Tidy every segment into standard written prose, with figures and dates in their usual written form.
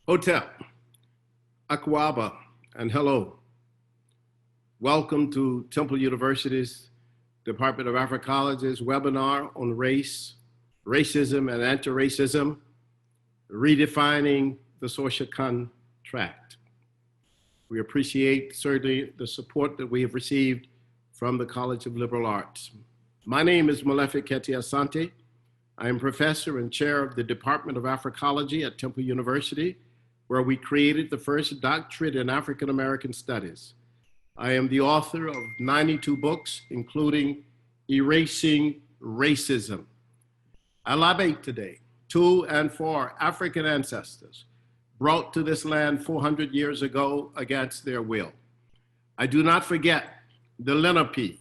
Hotep, Akwaba, and hello. Welcome to Temple University's Department of Africology's webinar on race, racism, and anti-racism, redefining the social contract. We appreciate certainly the support that we have received from the College of Liberal Arts. My name is Molefi Keti Asante. I am professor and chair of the Department of Africology at Temple University, where we created the first doctorate in African American Studies. I am the author of 92 books, including Erasing Racism. I libate today to and for African ancestors brought to this land 400 years ago against their will. I do not forget the Lenape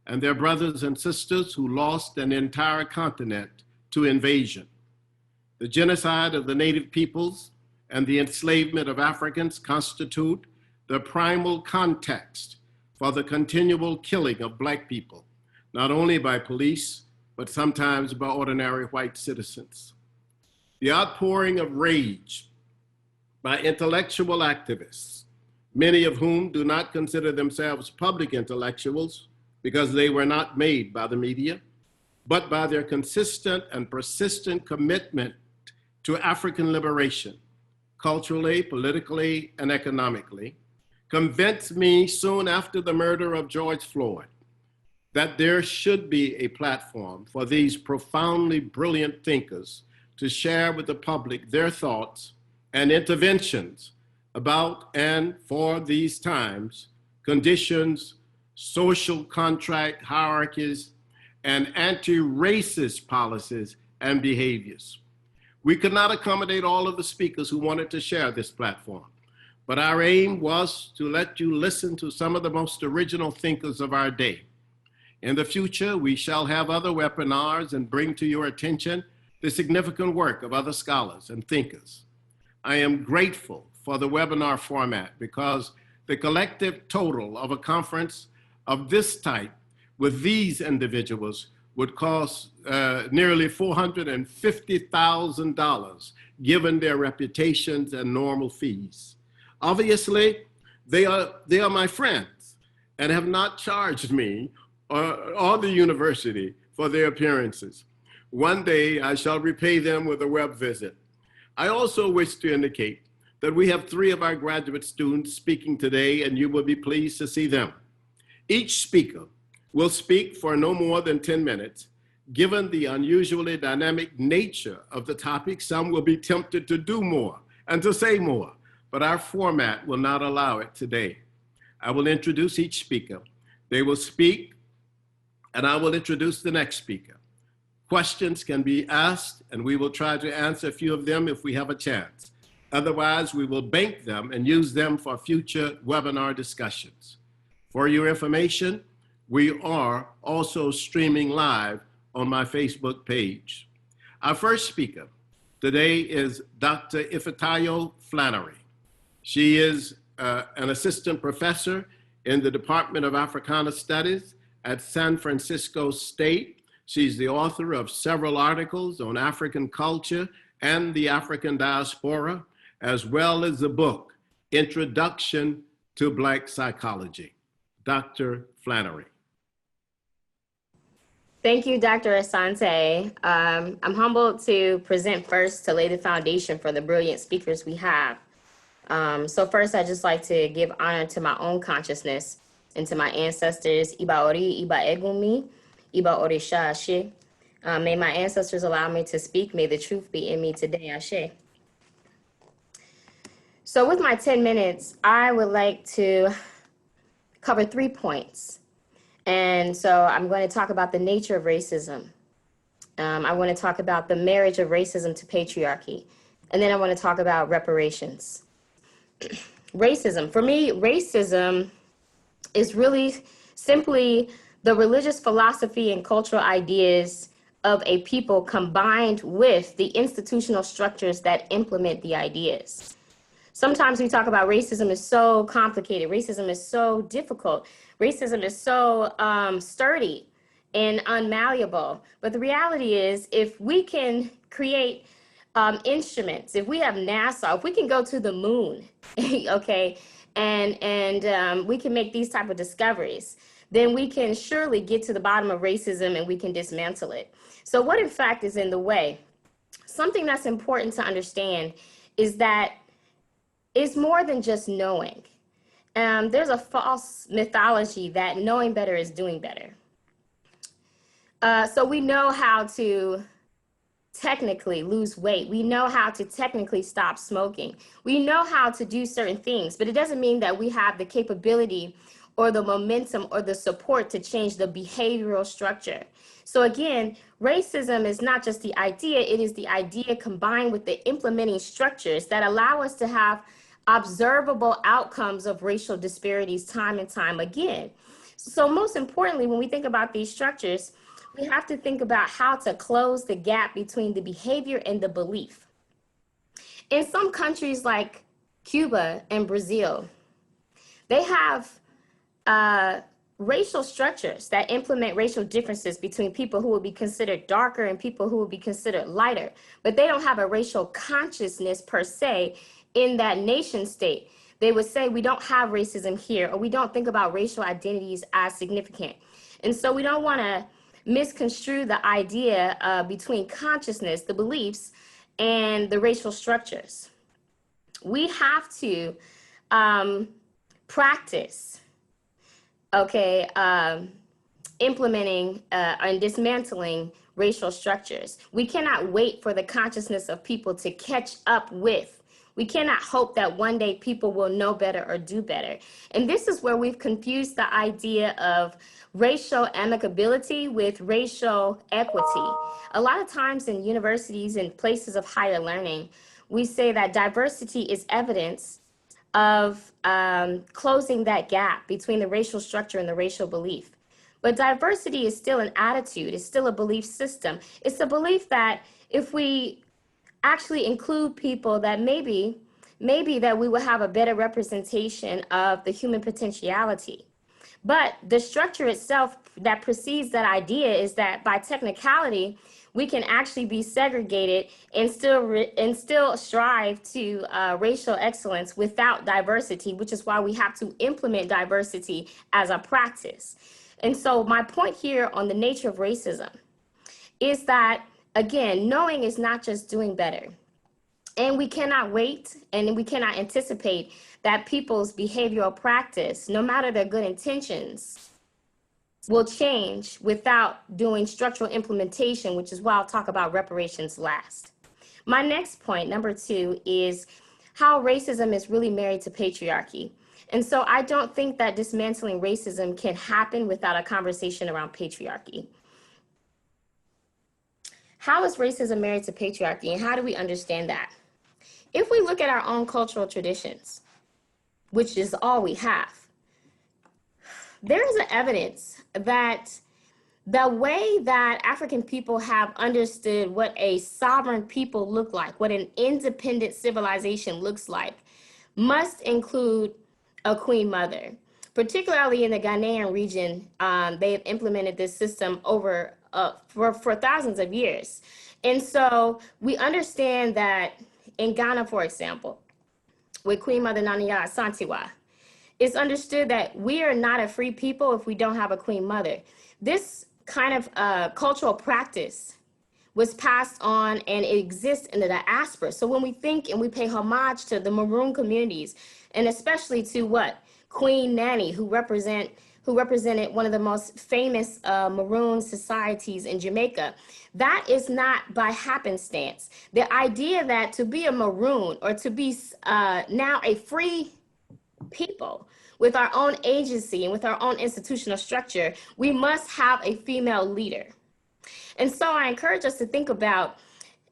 and their brothers and sisters who lost an entire continent to invasion. The genocide of the native peoples and the enslavement of Africans constitute the primal context for the continual killing of Black people, not only by police, but sometimes by ordinary white citizens. The outpouring of rage by intellectual activists, many of whom do not consider themselves public intellectuals because they were not made by the media, but by their consistent and persistent commitment to African liberation, culturally, politically, and economically, convinced me soon after the murder of George Floyd that there should be a platform for these profoundly brilliant thinkers to share with the public their thoughts and interventions about and for these times, conditions, social contract hierarchies, and anti-racist policies and behaviors. We could not accommodate all of the speakers who wanted to share this platform, but our aim was to let you listen to some of the most original thinkers of our day. In the future, we shall have other webinars and bring to your attention the significant work of other scholars and thinkers. I am grateful for the webinar format because the collective total of a conference of this type with these individuals would cost nearly $450,000 given their reputations and normal fees. Obviously, they are my friends and have not charged me or the university for their appearances. One day I shall repay them with a web visit. I also wish to indicate that we have 3 of our graduate students speaking today, and you will be pleased to see them. Each speaker will speak for no more than 10 minutes. Given the unusually dynamic nature of the topic, some will be tempted to do more and to say more, but our format will not allow it today. I will introduce each speaker. They will speak, and I will introduce the next speaker. Questions can be asked, and we will try to answer a few of them if we have a chance. Otherwise, we will bank them and use them for future webinar discussions. For your information, we are also streaming live on my Facebook page. Our first speaker today is Dr. Ifeanyi Flannery. She is an assistant professor in the Department of Africana Studies at San Francisco State. She's the author of several articles on African culture and the African diaspora, as well as the book, Introduction to Black Psychology. Dr. Flannery. Thank you, Dr. Asante. I'm humbled to present first to lay the foundation for the brilliant speakers we have. So first, I'd just like to give honor to my own consciousness and to my ancestors, Iba Ori, Iba Egumi, Iba Orisha Ashe. May my ancestors allow me to speak. May the truth be in me today, Ashe. So with my 10 minutes, I would like to cover 3 points. And so I'm going to talk about the nature of racism. I want to talk about the marriage of racism to patriarchy. And then I want to talk about reparations. Racism. For me, racism is really simply the religious philosophy and cultural ideas of a people combined with the institutional structures that implement the ideas. Sometimes we talk about racism is so complicated. Racism is so difficult. Racism is so sturdy and unmalleable. But the reality is, if we can create instruments, if we have NASA, if we can go to the moon, okay, and we can make these type of discoveries, then we can surely get to the bottom of racism and we can dismantle it. So what in fact is in the way? Something that's important to understand is that it's more than just knowing. There's a false mythology that knowing better is doing better. So we know how to technically lose weight. We know how to technically stop smoking. We know how to do certain things, but it doesn't mean that we have the capability or the momentum or the support to change the behavioral structure. So again, racism is not just the idea, it is the idea combined with the implementing structures that allow us to have observable outcomes of racial disparities time and time again. So most importantly, when we think about these structures, we have to think about how to close the gap between the behavior and the belief. In some countries like Cuba and Brazil, they have racial structures that implement racial differences between people who would be considered darker and people who would be considered lighter, but they don't have a racial consciousness per se in that nation state. They would say we don't have racism here, or we don't think about racial identities as significant. And so we don't want to misconstrue the idea between consciousness, the beliefs, and the racial structures. We have to practice, okay, implementing and dismantling racial structures. We cannot wait for the consciousness of people to catch up with. We cannot hope that one day people will know better or do better. And this is where we've confused the idea of racial amicability with racial equity. A lot of times in universities and places of higher learning, we say that diversity is evidence of closing that gap between the racial structure and the racial belief. But diversity is still an attitude, it's still a belief system. It's a belief that if we actually include people, that maybe that we will have a better representation of the human potentiality. But the structure itself that precedes that idea is that by technicality, we can actually be segregated and still strive to racial excellence without diversity, which is why we have to implement diversity as a practice. And so my point here on the nature of racism is that, again, knowing is not just doing better. And we cannot wait and we cannot anticipate that people's behavioral practice, no matter their good intentions, will change without doing structural implementation, which is why I'll talk about reparations last. My next point, number 2, is how racism is really married to patriarchy. And so I don't think that dismantling racism can happen without a conversation around patriarchy. How is racism married to patriarchy, and how do we understand that? If we look at our own cultural traditions, which is all we have, there is evidence that the way that African people have understood what a sovereign people look like, what an independent civilization looks like, must include a queen mother. Particularly in the Ghanaian region, they have implemented this system over for thousands of years. And so we understand that in Ghana, for example, with Queen Mother Nanya Asantewa, it's understood that we are not a free people if we don't have a queen mother. This kind of cultural practice was passed on and it exists in the diaspora. So when we think and we pay homage to the Maroon communities, and especially to what? Queen Nanny, who represented one of the most famous Maroon societies in Jamaica. That is not by happenstance. The idea that to be a Maroon or to be now a free people with our own agency and with our own institutional structure, we must have a female leader. And so I encourage us to think about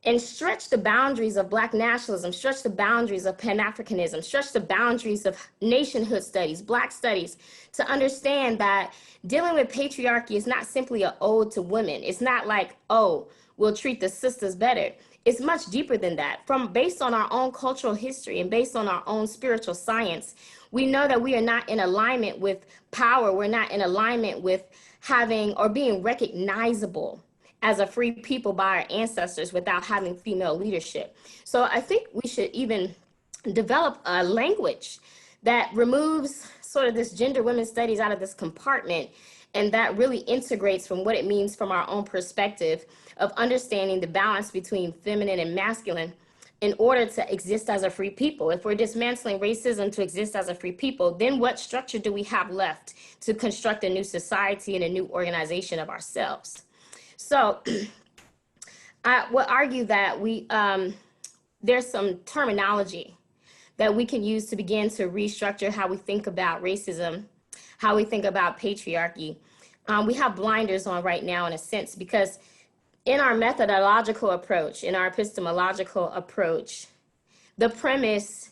and stretch the boundaries of Black nationalism, stretch the boundaries of Pan-Africanism, stretch the boundaries of nationhood studies, Black studies, to understand that dealing with patriarchy is not simply an ode to women. It's not like, oh, we'll treat the sisters better. It's much deeper than that. Based on our own cultural history and based on our own spiritual science, we know that we are not in alignment with power. We're not in alignment with having or being recognizable as a free people by our ancestors without having female leadership. So I think we should even develop a language that removes sort of this gender women's studies out of this compartment, and that really integrates from what it means from our own perspective of understanding the balance between feminine and masculine in order to exist as a free people. If we're dismantling racism to exist as a free people, then what structure do we have left to construct a new society and a new organization of ourselves? So I would argue that there's some terminology that we can use to begin to restructure how we think about racism, how we think about patriarchy. We have blinders on right now in a sense, because in our methodological approach, in our epistemological approach, the premise,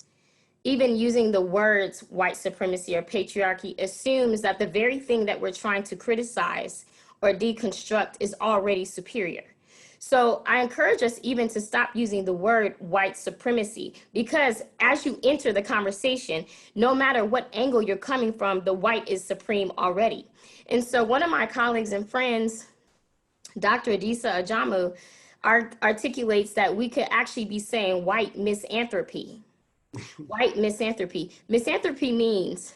even using the words white supremacy or patriarchy, assumes that the very thing that we're trying to criticize or deconstruct is already superior. So I encourage us even to stop using the word white supremacy, because as you enter the conversation, no matter what angle you're coming from, the white is supreme already. And so one of my colleagues and friends, Dr. Adisa Ajamu, articulates that we could actually be saying white misanthropy. White misanthropy. Misanthropy means,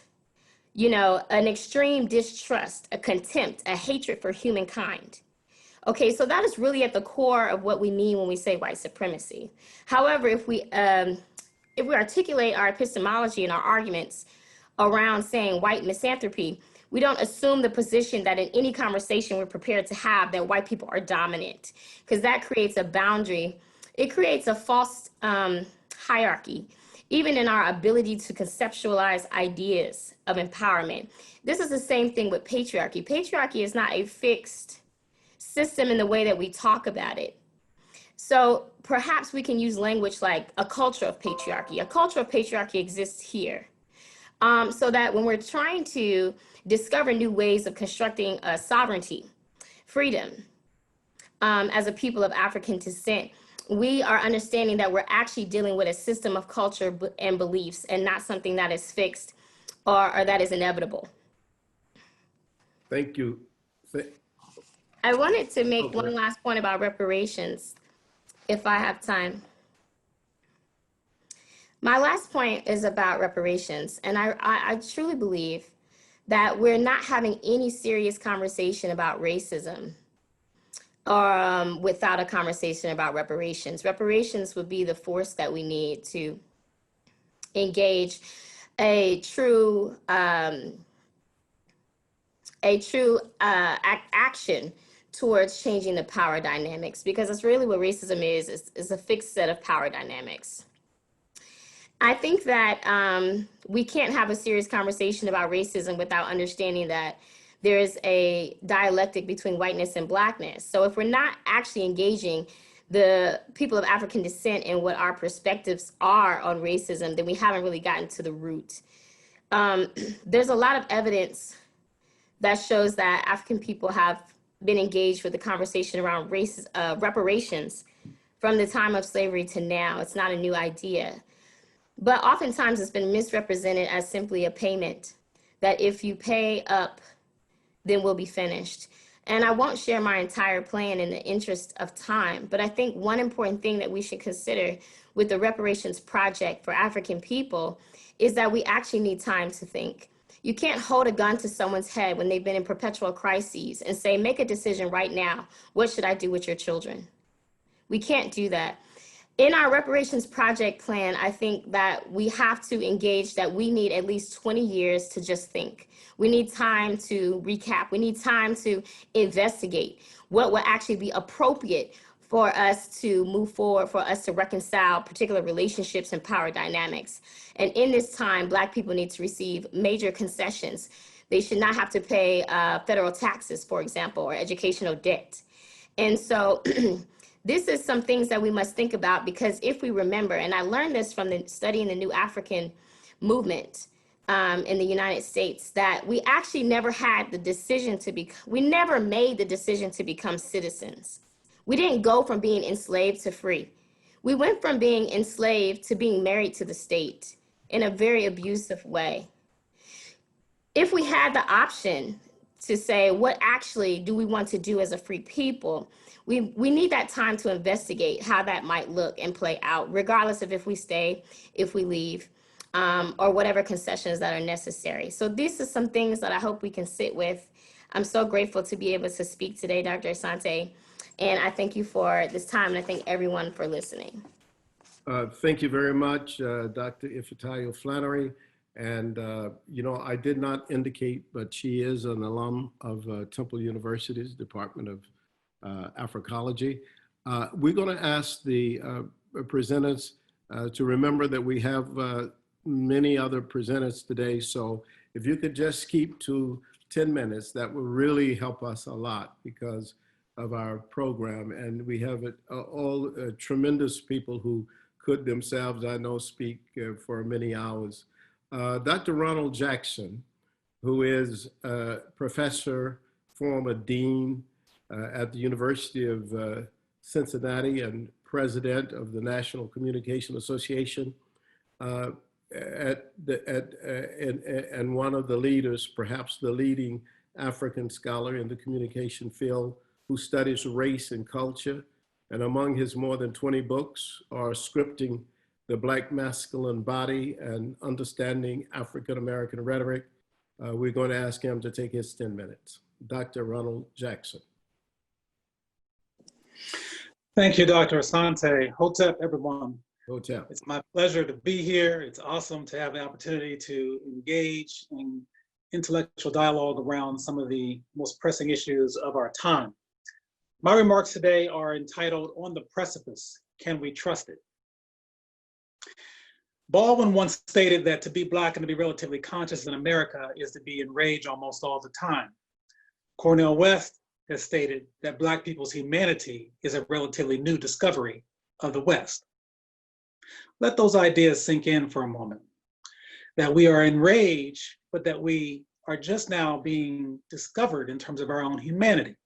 you know, an extreme distrust, a contempt, a hatred for humankind. Okay, so that is really at the core of what we mean when we say white supremacy. However, if we articulate our epistemology and our arguments around saying white misanthropy, we don't assume the position that in any conversation we're prepared to have that white people are dominant, because that creates a boundary. It creates a false hierarchy, even in our ability to conceptualize ideas of empowerment. This is the same thing with patriarchy. Patriarchy is not a fixed system in the way that we talk about it. So perhaps we can use language like a culture of patriarchy. A culture of patriarchy exists here. So that when we're trying to discover new ways of constructing sovereignty, freedom, as a people of African descent, we are understanding that we're actually dealing with a system of culture and beliefs, and not something that is fixed or that is inevitable. Thank you. I wanted to make one last point about reparations, if I have time. My last point is about reparations, and I truly believe that we're not having any serious conversation about racism without a conversation about reparations. Reparations would be the force that we need to engage a true action towards changing the power dynamics, because that's really what racism is a fixed set of power dynamics. I think that we can't have a serious conversation about racism without understanding that there is a dialectic between whiteness and blackness. So if we're not actually engaging the people of African descent in what our perspectives are on racism, then we haven't really gotten to the root. There's a lot of evidence that shows that African people have been engaged with the conversation around reparations from the time of slavery to now. It's not a new idea. But oftentimes it's been misrepresented as simply a payment, that if you pay up, then we'll be finished. And I won't share my entire plan in the interest of time, but I think one important thing that we should consider with the reparations project for African people is that we actually need time to think. You can't hold a gun to someone's head when they've been in perpetual crises and say, make a decision right now. What should I do with your children? We can't do that. In our reparations project plan, I think that we have to engage that we need at least 20 years to just think. We need time to recap. We need time to investigate what will actually be appropriate for us to move forward, for us to reconcile particular relationships and power dynamics. And in this time, Black people need to receive major concessions. They should not have to pay federal taxes, for example, or educational debt. And so this is some things that we must think about, because if we remember, and I learned this from studying the New African movement in the United States, that we actually never had the decision we never made the decision to become citizens. We didn't go from being enslaved to free. We went from being enslaved to being married to the state in a very abusive way. If we had the option to say, what actually do we want to do as a free people? We need that time to investigate how that might look and play out, regardless of if we stay, if we leave, or whatever concessions that are necessary. So these are some things that I hope we can sit with. I'm so grateful to be able to speak today, Dr. Asante, and I thank you for this time, and I thank everyone for listening. Thank you very much, Dr. Ifitayo Flannery. And, I did not indicate, but she is an alum of Temple University's Department of Africology. We're going to ask the presenters to remember that we have many other presenters today. So if you could just keep to 10 minutes, that will really help us a lot because of our program. And we have all tremendous people who could themselves, I know, speak for many hours. Dr. Ronald Jackson, who is a professor, former dean at the University of Cincinnati and president of the National Communication Association, and one of the leaders, perhaps the leading African scholar in the communication field who studies race and culture. And among his more than 20 books are Scripting the Black Masculine Body and Understanding African-American Rhetoric. We're going to ask him to take his 10 minutes. Dr. Ronald Jackson. Thank you, Dr. Asante. Hotep, everyone. Hotep. It's my pleasure to be here. It's awesome to have the opportunity to engage in intellectual dialogue around some of the most pressing issues of our time. My remarks today are entitled, On the Precipice, Can We Trust It? Baldwin once stated that to be Black and to be relatively conscious in America is to be enraged almost all the time. Cornel West has stated that Black people's humanity is a relatively new discovery of the West. Let those ideas sink in for a moment, that we are enraged, but that we are just now being discovered in terms of our own humanity.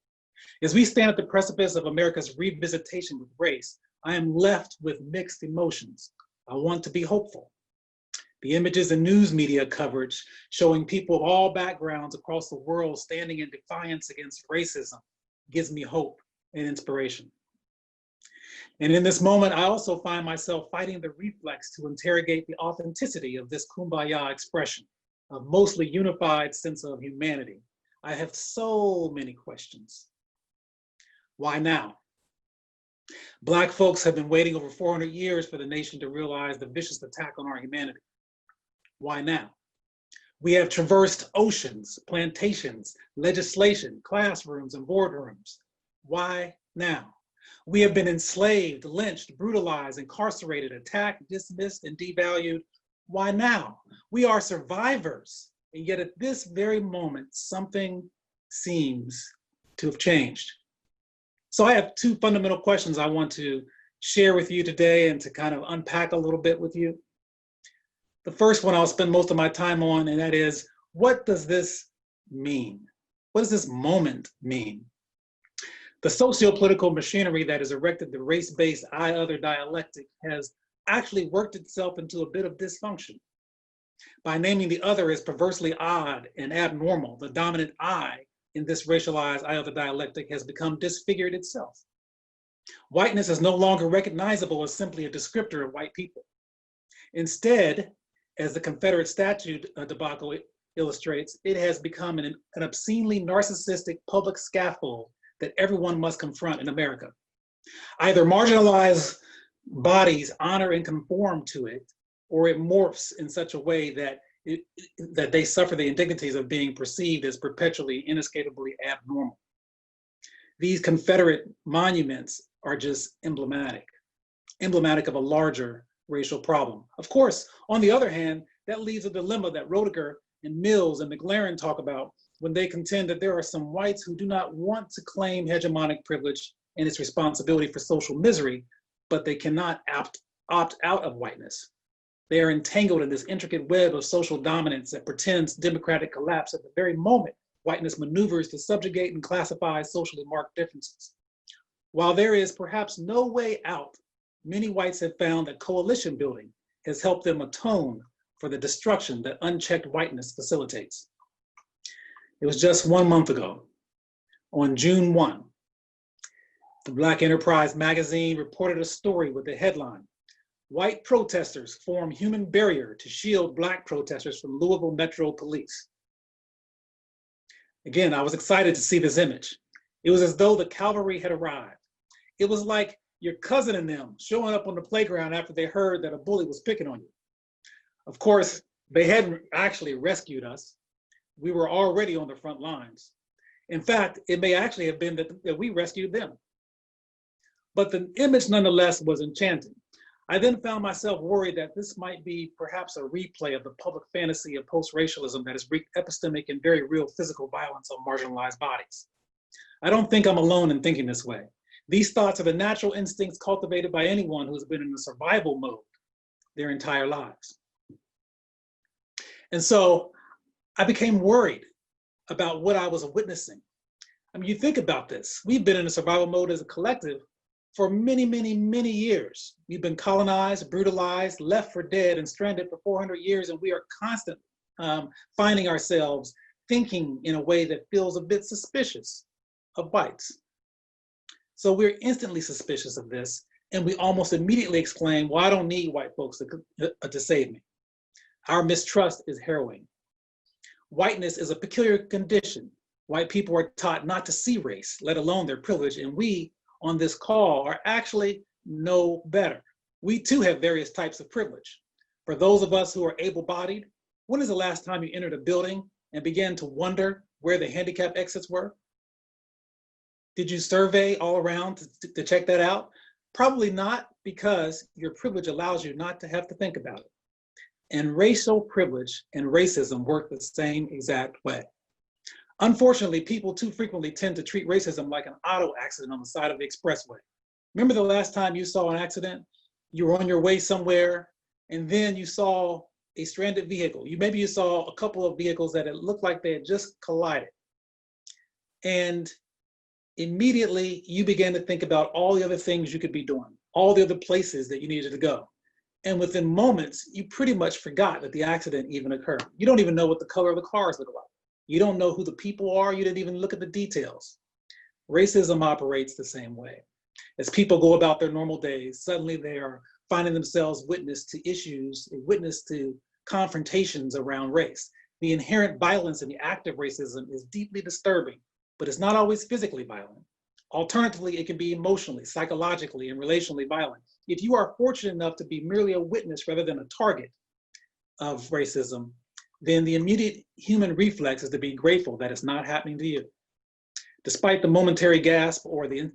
As we stand at the precipice of America's revisitation with race, I am left with mixed emotions. I want to be hopeful. The images and news media coverage showing people of all backgrounds across the world standing in defiance against racism gives me hope and inspiration. And in this moment, I also find myself fighting the reflex to interrogate the authenticity of this kumbaya expression, a mostly unified sense of humanity. I have so many questions. Why now? Black folks have been waiting over 400 years for the nation to realize the vicious attack on our humanity. Why now? We have traversed oceans, plantations, legislation, classrooms, and boardrooms. Why now? We have been enslaved, lynched, brutalized, incarcerated, attacked, dismissed, and devalued. Why now? We are survivors, and yet at this very moment, something seems to have changed. So I have two fundamental questions I want to share with you today and to kind of unpack a little bit with you. The first one I'll spend most of my time on, and that is, what does this mean? What does this moment mean? The socio-political machinery that has erected the race-based I-other dialectic has actually worked itself into a bit of dysfunction. By naming the other as perversely odd and abnormal, the dominant I in this racialized I-other dialectic has become disfigured itself. Whiteness is no longer recognizable as simply a descriptor of white people. Instead, as the Confederate statue debacle illustrates, it has become an obscenely narcissistic public scaffold that everyone must confront in America. Either marginalized bodies honor and conform to it, or it morphs in such a way that that they suffer the indignities of being perceived as perpetually, inescapably abnormal. These Confederate monuments are just emblematic of a larger racial problem. Of course, on the other hand, that leaves a dilemma that Roediger and Mills and McLaren talk about when they contend that there are some whites who do not want to claim hegemonic privilege and its responsibility for social misery, but they cannot opt out of whiteness. They are entangled in this intricate web of social dominance that pretends democratic collapse at the very moment whiteness maneuvers to subjugate and classify socially marked differences. While there is perhaps no way out, many whites have found that coalition building has helped them atone for the destruction that unchecked whiteness facilitates. It was just 1 month ago, on June 1. The Black Enterprise magazine reported a story with the headline, "White protesters form human barrier to shield Black protesters from Louisville Metro Police." Again, I was excited to see this image. It was as though the cavalry had arrived. It was like your cousin and them showing up on the playground after they heard that a bully was picking on you. Of course, they hadn't actually rescued us. We were already on the front lines. In fact, it may actually have been that we rescued them. But the image nonetheless was enchanting. I then found myself worried that this might be perhaps a replay of the public fantasy of post-racialism that has wreaked epistemic and very real physical violence on marginalized bodies. I don't think I'm alone in thinking this way. These thoughts are the natural instincts cultivated by anyone who's been in a survival mode their entire lives. And so I became worried about what I was witnessing. I mean, you think about this. We've been in a survival mode as a collective for many, many, many years. We've been colonized, brutalized, left for dead, and stranded for 400 years, and we are constantly finding ourselves thinking in a way that feels a bit suspicious of whites. So we're instantly suspicious of this, and we almost immediately exclaim, "Well, I don't need white folks to save me." Our mistrust is harrowing. Whiteness is a peculiar condition. White people are taught not to see race, let alone their privilege, and we on this call are actually no better. We too have various types of privilege. For those of us who are able-bodied, when is the last time you entered a building and began to wonder where the handicap exits were? Did you survey all around to check that out? Probably not, because your privilege allows you not to have to think about it. And racial privilege and racism work the same exact way. Unfortunately, people too frequently tend to treat racism like an auto accident on the side of the expressway. Remember the last time you saw an accident? You were on your way somewhere, and then you saw a stranded vehicle. Maybe you saw a couple of vehicles that it looked like they had just collided. And immediately you began to think about all the other things you could be doing, all the other places that you needed to go. And within moments, you pretty much forgot that the accident even occurred. You don't even know what the color of the cars look like. You don't know who the people are. You didn't even look at the details. Racism operates the same way. As people go about their normal days, suddenly they are finding themselves witness to issues, witness to confrontations around race. The inherent violence in the act of racism is deeply disturbing, but it's not always physically violent. Alternatively, it can be emotionally, psychologically, and relationally violent. If you are fortunate enough to be merely a witness rather than a target of racism, then the immediate human reflex is to be grateful that it's not happening to you. Despite the momentary gasp or the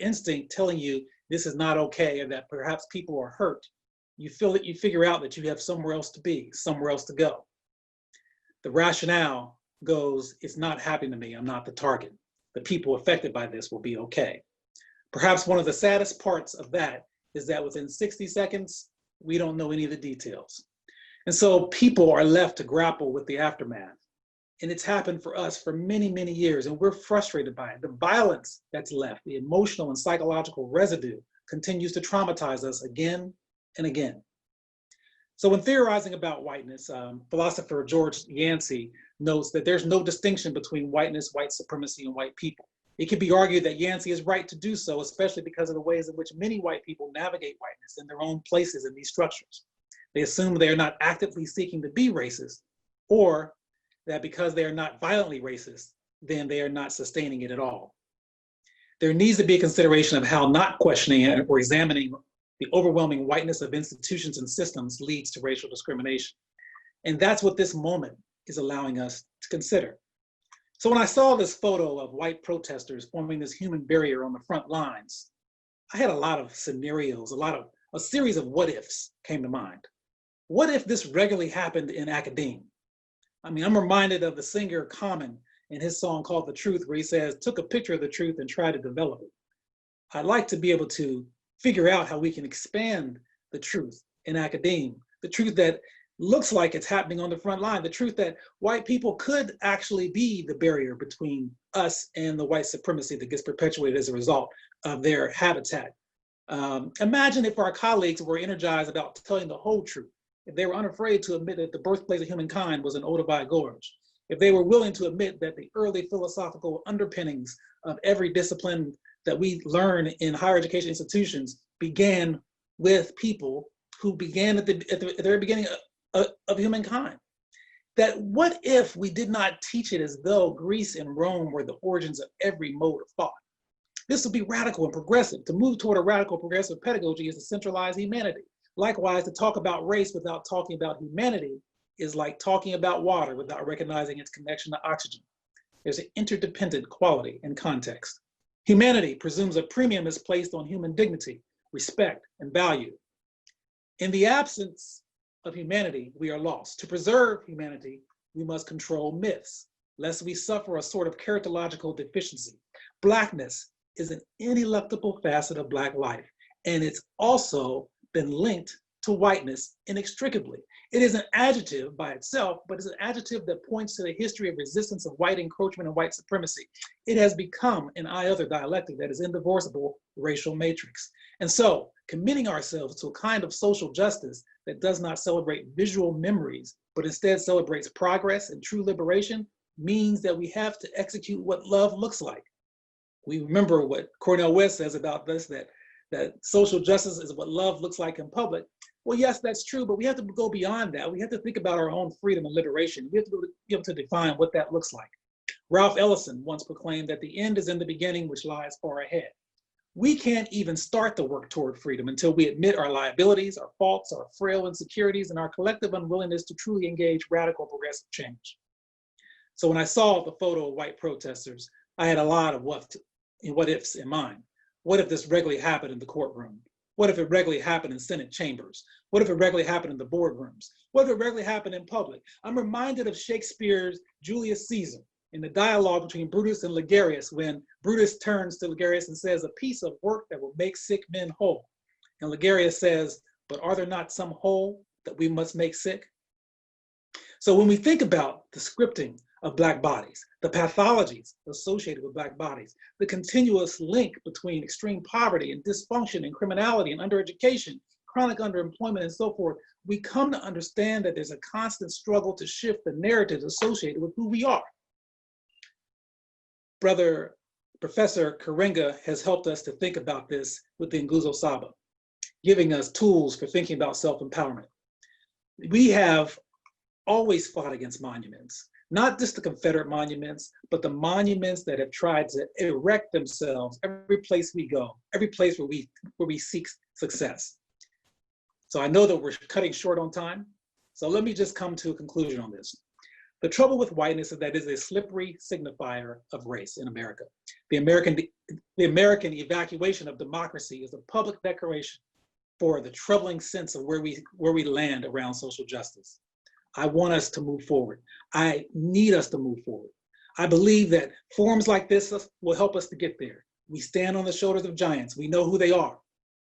instinct telling you this is not okay, or that perhaps people are hurt, you figure out that you have somewhere else to be, somewhere else to go. The rationale goes, it's not happening to me, I'm not the target. The people affected by this will be okay. Perhaps one of the saddest parts of that is that within 60 seconds, we don't know any of the details. And so people are left to grapple with the aftermath. And it's happened for us for many, many years, and we're frustrated by it. The violence that's left, the emotional and psychological residue, continues to traumatize us again and again. So when theorizing about whiteness, philosopher George Yancey notes that there's no distinction between whiteness, white supremacy, and white people. It could be argued that Yancey is right to do so, especially because of the ways in which many white people navigate whiteness in their own places in these structures. They assume they are not actively seeking to be racist, or that because they are not violently racist, then they are not sustaining it at all. There needs to be a consideration of how not questioning or examining the overwhelming whiteness of institutions and systems leads to racial discrimination. And that's what this moment is allowing us to consider. So when I saw this photo of white protesters forming this human barrier on the front lines, I had a lot of scenarios, a series of what ifs came to mind. What if this regularly happened in academia? I mean, I'm reminded of the singer Common in his song called The Truth, where he says, took a picture of the truth and tried to develop it. I'd like to be able to figure out how we can expand the truth in academia, the truth that looks like it's happening on the front line, the truth that white people could actually be the barrier between us and the white supremacy that gets perpetuated as a result of their habitat. Imagine if our colleagues were energized about telling the whole truth, if they were unafraid to admit that the birthplace of humankind was in Olduvai Gorge, if they were willing to admit that the early philosophical underpinnings of every discipline that we learn in higher education institutions began with people who began at the very beginning of humankind. That what if we did not teach it as though Greece and Rome were the origins of every mode of thought? This would be radical and progressive. To move toward a radical progressive pedagogy is to centralize humanity. Likewise, to talk about race without talking about humanity is like talking about water without recognizing its connection to oxygen. There's an interdependent quality and context. Humanity presumes a premium is placed on human dignity, respect, and value. In the absence of humanity, we are lost. To preserve humanity, we must control myths, lest we suffer a sort of characterological deficiency. Blackness is an ineluctable facet of Black life, and it's also been linked to whiteness inextricably. It is an adjective by itself, but it's an adjective that points to the history of resistance of white encroachment and white supremacy. It has become an I other dialectic that is indivorceable racial matrix. And so, committing ourselves to a kind of social justice that does not celebrate visual memories, but instead celebrates progress and true liberation means that we have to execute what love looks like. We remember what Cornel West says about this, that social justice is what love looks like in public. Well, yes, that's true, but we have to go beyond that. We have to think about our own freedom and liberation. We have to be able to define what that looks like. Ralph Ellison once proclaimed that the end is in the beginning, which lies far ahead. We can't even start the work toward freedom until we admit our liabilities, our faults, our frail insecurities, and our collective unwillingness to truly engage radical progressive change. So when I saw the photo of white protesters, I had a lot of what ifs in mind. What if this regularly happened in the courtroom? What if it regularly happened in Senate chambers? What if it regularly happened in the boardrooms? What if it regularly happened in public? I'm reminded of Shakespeare's Julius Caesar in the dialogue between Brutus and Ligarius, when Brutus turns to Ligarius and says, a piece of work that will make sick men whole. And Ligarius says, but are there not some whole that we must make sick? So when we think about the scripting of Black bodies, the pathologies associated with Black bodies, the continuous link between extreme poverty and dysfunction and criminality and undereducation, chronic underemployment and so forth, we come to understand that there's a constant struggle to shift the narratives associated with who we are. Brother Professor Karenga has helped us to think about this with the Nguzo Saba, giving us tools for thinking about self-empowerment. We have always fought against monuments, not just the Confederate monuments, but the monuments that have tried to erect themselves every place we go, every place where we seek success. So I know that we're cutting short on time, so let me just come to a conclusion on this. The trouble with whiteness is that it is a slippery signifier of race in America. The American evacuation of democracy is a public declaration for the troubling sense of where we land around social justice. I want us to move forward. I need us to move forward. I believe that forums like this will help us to get there. We stand on the shoulders of giants. We know who they are.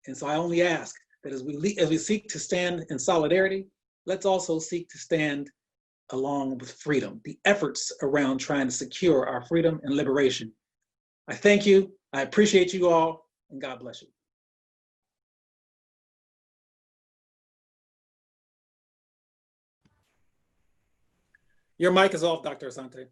And so I only ask that as we seek to stand in solidarity, let's also seek to stand along with freedom, the efforts around trying to secure our freedom and liberation. I thank you. I appreciate you all, and God bless you. Your mic is off, Dr. Asante.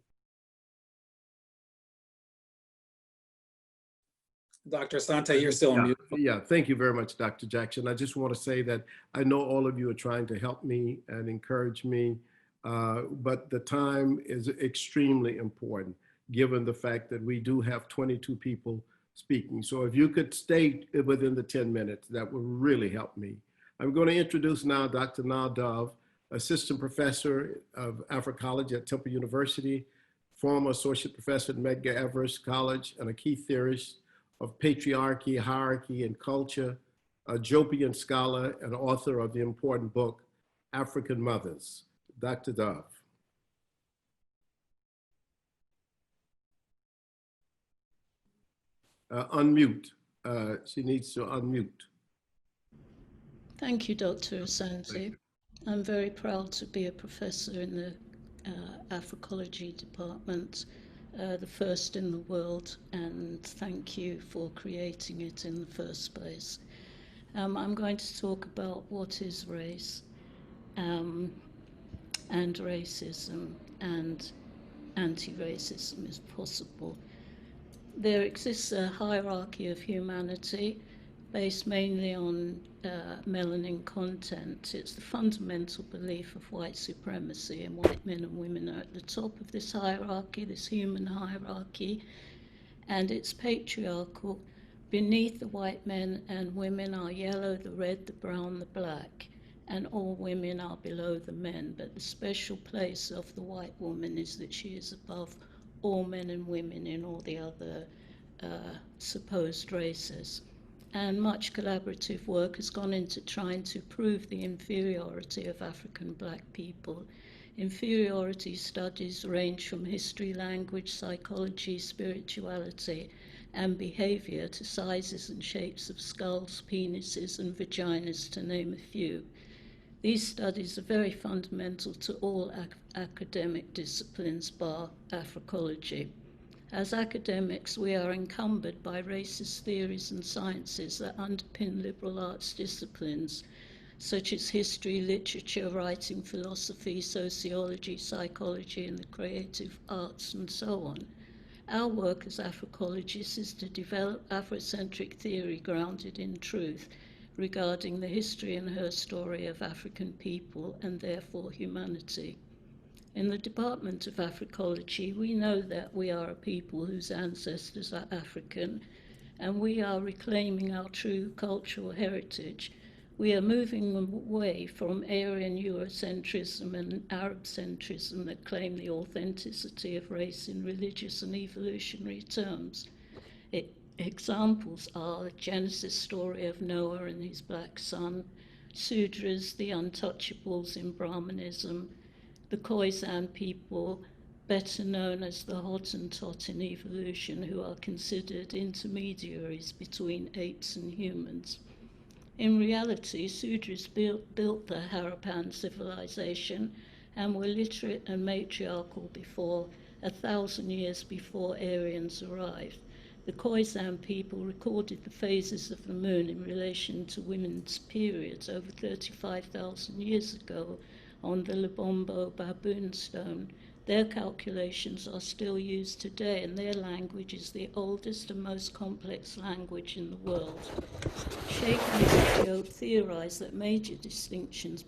Dr. Asante, you're still on mute. Yeah, thank you very much, Dr. Jackson. I just want to say that I know all of you are trying to help me and encourage me, but the time is extremely important, given the fact that we do have 22 people speaking. So if you could stay within the 10 minutes, that would really help me. I'm going to introduce now Dr. Nadav, Assistant Professor of Africology at Temple University, former Associate Professor at Medgar Evers College, and a key theorist of patriarchy, hierarchy, and culture, a Jopian scholar and author of the important book, African Mothers. Dr. Dove. Unmute. She needs to unmute. Thank you, Dr. Asante. I'm very proud to be a professor in the Africology department, the first in the world, and thank you for creating it in the first place. I'm going to talk about what is race and racism and anti-racism is possible. There exists a hierarchy of humanity based mainly on melanin content. It's the fundamental belief of white supremacy, and white men and women are at the top of this hierarchy, this human hierarchy, and it's patriarchal. Beneath the white men and women are yellow, the red, the brown, the black, and all women are below the men. But the special place of the white woman is that she is above all men and women in all the other supposed races. And much collaborative work has gone into trying to prove the inferiority of African black people. Inferiority studies range from history, language, psychology, spirituality, and behavior to sizes and shapes of skulls, penises, and vaginas, to name a few. These studies are very fundamental to all academic disciplines, bar Africology. As academics, we are encumbered by racist theories and sciences that underpin liberal arts disciplines, such as history, literature, writing, philosophy, sociology, psychology, and the creative arts, and so on. Our work as Africologists is to develop Afrocentric theory grounded in truth regarding the history and her story of African people and therefore humanity. In the Department of Africology, we know that we are a people whose ancestors are African, and we are reclaiming our true cultural heritage. We are moving away from Aryan Eurocentrism and Arab centrism that claim the authenticity of race in religious and evolutionary terms. Examples are the Genesis story of Noah and his black son, Sudras, the untouchables in Brahmanism, the Khoisan people, better known as the Hottentot in evolution, who are considered intermediaries between apes and humans. In reality, Sudras built the Harappan civilization and were literate and matriarchal before 1,000 years before Aryans arrived. The Khoisan people recorded the phases of the moon in relation to women's periods over 35,000 years ago on the Lebombo baboon stone. Their calculations are still used today, and their language is the oldest and most complex language in the world. Sheikh and Diop theorized that major distinctions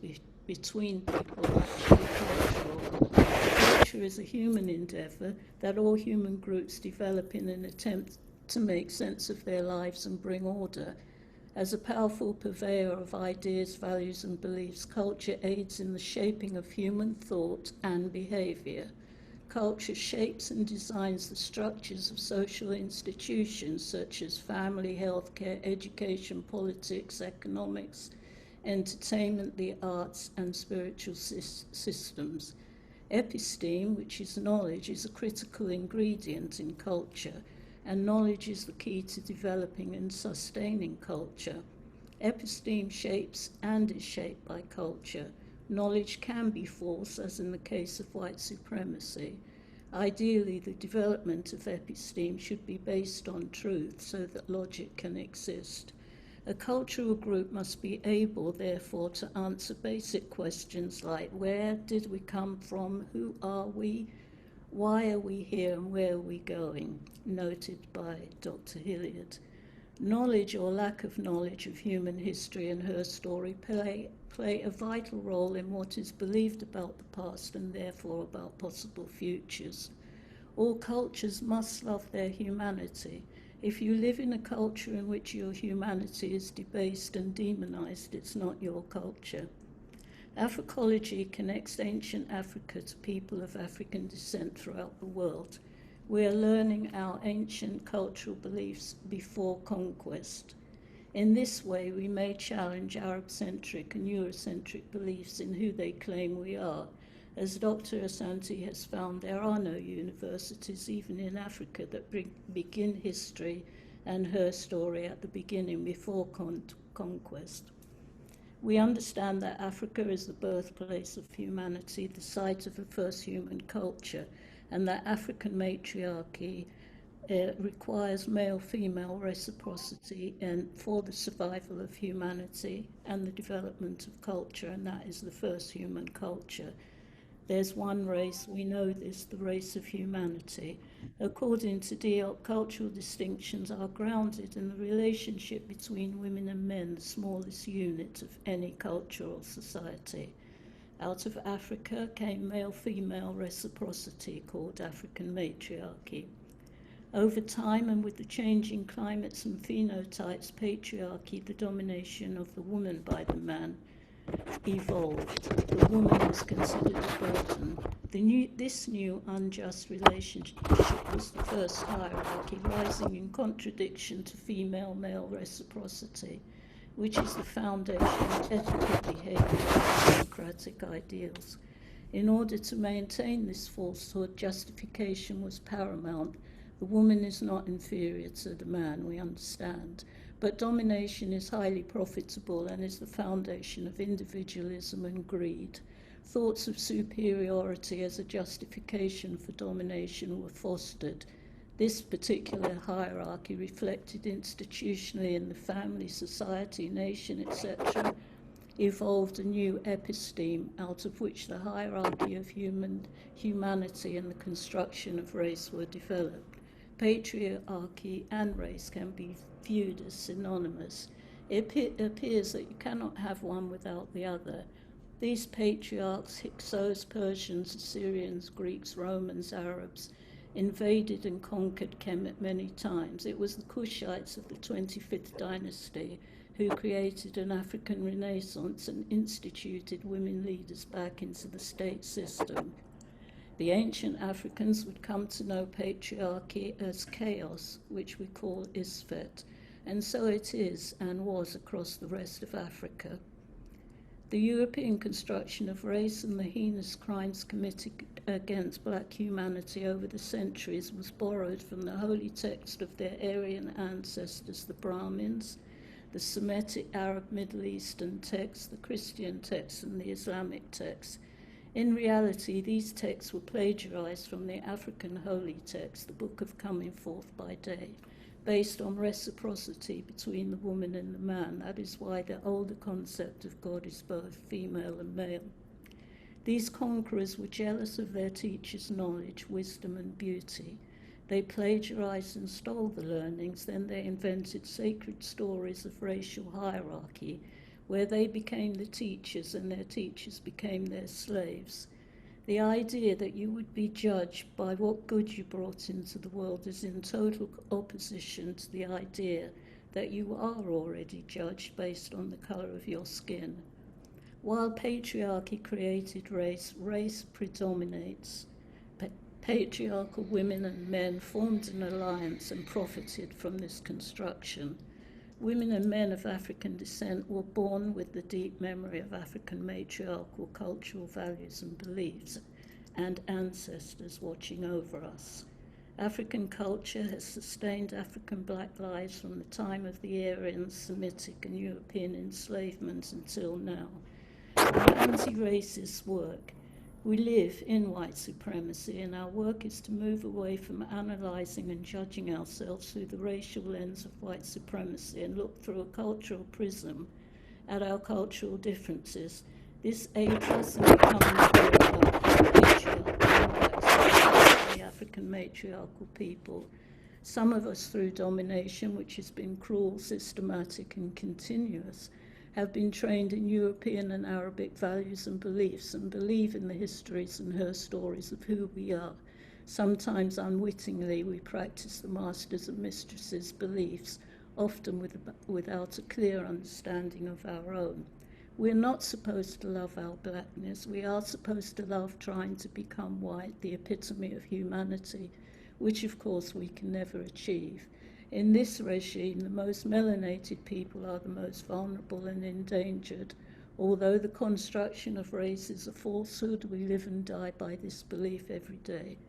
between people are actually cultural. Culture is a human endeavor that all human groups develop in an attempt to make sense of their lives and bring order. As a powerful purveyor of ideas, values, and beliefs, culture aids in the shaping of human thought and behavior. Culture shapes and designs the structures of social institutions such as family, healthcare, education, politics, economics, entertainment, the arts, and spiritual systems. Episteme, which is knowledge, is a critical ingredient in culture, and knowledge is the key to developing and sustaining culture. Episteme shapes and is shaped by culture. Knowledge can be false, as in the case of white supremacy. Ideally, the development of episteme should be based on truth so that logic can exist. A cultural group must be able, therefore, to answer basic questions like where did we come from, who are we, why are we here, and where are we going, noted by Dr. Hilliard. Knowledge or lack of knowledge of human history and her story play a vital role in what is believed about the past and therefore about possible futures. All cultures must love their humanity. If you live in a culture in which your humanity is debased and demonized, it's not your culture. Africology connects ancient Africa to people of African descent throughout the world. We are learning our ancient cultural beliefs before conquest. In this way, we may challenge Arab-centric and Eurocentric beliefs in who they claim we are. As Dr. Asante has found, there are no universities, even in Africa, that begin history and her story at the beginning before conquest. We understand that Africa is the birthplace of humanity, the site of the first human culture, and that African matriarchy requires male-female reciprocity and for the survival of humanity and the development of culture, and that is the first human culture. There's one race, we know this, the race of humanity. According to Diop, cultural distinctions are grounded in the relationship between women and men, the smallest unit of any culture or society. Out of Africa came male-female reciprocity called African matriarchy. Over time and with the changing climates and phenotypes, patriarchy, the domination of the woman by the man, evolved. The woman was considered a burden. This new unjust relationship was the first hierarchy, rising in contradiction to female-male reciprocity, which is the foundation of ethical behavior and democratic ideals. In order to maintain this falsehood, justification was paramount. The woman is not inferior to the man, we understand. But domination is highly profitable and is the foundation of individualism and greed. Thoughts of superiority as a justification for domination were fostered. This particular hierarchy reflected institutionally in the family, society, nation, etc., evolved a new episteme out of which the hierarchy of humanity and the construction of race were developed. Patriarchy and race can be viewed as synonymous. It appears that you cannot have one without the other. These patriarchs, Hyksos, Persians, Assyrians, Greeks, Romans, Arabs, invaded and conquered Kemet many times. It was the Kushites of the 25th dynasty who created an African Renaissance and instituted women leaders back into the state system. The ancient Africans would come to know patriarchy as chaos, which we call Isfet, and so it is and was across the rest of Africa. The European construction of race and the heinous crimes committed against black humanity over the centuries was borrowed from the holy text of their Aryan ancestors, the Brahmins, the Semitic Arab Middle Eastern texts, the Christian texts, and the Islamic texts. In reality, these texts were plagiarized from the African holy text, the Book of Coming Forth by Day, based on reciprocity between the woman and the man. That is why the older concept of God is both female and male. These conquerors were jealous of their teachers' knowledge, wisdom, and beauty. They plagiarized and stole the learnings, then they invented sacred stories of racial hierarchy, where they became the teachers and their teachers became their slaves. The idea that you would be judged by what good you brought into the world is in total opposition to the idea that you are already judged based on the color of your skin. While patriarchy created race, race predominates. Patriarchal women and men formed an alliance and profited from this construction. Women and men of African descent were born with the deep memory of African matriarchal cultural values and beliefs, and ancestors watching over us. African culture has sustained African black lives from the time of the Aryan, Semitic, and European enslavement until now. Our anti-racist work. We live in white supremacy, and our work is to move away from analyzing and judging ourselves through the racial lens of white supremacy and look through a cultural prism at our cultural differences. This aids us in becoming aware of the African matriarchal people. Some of us, through domination, which has been cruel, systematic, and continuous, have been trained in European and Arabic values and beliefs and believe in the histories and her stories of who we are. Sometimes unwittingly, we practice the masters and mistresses' beliefs, often without a clear understanding of our own. We're not supposed to love our blackness. We are supposed to love trying to become white, the epitome of humanity, which of course we can never achieve. In this regime, the most melanated people are the most vulnerable and endangered. Although the construction of race is a falsehood, we live and die by this belief every day.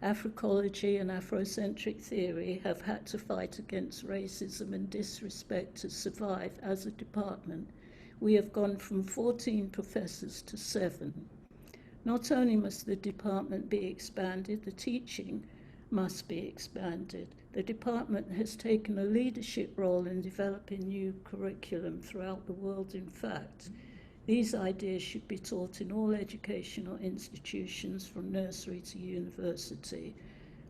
Africology and Afrocentric theory have had to fight against racism and disrespect to survive as a department. We have gone from 14 professors to 7. Not only must the department be expanded, the teaching must be expanded. The department has taken a leadership role in developing new curriculum throughout the world. In fact, These ideas should be taught in all educational institutions from nursery to university.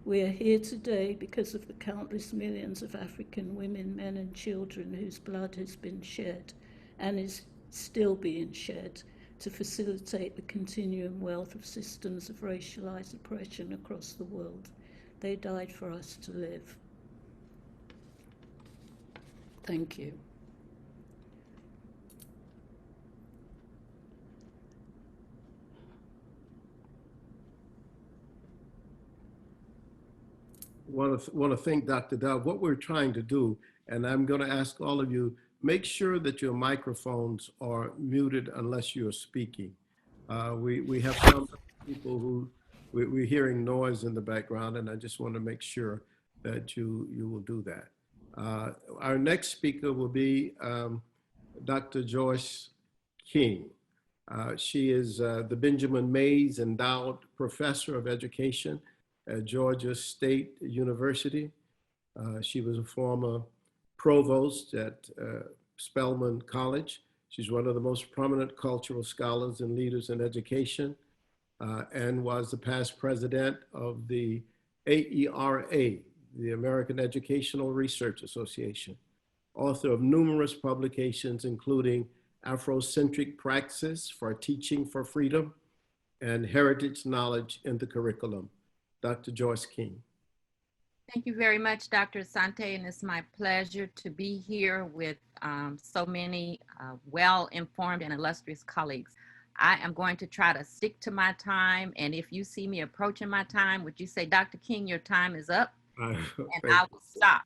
We are here today because of the countless millions of African women, men, and children whose blood has been shed and is still being shed to facilitate the continuing wealth of systems of racialized oppression across the world. They died for us to live. Thank you. Want to thank Dr. Dove. What we're trying to do, and I'm going to ask all of you, make sure that your microphones are muted unless you are speaking. We have some people who we're hearing noise in the background, and I just want to make sure that you will do that. Our next speaker will be Dr. Joyce King. She is the Benjamin Mays Endowed Professor of Education at Georgia State University. She was a former provost at Spelman College. She's one of the most prominent cultural scholars and leaders in education, and was the past president of the AERA, the American Educational Research Association, author of numerous publications, including Afrocentric Praxis for Teaching for Freedom and Heritage Knowledge in the Curriculum. Dr. Joyce King. Thank you very much, Dr. Asante, and it's my pleasure to be here with so many well-informed and illustrious colleagues. I am going to try to stick to my time, and if you see me approaching my time, would you say, Dr. King, your time is up? And I will stop.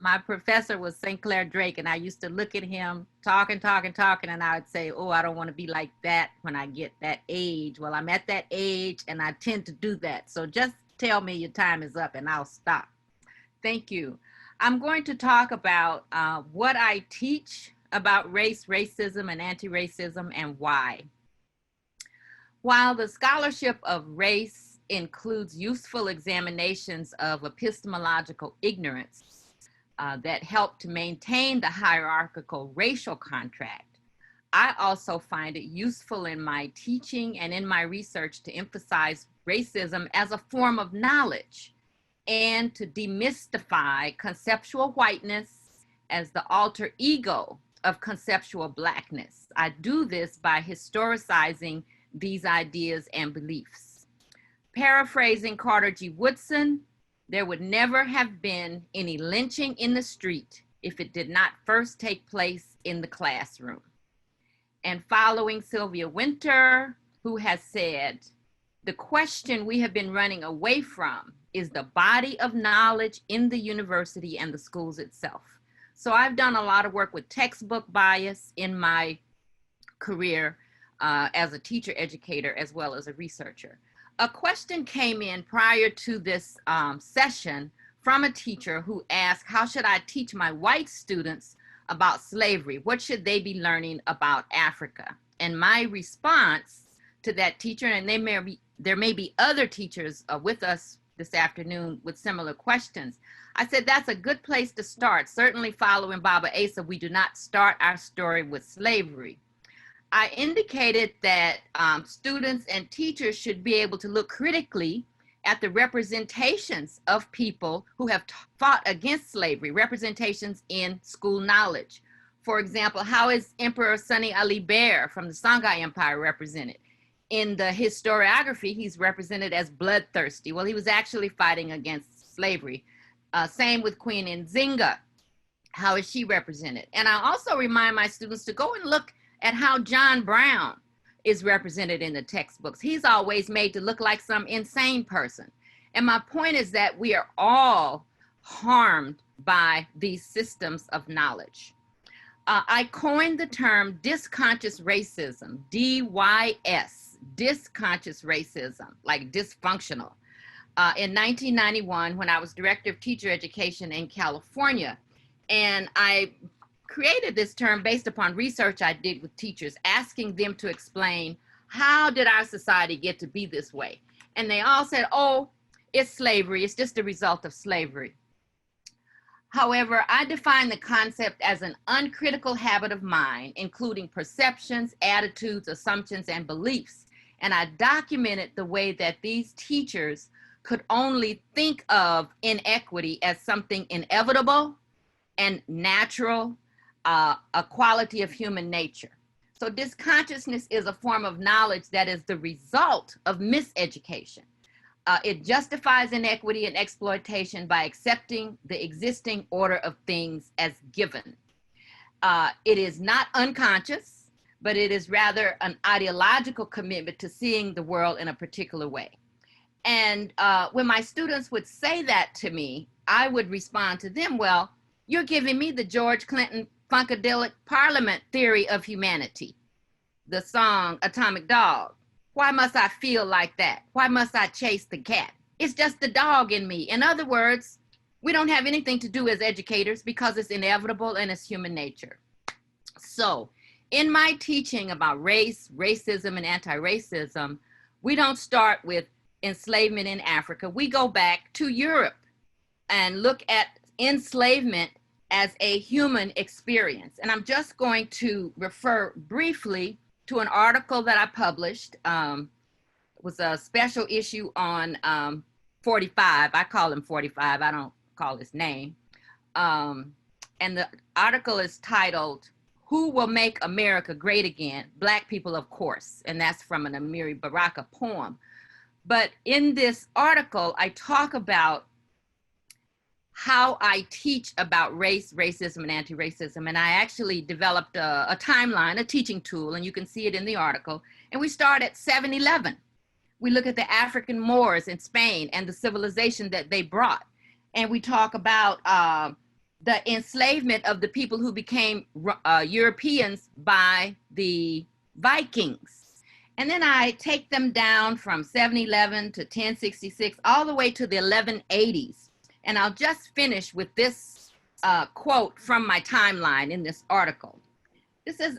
My professor was St. Clair Drake, and I used to look at him talking, and I would say, oh, I don't want to be like that when I get that age. Well, I'm at that age, and I tend to do that. So just tell me your time is up, and I'll stop. Thank you. I'm going to talk about what I teach about race, racism, and anti-racism, and why. While the scholarship of race includes useful examinations of epistemological ignorance that help to maintain the hierarchical racial contract, I also find it useful in my teaching and in my research to emphasize racism as a form of knowledge and to demystify conceptual whiteness as the alter ego of conceptual blackness. I do this by historicizing these ideas and beliefs. Paraphrasing Carter G. Woodson, there would never have been any lynching in the street if it did not first take place in the classroom. And following Sylvia Wynter, who has said, the question we have been running away from is the body of knowledge in the university and the schools itself. So I've done a lot of work with textbook bias in my career as a teacher educator as well as a researcher. A question came in prior to this session from a teacher who asked, how should I teach my white students about slavery? What should they be learning about Africa? And my response to that teacher, and there may be other teachers with us this afternoon with similar questions. I said, that's a good place to start. Certainly following Baba Asa, we do not start our story with slavery. I indicated that students and teachers should be able to look critically at the representations of people who have fought against slavery, representations in school knowledge. For example, how is Emperor Sani Ali Bear from the Songhai Empire represented? In the historiography, he's represented as bloodthirsty. Well, he was actually fighting against slavery. Same with Queen Nzinga. How is she represented? And I also remind my students to go and look at how John Brown is represented in the textbooks. He's always made to look like some insane person. And my point is that we are all harmed by these systems of knowledge. I coined the term disconscious racism, D-Y-S, disconscious racism, like dysfunctional, in 1991 when I was director of teacher education in California. And I created this term based upon research I did with teachers, asking them to explain, how did our society get to be this way? And they all said, oh, it's slavery. It's just a result of slavery. However, I define the concept as an uncritical habit of mind, including perceptions, attitudes, assumptions, and beliefs. And I documented the way that these teachers could only think of inequity as something inevitable and natural, a quality of human nature. So disconsciousness is a form of knowledge that is the result of miseducation. It justifies inequity and exploitation by accepting the existing order of things as given. It is not unconscious, but it is rather an ideological commitment to seeing the world in a particular way. And when my students would say that to me, I would respond to them, well, you're giving me the George Clinton Funkadelic Parliament theory of humanity, the song Atomic Dog. Why must I feel like that? Why must I chase the cat? It's just the dog in me. In other words, we don't have anything to do as educators because it's inevitable and it's human nature. So in my teaching about race, racism, and anti-racism, we don't start with enslavement in Africa. We go back to Europe and look at enslavement as a human experience. And I'm just going to refer briefly to an article that I published. It was a special issue on 45. I call him 45. I don't call his name. And the article is titled, "Who Will Make America Great Again? Black People, of course." And that's from an Amiri Baraka poem. But in this article, I talk about how I teach about race, racism, and anti-racism. And I actually developed a timeline, a teaching tool, and you can see it in the article. And we start at 711. We look at the African Moors in Spain and the civilization that they brought. And we talk about the enslavement of the people who became Europeans by the Vikings. And then I take them down from 711 to 1066, all the way to the 1180s. And I'll just finish with this quote from my timeline in this article. This is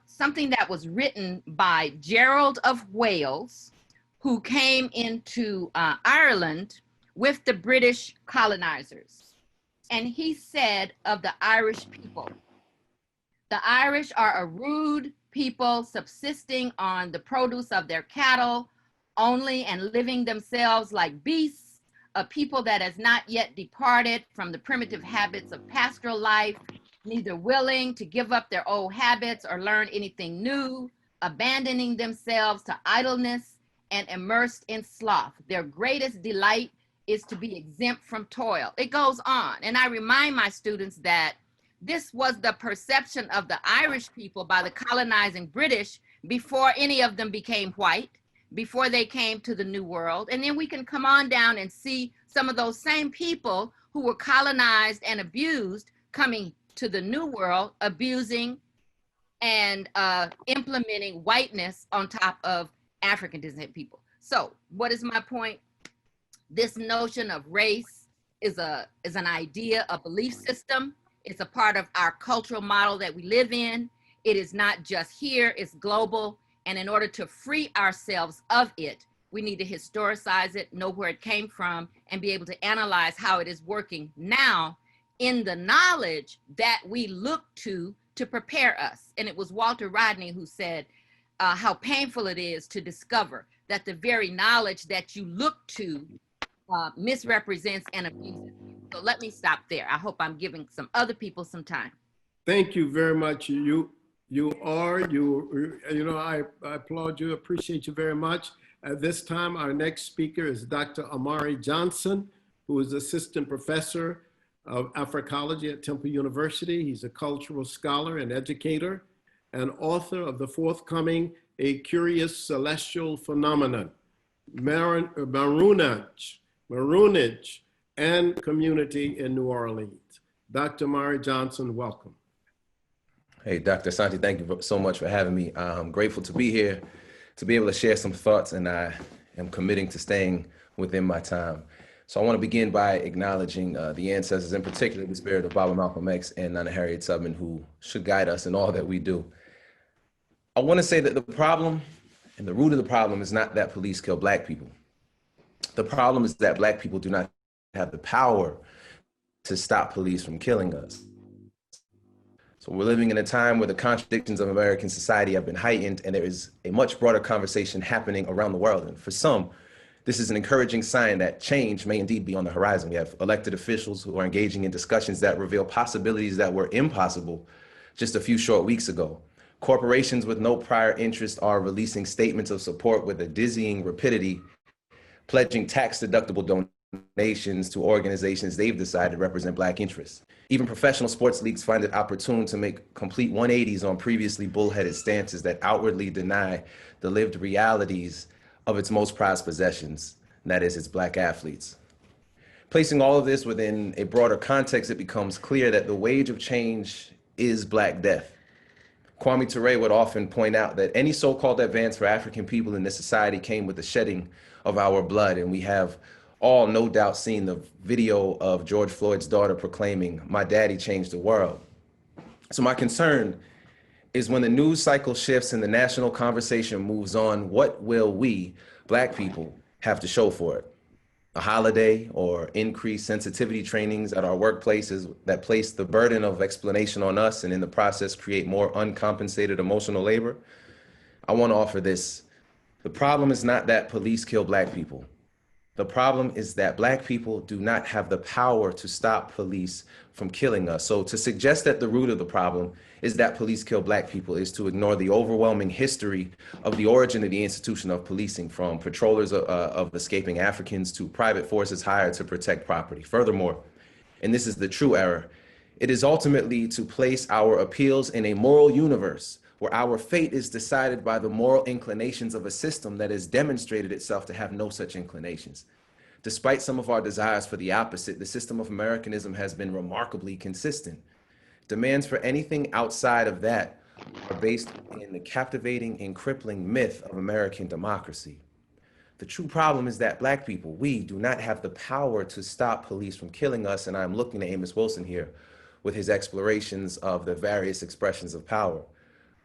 something that was written by Gerald of Wales, who came into Ireland with the British colonizers. And he said of the Irish people, "The Irish are a rude people subsisting on the produce of their cattle only and living themselves like beasts, a people that has not yet departed from the primitive habits of pastoral life, neither willing to give up their old habits or learn anything new, abandoning themselves to idleness and immersed in sloth. Their greatest delight is to be exempt from toil." It goes on. And I remind my students that this was the perception of the Irish people by the colonizing British before any of them became white, before they came to the New World. And then we can come on down and see some of those same people who were colonized and abused coming to the New World, abusing and implementing whiteness on top of African descent people. So what is my point? This notion of race is an idea, a belief system. It's a part of our cultural model that we live in. It is not just here, it's global. And in order to free ourselves of it, we need to historicize it, know where it came from, and be able to analyze how it is working now in the knowledge that we look to prepare us. And it was Walter Rodney who said how painful it is to discover that the very knowledge that you look to misrepresents and abuses you. So let me stop there. I hope I'm giving some other people some time. Thank you very much. You know, I applaud you, appreciate you very much. At this time, our next speaker is Dr. Amari Johnson, who is Assistant Professor of Africology at Temple University. He's a cultural scholar and educator and author of the forthcoming A Curious Celestial Phenomenon, Maroonage and Community in New Orleans. Dr. Amari Johnson, welcome. Hey, Dr. Santi, thank you so much for having me. I'm grateful to be here, to be able to share some thoughts, and I am committing to staying within my time. So I want to begin by acknowledging the ancestors, in particular the spirit of Baba Malcolm X and Nana Harriet Tubman, who should guide us in all that we do. I want to say that the problem and the root of the problem is not that police kill Black people. The problem is that Black people do not have the power to stop police from killing us. So we're living in a time where the contradictions of American society have been heightened, and there is a much broader conversation happening around the world. And for some, this is an encouraging sign that change may indeed be on the horizon. We have elected officials who are engaging in discussions that reveal possibilities that were impossible just a few short weeks ago. Corporations with no prior interest are releasing statements of support with a dizzying rapidity, pledging tax-deductible donations to organizations they've decided represent Black interests. Even professional sports leagues find it opportune to make complete 180s on previously bullheaded stances that outwardly deny the lived realities of its most prized possessions, and that is its Black athletes. Placing all of this within a broader context, it becomes clear that the wage of change is Black death. Kwame Ture would often point out that any so-called advance for African people in this society came with the shedding of our blood, and we have all no doubt seen the video of George Floyd's daughter proclaiming, "My daddy changed the world." So my concern is when the news cycle shifts and the national conversation moves on, what will we, Black people, have to show for it? A holiday or increased sensitivity trainings at our workplaces that place the burden of explanation on us and in the process create more uncompensated emotional labor? I want to offer this. The problem is not that police kill Black people. The problem is that Black people do not have the power to stop police from killing us. So to suggest that the root of the problem is that police kill Black people is to ignore the overwhelming history of the origin of the institution of policing, from patrollers of escaping Africans to private forces hired to protect property. Furthermore, and this is the true error, it is ultimately to place our appeals in a moral universe where our fate is decided by the moral inclinations of a system that has demonstrated itself to have no such inclinations. Despite some of our desires for the opposite, the system of Americanism has been remarkably consistent. Demands for anything outside of that are based in the captivating and crippling myth of American democracy. The true problem is that Black people, we do not have the power to stop police from killing us, and I'm looking at Amos Wilson here with his explorations of the various expressions of power.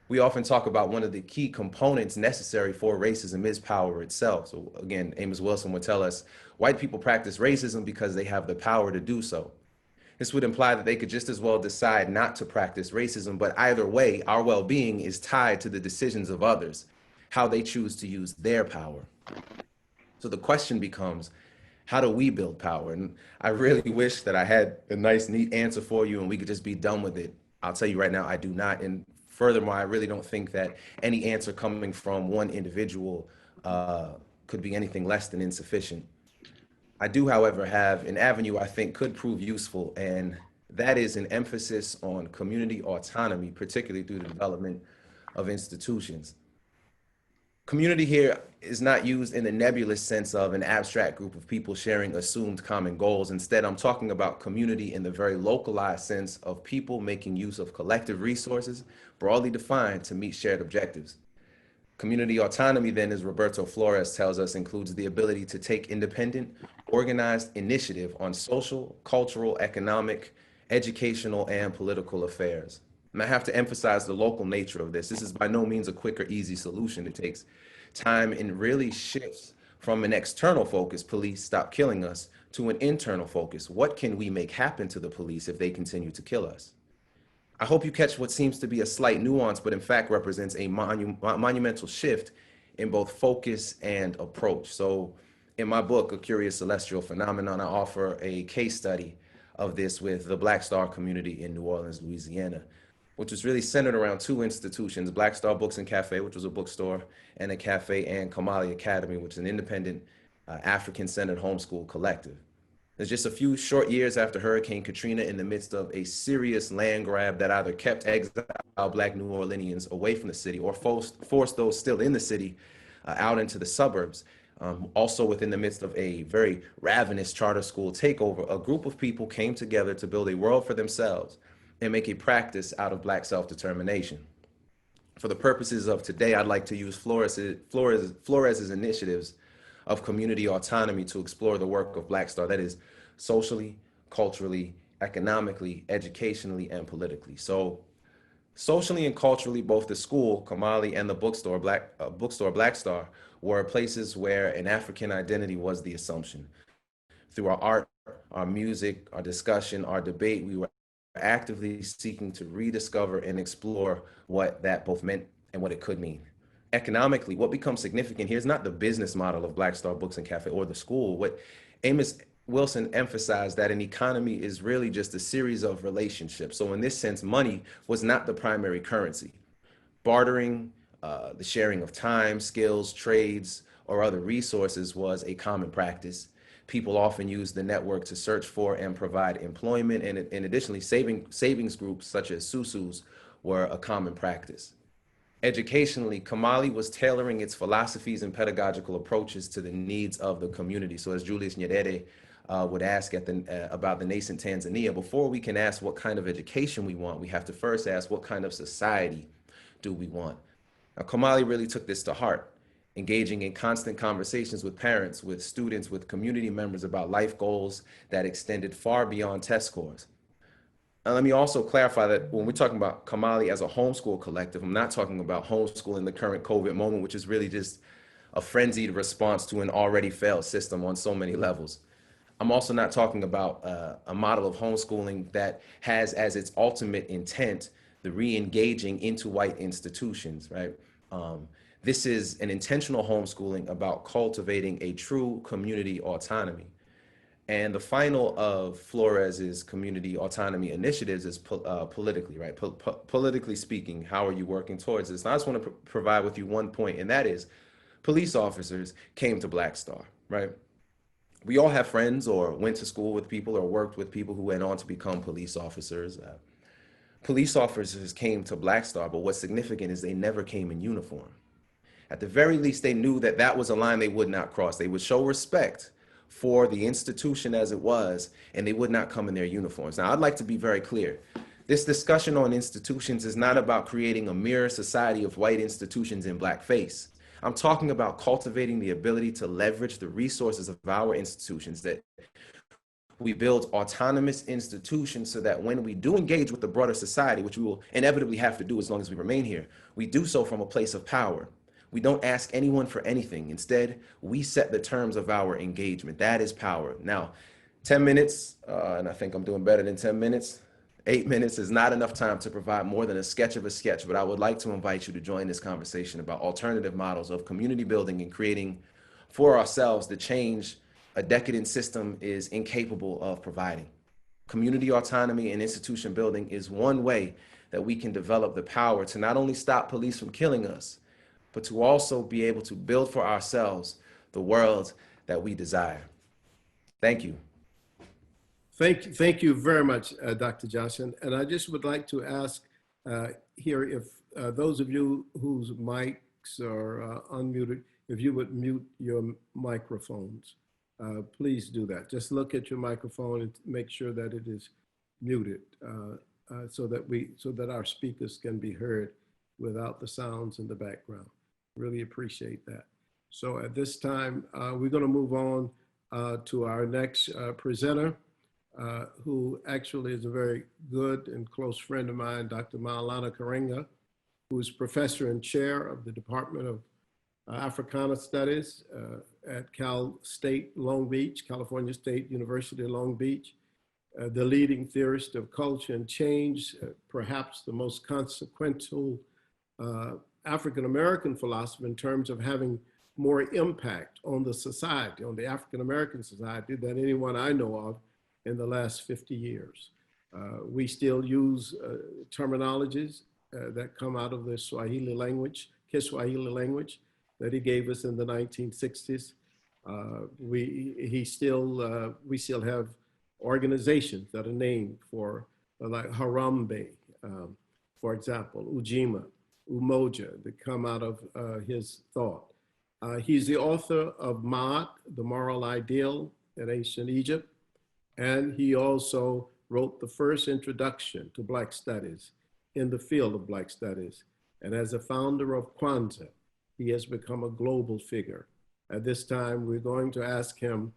We often talk about one of the key components necessary for racism is power itself. So again, Amos Wilson would tell us, white people practice racism because they have the power to do so. This would imply that they could just as well decide not to practice racism, but either way, our well-being is tied to the decisions of others, how they choose to use their power. So the question becomes, how do we build power? And I really wish that I had a nice, neat answer for you and we could just be done with it. I'll tell you right now, I do not. And furthermore, I really don't think that any answer coming from one individual could be anything less than insufficient. I do, however, have an avenue I think could prove useful, and that is an emphasis on community autonomy, particularly through the development of institutions. Community here is not used in the nebulous sense of an abstract group of people sharing assumed common goals. Instead, I'm talking about community in the very localized sense of people making use of collective resources, broadly defined, to meet shared objectives. Community autonomy, then, as Roberto Flores tells us, includes the ability to take independent, organized initiative on social, cultural, economic, educational, and political affairs. And I have to emphasize the local nature of this. This is by no means a quick or easy solution. It takes time and really shifts from an external focus, police stop killing us, to an internal focus. What can we make happen to the police if they continue to kill us? I hope you catch what seems to be a slight nuance, but in fact represents a monumental shift in both focus and approach. So in my book, A Curious Celestial Phenomenon, I offer a case study of this with the Black Star community in New Orleans, Louisiana, which was really centered around two institutions, Black Star Books and Cafe, which was a bookstore and a cafe, and Kamali Academy, which is an independent African-centered homeschool collective. It's just a few short years after Hurricane Katrina, in the midst of a serious land grab that either kept exiled Black New Orleanians away from the city or forced those still in the city out into the suburbs. Also within the midst of a very ravenous charter school takeover, a group of people came together to build a world for themselves and make a practice out of Black self-determination. For the purposes of today, I'd like to use Flores's initiatives of community autonomy to explore the work of Black Star, that is socially, culturally, economically, educationally, and politically. So socially and culturally, both the school, Kamali, and the bookstore, Black Star, were places where an African identity was the assumption. Through our art, our music, our discussion, our debate, we were actively seeking to rediscover and explore what that both meant and what it could mean. Economically, what becomes significant here is not the business model of Black Star Books and Cafe or the school. What Amos Wilson emphasized that an economy is really just a series of relationships. So in this sense, money was not the primary currency. Bartering, the sharing of time, skills, trades, or other resources was a common practice. People often used the network to search for and provide employment, and additionally, savings groups such as SUSUs were a common practice. Educationally, Kamali was tailoring its philosophies and pedagogical approaches to the needs of the community. So as Julius Nyerere would ask about the nascent Tanzania, before we can ask what kind of education we want, we have to first ask what kind of society do we want. Now, Kamali really took this to heart, engaging in constant conversations with parents, with students, with community members about life goals that extended far beyond test scores. And let me also clarify that when we're talking about Kamali as a homeschool collective, I'm not talking about homeschool in the current COVID moment, which is really just a frenzied response to an already failed system on so many levels. I'm also not talking about a model of homeschooling that has as its ultimate intent the re-engaging into white institutions, right? This is an intentional homeschooling about cultivating a true community autonomy. And the final of Flores's community autonomy initiatives is politically, right? Politically speaking, how are you working towards this? And I just want to provide with you one point, and that is police officers came to Black Star, right? We all have friends or went to school with people or worked with people who went on to become police officers. Police officers came to Black Star, but what's significant is they never came in uniform. At the very least, they knew that that was a line they would not cross. They would show respect for the institution as it was, and they would not come in their uniforms. Now, I'd like to be very clear. This discussion on institutions is not about creating a mirror society of white institutions in blackface. I'm talking about cultivating the ability to leverage the resources of our institutions, that we build autonomous institutions so that when we do engage with the broader society, which we will inevitably have to do as long as we remain here, we do so from a place of power. We don't ask anyone for anything. Instead, we set the terms of our engagement. That is power. Now, 10 minutes, and I think I'm doing better than 10 minutes. 8 minutes is not enough time to provide more than a sketch of a sketch, but I would like to invite you to join this conversation about alternative models of community building and creating for ourselves the change a decadent system is incapable of providing. Community autonomy and institution building is one way that we can develop the power to not only stop police from killing us, but to also be able to build for ourselves the world that we desire. Thank you. Thank you very much, Dr. Johnson. And I just would like to ask here if those of you whose mics are unmuted, if you would mute your microphones, please do that. Just look at your microphone and make sure that it is muted so that our speakers can be heard without the sounds in the background. Really appreciate that. So at this time, we're going to move on to our next presenter, who actually is a very good and close friend of mine, Dr. Maulana Karenga, who is professor and chair of the Department of Africana Studies at Cal State Long Beach, California State University Long Beach, the leading theorist of culture and change, perhaps the most consequential African-American philosopher in terms of having more impact on the society, on the African-American society than anyone I know of in the last 50 years. We still use terminologies that come out of the Swahili language, Kiswahili language that he gave us in the 1960s. We still have organizations that are named for, like Harambe, for example, Ujima, Umoja, that come out of his thought. He's the author of Ma'at, The Moral Ideal in Ancient Egypt, and he also wrote the first introduction to Black studies in the field of Black studies. And as a founder of Kwanzaa, he has become a global figure. At this time, we're going to ask him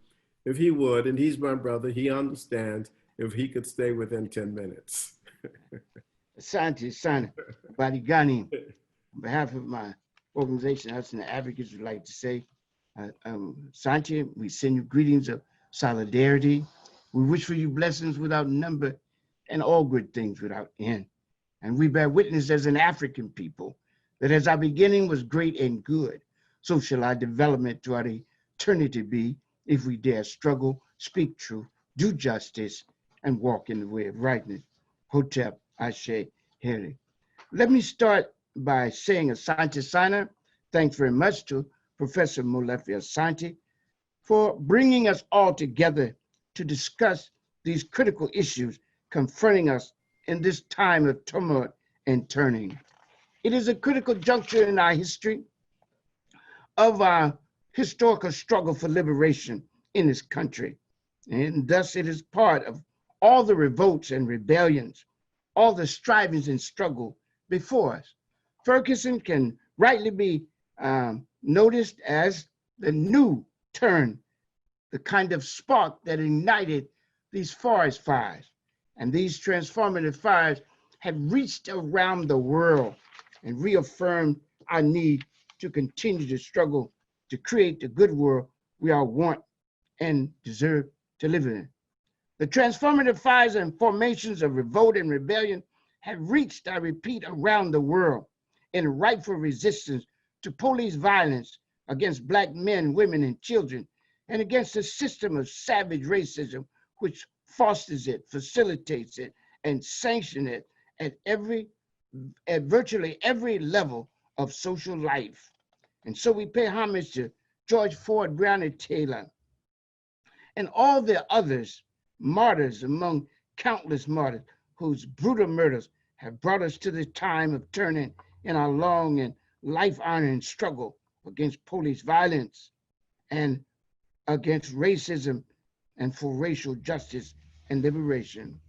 if he would, and he's my brother, he understands, if he could stay within 10 minutes. Asante Sana, Badigani, on behalf of my organization, Hudson Advocates, would like to say, Asante, we send you greetings of solidarity We wish for you blessings without number and all good things without end. And we bear witness as an African people that as our beginning was great and good, so shall our development throughout eternity be, if we dare struggle, speak truth, do justice, and walk in the way of rightness. Hotep, Ashe, Heri. Let me start by saying Asante Sana. Thanks very much to Professor Molefi Asante for bringing us all together to discuss these critical issues confronting us in this time of turmoil and turning. It is a critical juncture in our history of our historical struggle for liberation in this country. And thus it is part of all the revolts and rebellions, all the strivings and struggle before us. Ferguson can rightly be noticed as the new turn, the kind of spark that ignited these forest fires. And these transformative fires have reached around the world and reaffirmed our need to continue to struggle to create the good world we all want and deserve to live in. The transformative fires and formations of revolt and rebellion have reached, I repeat, around the world in rightful resistance to police violence against Black men, women, and children, and against a system of savage racism which fosters it, facilitates it, and sanctions it at virtually every level of social life. And so we pay homage to George Ford, Breonna Taylor, and all the others, martyrs among countless martyrs, whose brutal murders have brought us to the time of turning in our long and life-honoring struggle against police violence and against racism and for racial justice and liberation.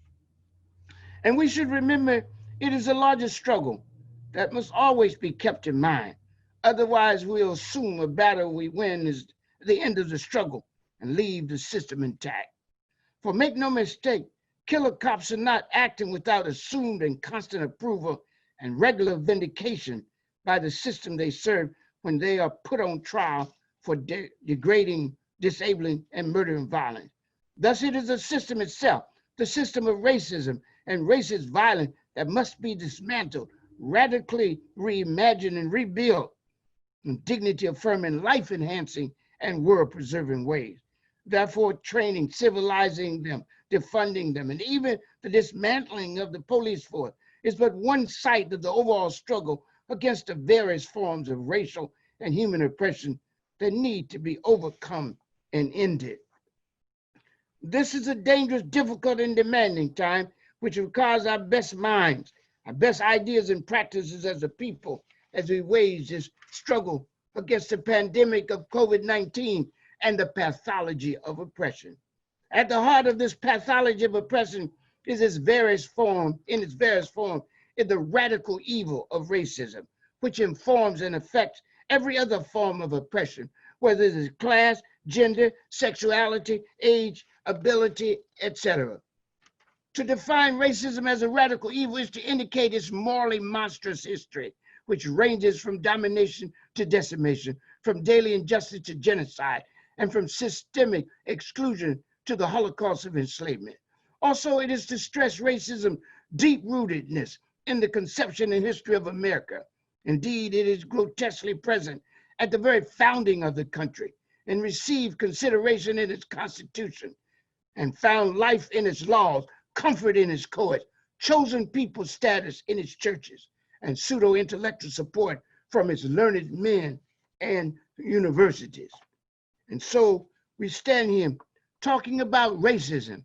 And we should remember it is a larger struggle that must always be kept in mind. Otherwise, we'll assume a battle we win is the end of the struggle and leave the system intact. For make no mistake, killer cops are not acting without assumed and constant approval and regular vindication by the system they serve when they are put on trial for degrading, disabling, and murdering violence. Thus, it is the system itself, the system of racism and racist violence that must be dismantled, radically reimagined and rebuilt in dignity-affirming, life-enhancing, and world-preserving ways. Therefore, training, civilizing them, defunding them, and even the dismantling of the police force is but one side of the overall struggle against the various forms of racial and human oppression that need to be overcome and ended. This is a dangerous, difficult, and demanding time, which requires our best minds, our best ideas and practices as a people, as we wage this struggle against the pandemic of COVID-19 and the pathology of oppression. At the heart of this pathology of oppression is its various form, is the radical evil of racism, which informs and affects every other form of oppression, whether it is class, gender, sexuality, age, ability, etc. To define racism as a radical evil is to indicate its morally monstrous history, which ranges from domination to decimation, from daily injustice to genocide, and from systemic exclusion to the Holocaust of enslavement. Also, it is to stress racism's deep-rootedness in the conception and history of America. Indeed, it is grotesquely present at the very founding of the country and received consideration in its Constitution and found life in its laws, comfort in its courts, chosen people status in its churches, and pseudo-intellectual support from its learned men and universities. And so we stand here talking about racism,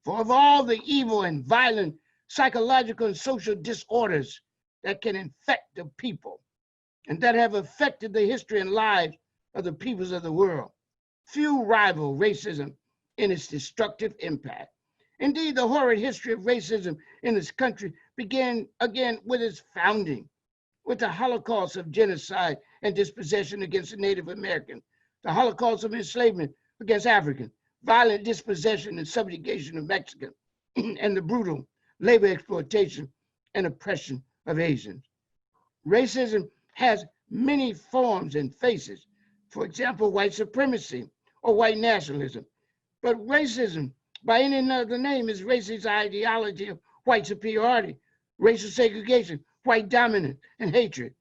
for of all the evil and violent psychological and social disorders that can infect the people and that have affected the history and lives of the peoples of the world, few rival racism in its destructive impact. Indeed, the horrid history of racism in this country began again with its founding, with the Holocaust of genocide and dispossession against the Native Americans, the Holocaust of enslavement against Africans, violent dispossession and subjugation of Mexicans, and the brutal labor exploitation and oppression of Asians. Racism has many forms and faces. For example, white supremacy or white nationalism. But racism by any other name is racist ideology of white superiority, racial segregation, white dominance, and hatred,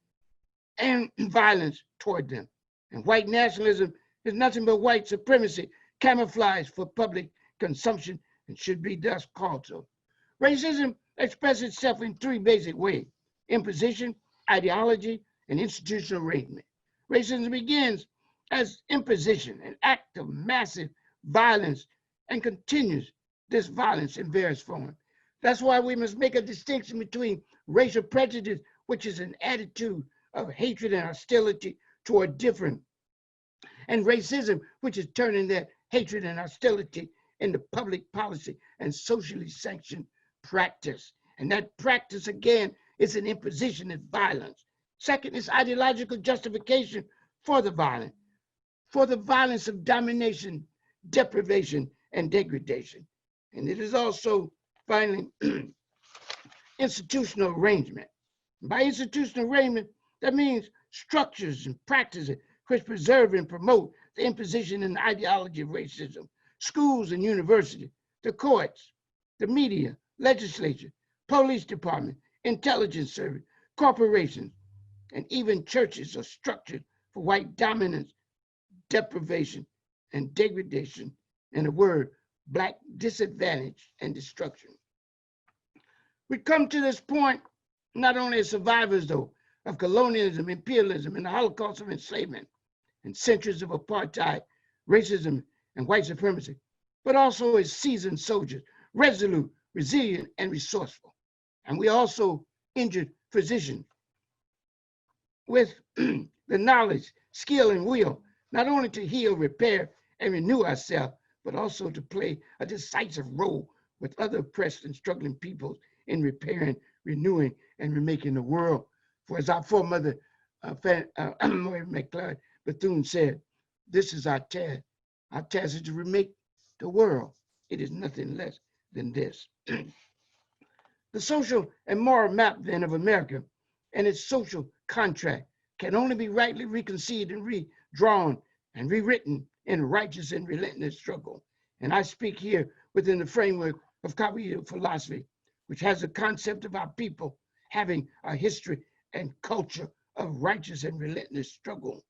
and violence toward them. And white nationalism is nothing but white supremacy camouflaged for public consumption and should be thus called so. Racism expresses itself in three basic ways: imposition, ideology, and institutional arrangement. Racism begins as imposition, an act of massive violence, and continues this violence in various forms. That's why we must make a distinction between racial prejudice, which is an attitude of hatred and hostility toward different, and racism, which is turning that hatred and hostility into public policy and socially sanctioned practice. And that practice, again, is an imposition of violence. Second is ideological justification for the violence of domination, deprivation, and degradation. And it is also, finally, institutional arrangement. By institutional arrangement, that means structures and practices which preserve and promote the imposition and ideology of racism. Schools and universities, the courts, the media, legislature, police department, intelligence service, corporations, and even churches are structured for white dominance, deprivation, and degradation, and the word Black disadvantage and destruction. We come to this point not only as survivors, though, of colonialism, imperialism, and the Holocaust of enslavement, and centuries of apartheid, racism, and white supremacy, but also as seasoned soldiers, resolute, resilient, and resourceful. And we also injured physicians with the knowledge, skill, and will, not only to heal, repair, and renew ourselves, but also to play a decisive role with other oppressed and struggling peoples in repairing, renewing, and remaking the world. For as our foremother, McLeod Bethune said, this is our task. Our task is to remake the world. It is nothing less than this. The social and moral map then of America and its social contract can only be rightly reconceived and redrawn and rewritten in a righteous and relentless struggle. And I speak here within the framework of cognitive philosophy, which has the concept of our people having a history and culture of righteous and relentless struggle.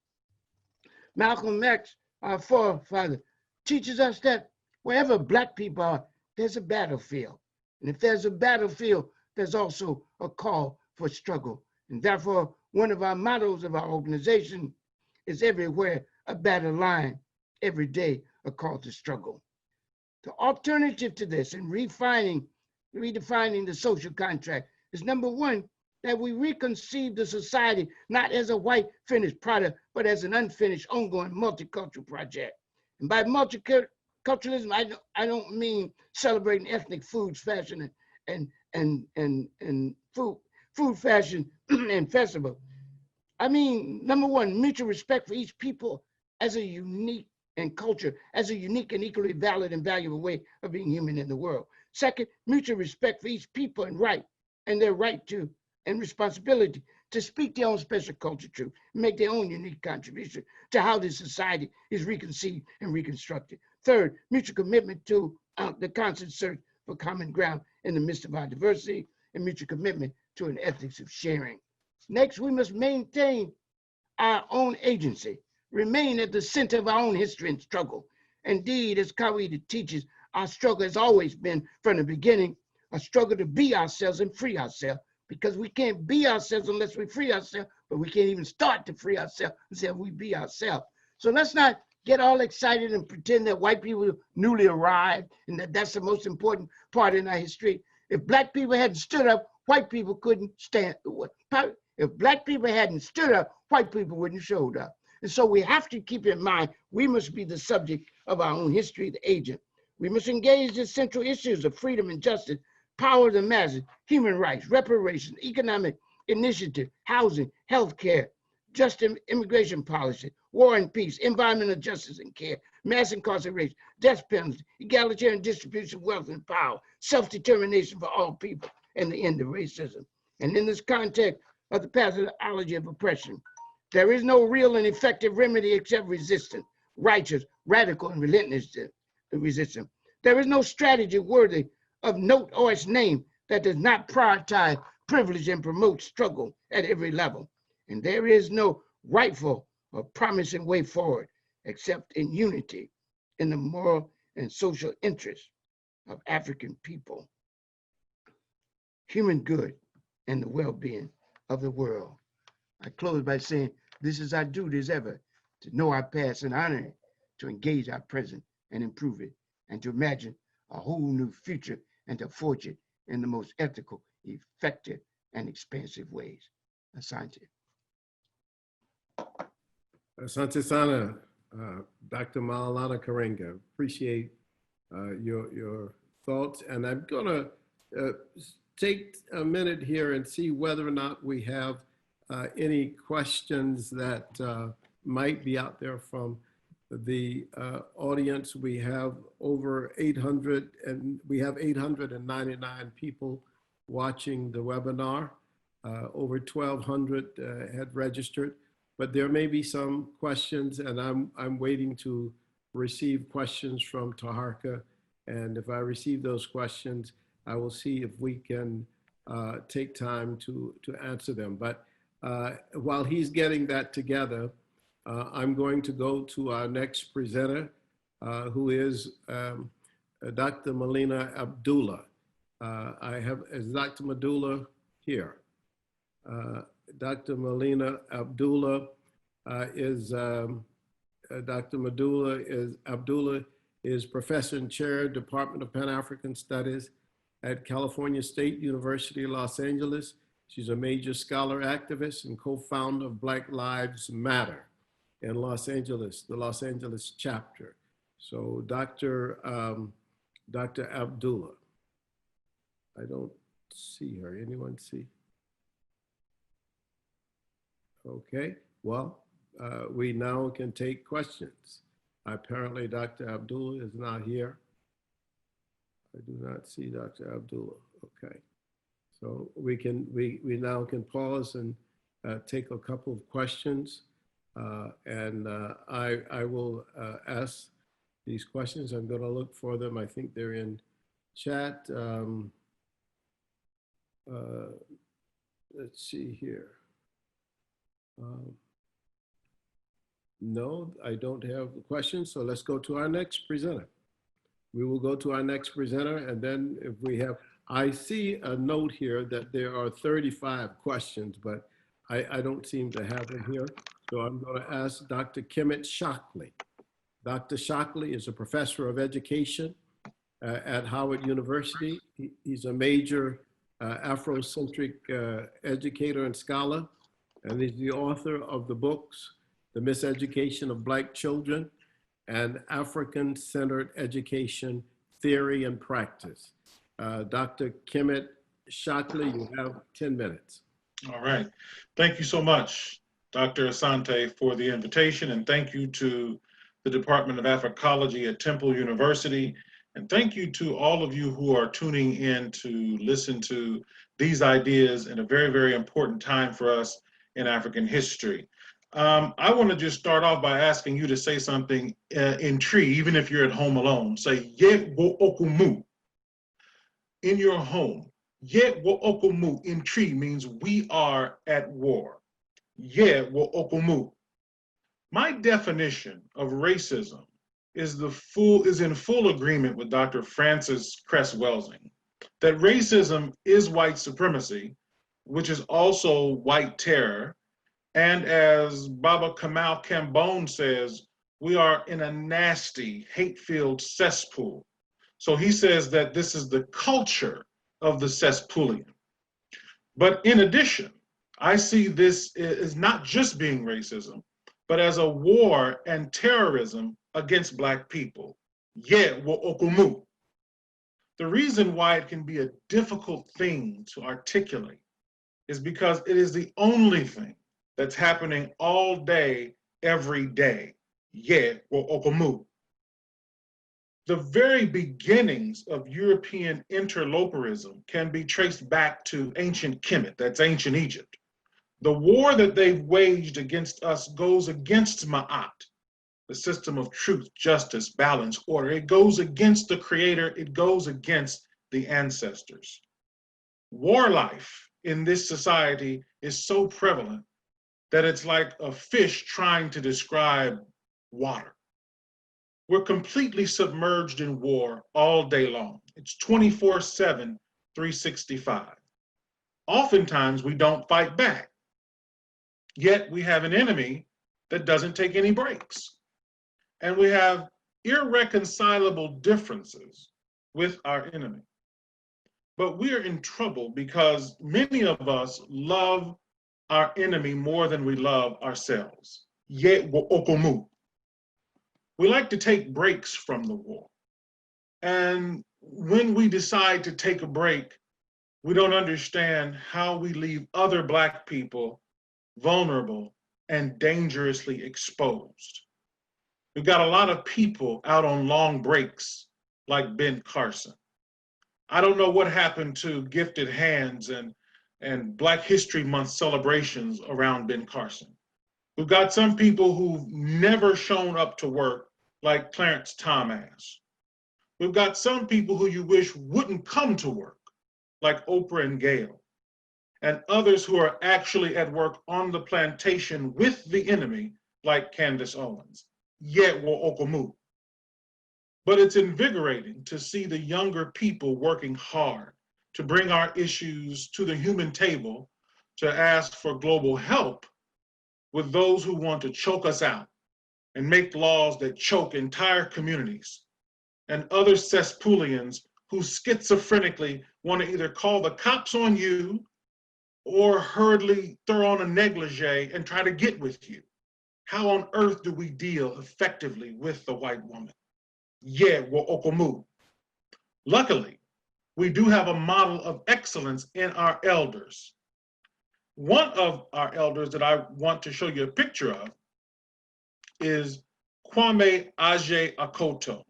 Malcolm X, our forefather, teaches us that wherever Black people are, there's a battlefield. And if there's a battlefield, there's also a call for struggle. And therefore, one of our mottos of our organization is everywhere a battle line, every day a call to struggle. The alternative to this and redefining the social contract is, number one, that we reconceive the society not as a white finished product, but as an unfinished, ongoing multicultural project. And by multiculturalism, I don't mean celebrating ethnic foods, fashion, and food fashion and festival. I mean, number one, mutual respect for each people as a unique and culture, as a unique and equally valid and valuable way of being human in the world. Second, mutual respect for each people and their right to and responsibility to speak their own special culture truth, make their own unique contribution to how this society is reconceived and reconstructed. Third, mutual commitment to the constant search for common ground in the midst of our diversity, and mutual commitment to an ethics of sharing. Next, we must maintain our own agency, remain at the center of our own history and struggle. Indeed, as Kawhi teaches, our struggle has always been, from the beginning, a struggle to be ourselves and free ourselves, because we can't be ourselves unless we free ourselves, but we can't even start to free ourselves until we be ourselves. So let's not get all excited and pretend that white people newly arrived and that's the most important part in our history. If Black people hadn't stood up, white people couldn't stand. If Black people hadn't stood up, white people wouldn't have showed up. And so we have to keep in mind, we must be the subject of our own history, the agent. We must engage in central issues of freedom and justice, power of the masses, human rights, reparations, economic initiative, housing, healthcare, just immigration policy, war and peace, environmental justice and care, mass incarceration, death penalty, egalitarian distribution of wealth and power, self-determination for all people, and the end of racism. And in this context of the pathology of oppression, there is no real and effective remedy except resistance, righteous, radical, and relentless resistance. There is no strategy worthy of note or its name that does not prioritize privilege and promote struggle at every level. And there is no rightful or promising way forward except in unity in the moral and social interests of African people, human good, and the well-being of the world. I close by saying, this is our duty as ever, to know our past and honor it, to engage our present and improve it, and to imagine a whole new future and to forge it in the most ethical, effective, and expansive ways. Asante. Asante Sana, Dr. Maulana Karenga, appreciate your thoughts. And I'm gonna take a minute here and see whether or not we have any questions that might be out there from the audience. We have over 800 and we have 899 people watching the webinar. Over 1,200 had registered, but there may be some questions, and I'm waiting to receive questions from Taharka. And if I receive those questions, I will see if we can take time to answer them. But while he's getting that together, I'm going to go to our next presenter, who is Dr. Melina Abdullah. Is Dr. Madula here? Dr. Melina Abdullah Abdullah is professor and chair, Department of Pan-African Studies at California State University, Los Angeles. She's a major scholar activist and co-founder of Black Lives Matter in Los Angeles, the Los Angeles chapter. So Dr. Abdullah, I don't see her. Anyone see? Okay, well, we now can take questions. Apparently Dr. Abdullah is not here. I do not see Dr. Abdullah. Okay, so we now can pause and take a couple of questions, and I will ask these questions. I'm going to look for them. I think they're in chat. Let's see here. No, I don't have the questions, so let's go to our next presenter. We will go to our next presenter, and then if we have, I see a note here that there are 35 questions, but I don't seem to have them here. So I'm going to ask Dr. Kemet Shockley. Dr. Shockley is a professor of education at Howard University. He's a major Afrocentric educator and scholar, and he's the author of the books, The Miseducation of Black Children and African-Centered Education, Theory and Practice. Dr. Kemet Shockley, you have 10 minutes. All right. Thank you so much, Dr. Asante, for the invitation, and thank you to the Department of Africology at Temple University, and thank you to all of you who are tuning in to listen to these ideas in a very, very important time for us in African history. I want to just start off by asking you to say something in Tree, even if you're at home alone. Say, Ye wo okumu, in your home. Ye wo okumu, in Tree, means we are at war. Ye wo okumu. My definition of racism is in full agreement with Dr. Francis Cress Welsing, that racism is white supremacy, which is also white terror. And as Baba Kamal Kambone says, we are in a nasty, hate-filled cesspool. So he says that this is the culture of the cesspoolian. But in addition, I see this as not just being racism, but as a war and terrorism against Black people. Yeah, wo okumu. The reason why it can be a difficult thing to articulate is because it is the only thing that's happening all day, every day. Yeah, wo okumu. The very beginnings of European interloperism can be traced back to ancient Kemet, that's ancient Egypt. The war that they've waged against us goes against Ma'at, the system of truth, justice, balance, order. It goes against the creator. It goes against the ancestors. War life in this society is so prevalent that it's like a fish trying to describe water. We're completely submerged in war all day long. It's 24/7, 365. Oftentimes we don't fight back. Yet we have an enemy that doesn't take any breaks. And we have irreconcilable differences with our enemy. But we are in trouble because many of us love our enemy more than we love ourselves. Yet okomu. We like to take breaks from the war. And when we decide to take a break, we don't understand how we leave other Black people vulnerable and dangerously exposed. We've got a lot of people out on long breaks like Ben Carson. I don't know what happened to gifted hands and Black History Month celebrations around Ben Carson. We've got some people who've never shown up to work like Clarence Thomas. We've got some people who you wish wouldn't come to work like Oprah and Gail, and others who are actually at work on the plantation with the enemy like Candace Owens. Yet wo okomu. But it's invigorating to see the younger people working hard to bring our issues to the human table to ask for global help with those who want to choke us out and make laws that choke entire communities, and other cesspoolians who schizophrenically want to either call the cops on you or hurriedly throw on a negligee and try to get with you. How on earth do we deal effectively with the white woman? Yeah, wo okomu. Luckily, we do have a model of excellence in our elders. One of our elders that I want to show you a picture of is Kwame Aje Akoto,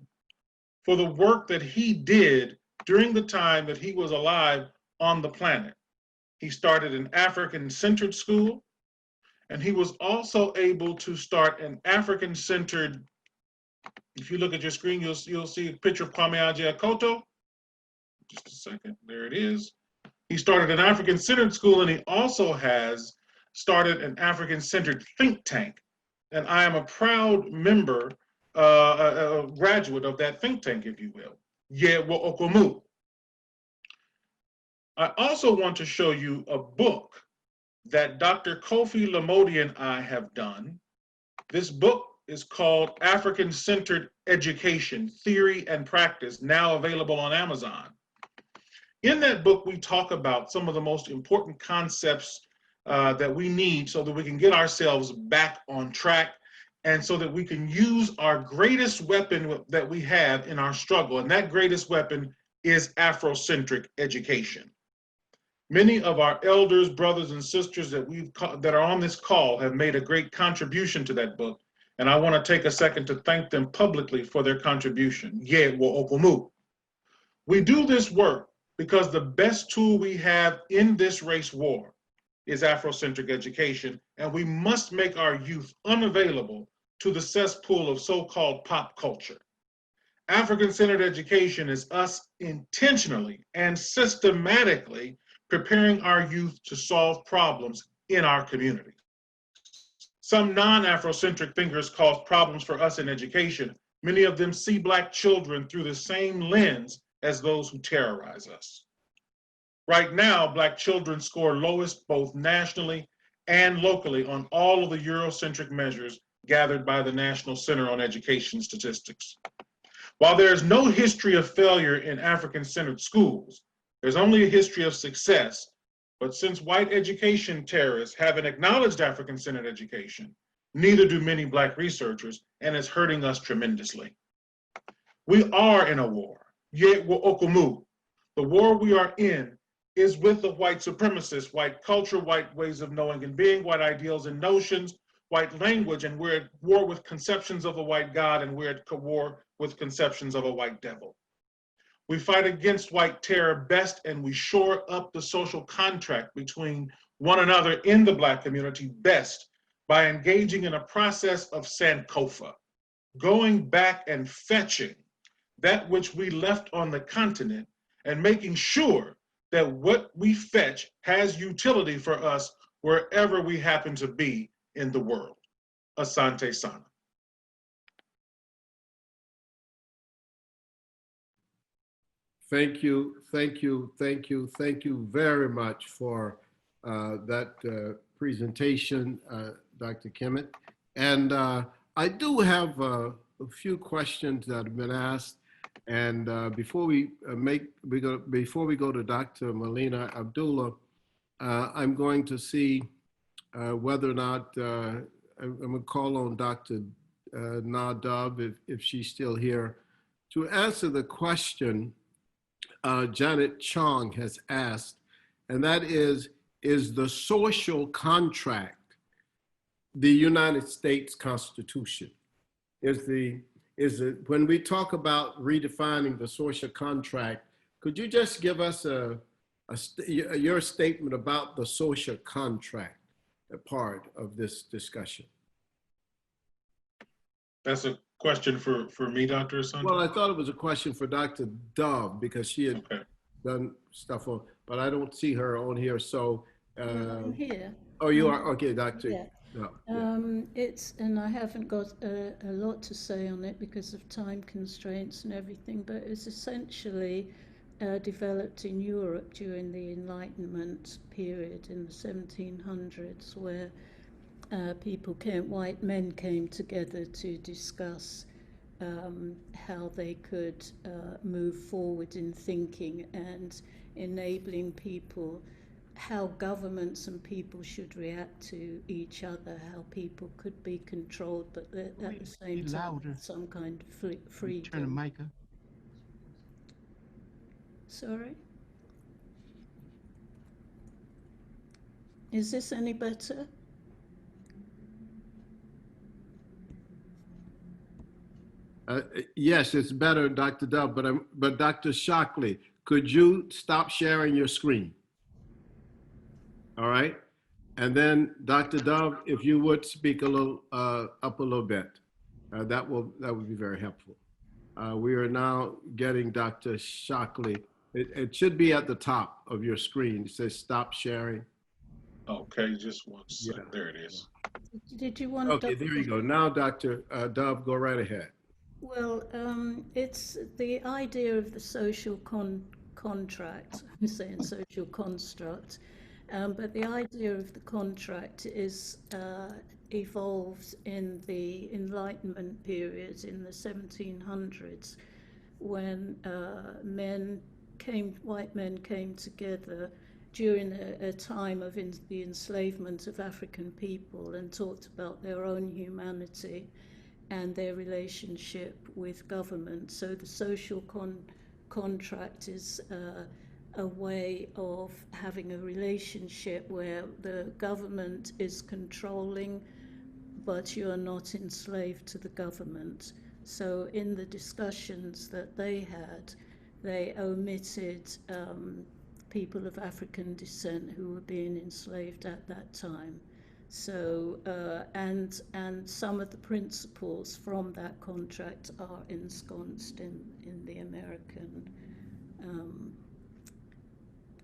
for the work that he did during the time that he was alive on the planet. He started an African-centered school, and he was also able to start an African-centered, if you look at your screen, you'll see a picture of Kwame Aje Akoto. Just a second, there it is. He started an African-centered school, and he also has started an African-centered think tank. And I am a proud member, a graduate of that think tank, if you will. Yeah, wo okomu. I also want to show you a book that Dr. Kofi Lamodi and I have done. This book is called African-Centered Education, Theory and Practice, now available on Amazon. In that book, we talk about some of the most important concepts that we need so that we can get ourselves back on track and so that we can use our greatest weapon that we have in our struggle. And that greatest weapon is Afrocentric education. Many of our elders, brothers, and sisters that are on this call have made a great contribution to that book. And I want to take a second to thank them publicly for their contribution. Yeah, wo okomu. We do this work because the best tool we have in this race war is Afrocentric education, and we must make our youth unavailable to the cesspool of so-called pop culture. African-centered education is us intentionally and systematically preparing our youth to solve problems in our community. Some non-Afrocentric thinkers cause problems for us in education. Many of them see Black children through the same lens as those who terrorize us. Right now, Black children score lowest both nationally and locally on all of the Eurocentric measures gathered by the National Center on Education Statistics. While there is no history of failure in African-centered schools, there's only a history of success. But since white education terrorists haven't acknowledged African-centered education, neither do many Black researchers, and it's hurting us tremendously. We are in a war. Yet wo okomu. The war we are in is with the white supremacists, white culture, white ways of knowing and being, white ideals and notions, white language, and we're at war with conceptions of a white God, and we're at war with conceptions of a white devil. We fight against white terror best, and we shore up the social contract between one another in the Black community best by engaging in a process of Sankofa, going back and fetching that which we left on the continent and making sure that what we fetch has utility for us wherever we happen to be in the world. Asante Sana. Thank you, thank you, thank you, thank you very much for that presentation, Dr. Kemet. And I do have a few questions that have been asked. And before we go to Dr. Melina Abdullah, I'm going to see whether or not I'm going to call on Dr. Nadab if she's still here to answer the question Janet Chong has asked, and that is the social contract the United States Constitution? When we talk about redefining the social contract, could you just give us your statement about the social contract part of this discussion? That's a question for me, Dr. Asante? Well, I thought it was a question for Dr. Dove because she had Okay. done stuff on, but I don't see her on here. So, I'm here. oh, you are? Okay, Dr. Yeah. No, And I haven't got a lot to say on it because of time constraints and everything, but it's essentially developed in Europe during the Enlightenment period in the 1700s, where white men came together to discuss how they could move forward in thinking and enabling people, how governments and people should react to each other, how people could be controlled, but at the same time, some kind of freedom. Turn the mic up. Sorry? Is this any better? yes, it's better, Dr. Dove, but Dr. Shockley, could you stop sharing your screen? All right. And then Dr. Dove, if you would speak a little up a little bit, that would be very helpful. We are now getting Dr. Shockley. It should be at the top of your screen. It says stop sharing. Okay, just one second. Yeah. There it is. Did you want? Okay, there you go. Now, Dr. Dove, go right ahead. Well, it's the idea of the social contract. I'm saying social construct, but the idea of the contract is evolved in the Enlightenment period in the 1700s, when white men came together during a time of the enslavement of African people and talked about their own humanity and their relationship with government. So the social contract is a way of having a relationship where the government is controlling, but you are not enslaved to the government. So in the discussions that they had, they omitted people of African descent who were being enslaved at that time. So, and some of the principles from that contract are ensconced in the American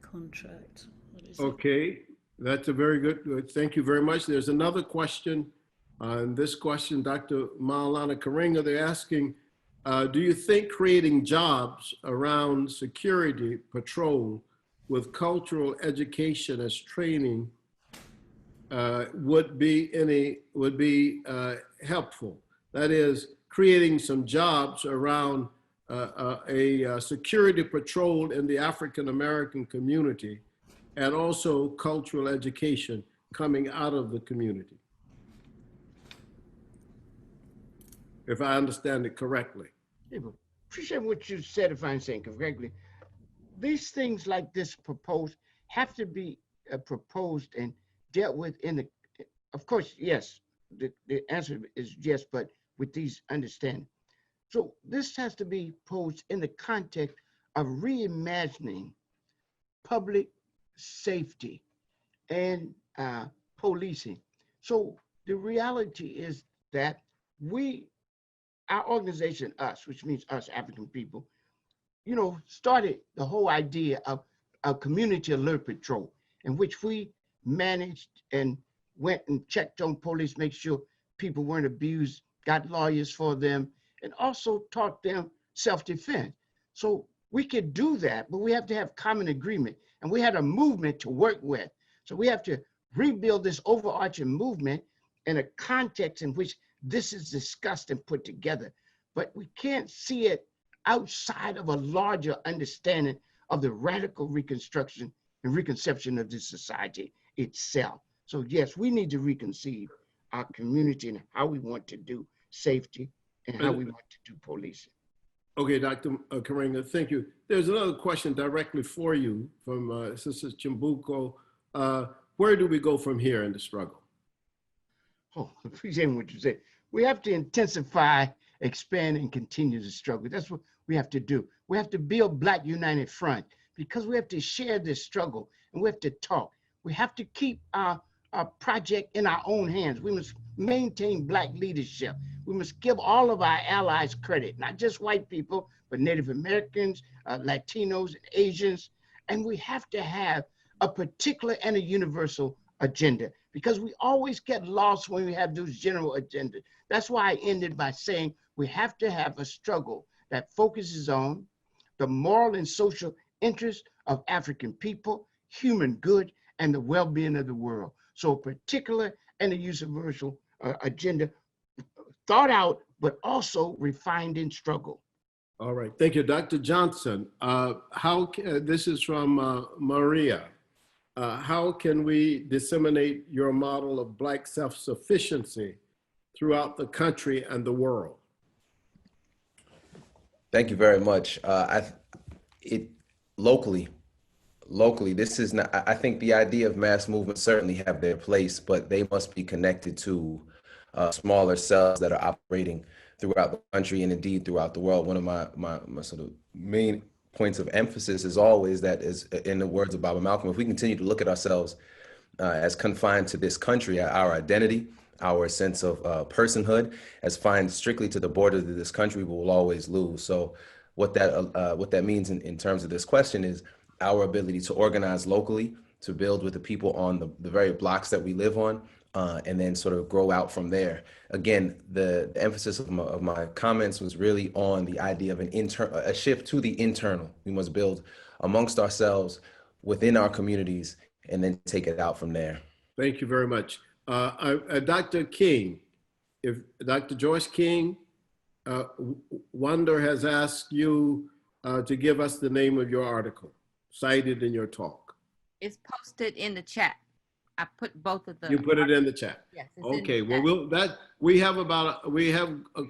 contract. What is Okay, that's a very good, thank you very much. There's another question. And this question, Dr. Maulana Karenga, they're asking, do you think creating jobs around security patrol with cultural education as training would be helpful? That is, creating some jobs around a security patrol in the African American community, and also cultural education coming out of the community, if I understand it correctly. Appreciate what you said, if I'm saying correctly. These things like this proposed have to be proposed and dealt with in the, of course, yes, the answer is yes, but with these understanding. So this has to be posed in the context of reimagining public safety and policing. So the reality is that we our organization, US, which means us African people, started the whole idea of a community alert patrol, in which we managed and went and checked on police, make sure people weren't abused, got lawyers for them, and also taught them self-defense. So we could do that, but we have to have common agreement. And we had a movement to work with. So we have to rebuild this overarching movement in a context in which this is discussed and put together. But we can't see it outside of a larger understanding of the radical reconstruction and reconception of this society itself. So yes, we need to reconceive our community and how we want to do safety and how we want to do policing. Okay, Dr. Karenga, thank you. There's another question directly for you from Sister Chimbuko. Where do we go from here in the struggle? Oh, appreciate what you said. We have to intensify, expand, and continue the struggle. That's what we have to do. We have to build Black United Front because we have to share this struggle and we have to talk. We have to keep our project in our own hands. We must maintain Black leadership. We must give all of our allies credit, not just white people, but Native Americans, Latinos, and Asians. And we have to have a particular and a universal agenda because we always get lost when we have those general agendas. That's why I ended by saying we have to have a struggle that focuses on the moral and social interests of African people, human good, and the well-being of the world. So a particular and a universal agenda thought out, but also refined in struggle. All right, thank you. Dr. Johnson, this is from Maria. How can we disseminate your model of Black self-sufficiency throughout the country and the world? Thank you very much. Locally, this is not, I think the idea of mass movements certainly have their place, but they must be connected to smaller cells that are operating throughout the country and indeed throughout the world. One of my sort of main points of emphasis is always that, is in the words of Baba Malcolm, if we continue to look at ourselves as confined to this country, our identity, our sense of personhood, as confined strictly to the borders of this country, we will always lose. So what that means in terms of this question is our ability to organize locally, to build with the people on the very blocks that we live on, and then sort of grow out from there. Again, the emphasis of my comments was really on the idea of a shift to the internal. We must build amongst ourselves, within our communities, and then take it out from there. Thank you very much. Dr. King, if Dr. Joyce King, Wanda has asked you to give us the name of your article cited in your talk. It's posted in the chat. I put both of them. You put it in the chat. Yes. Okay. Well, we have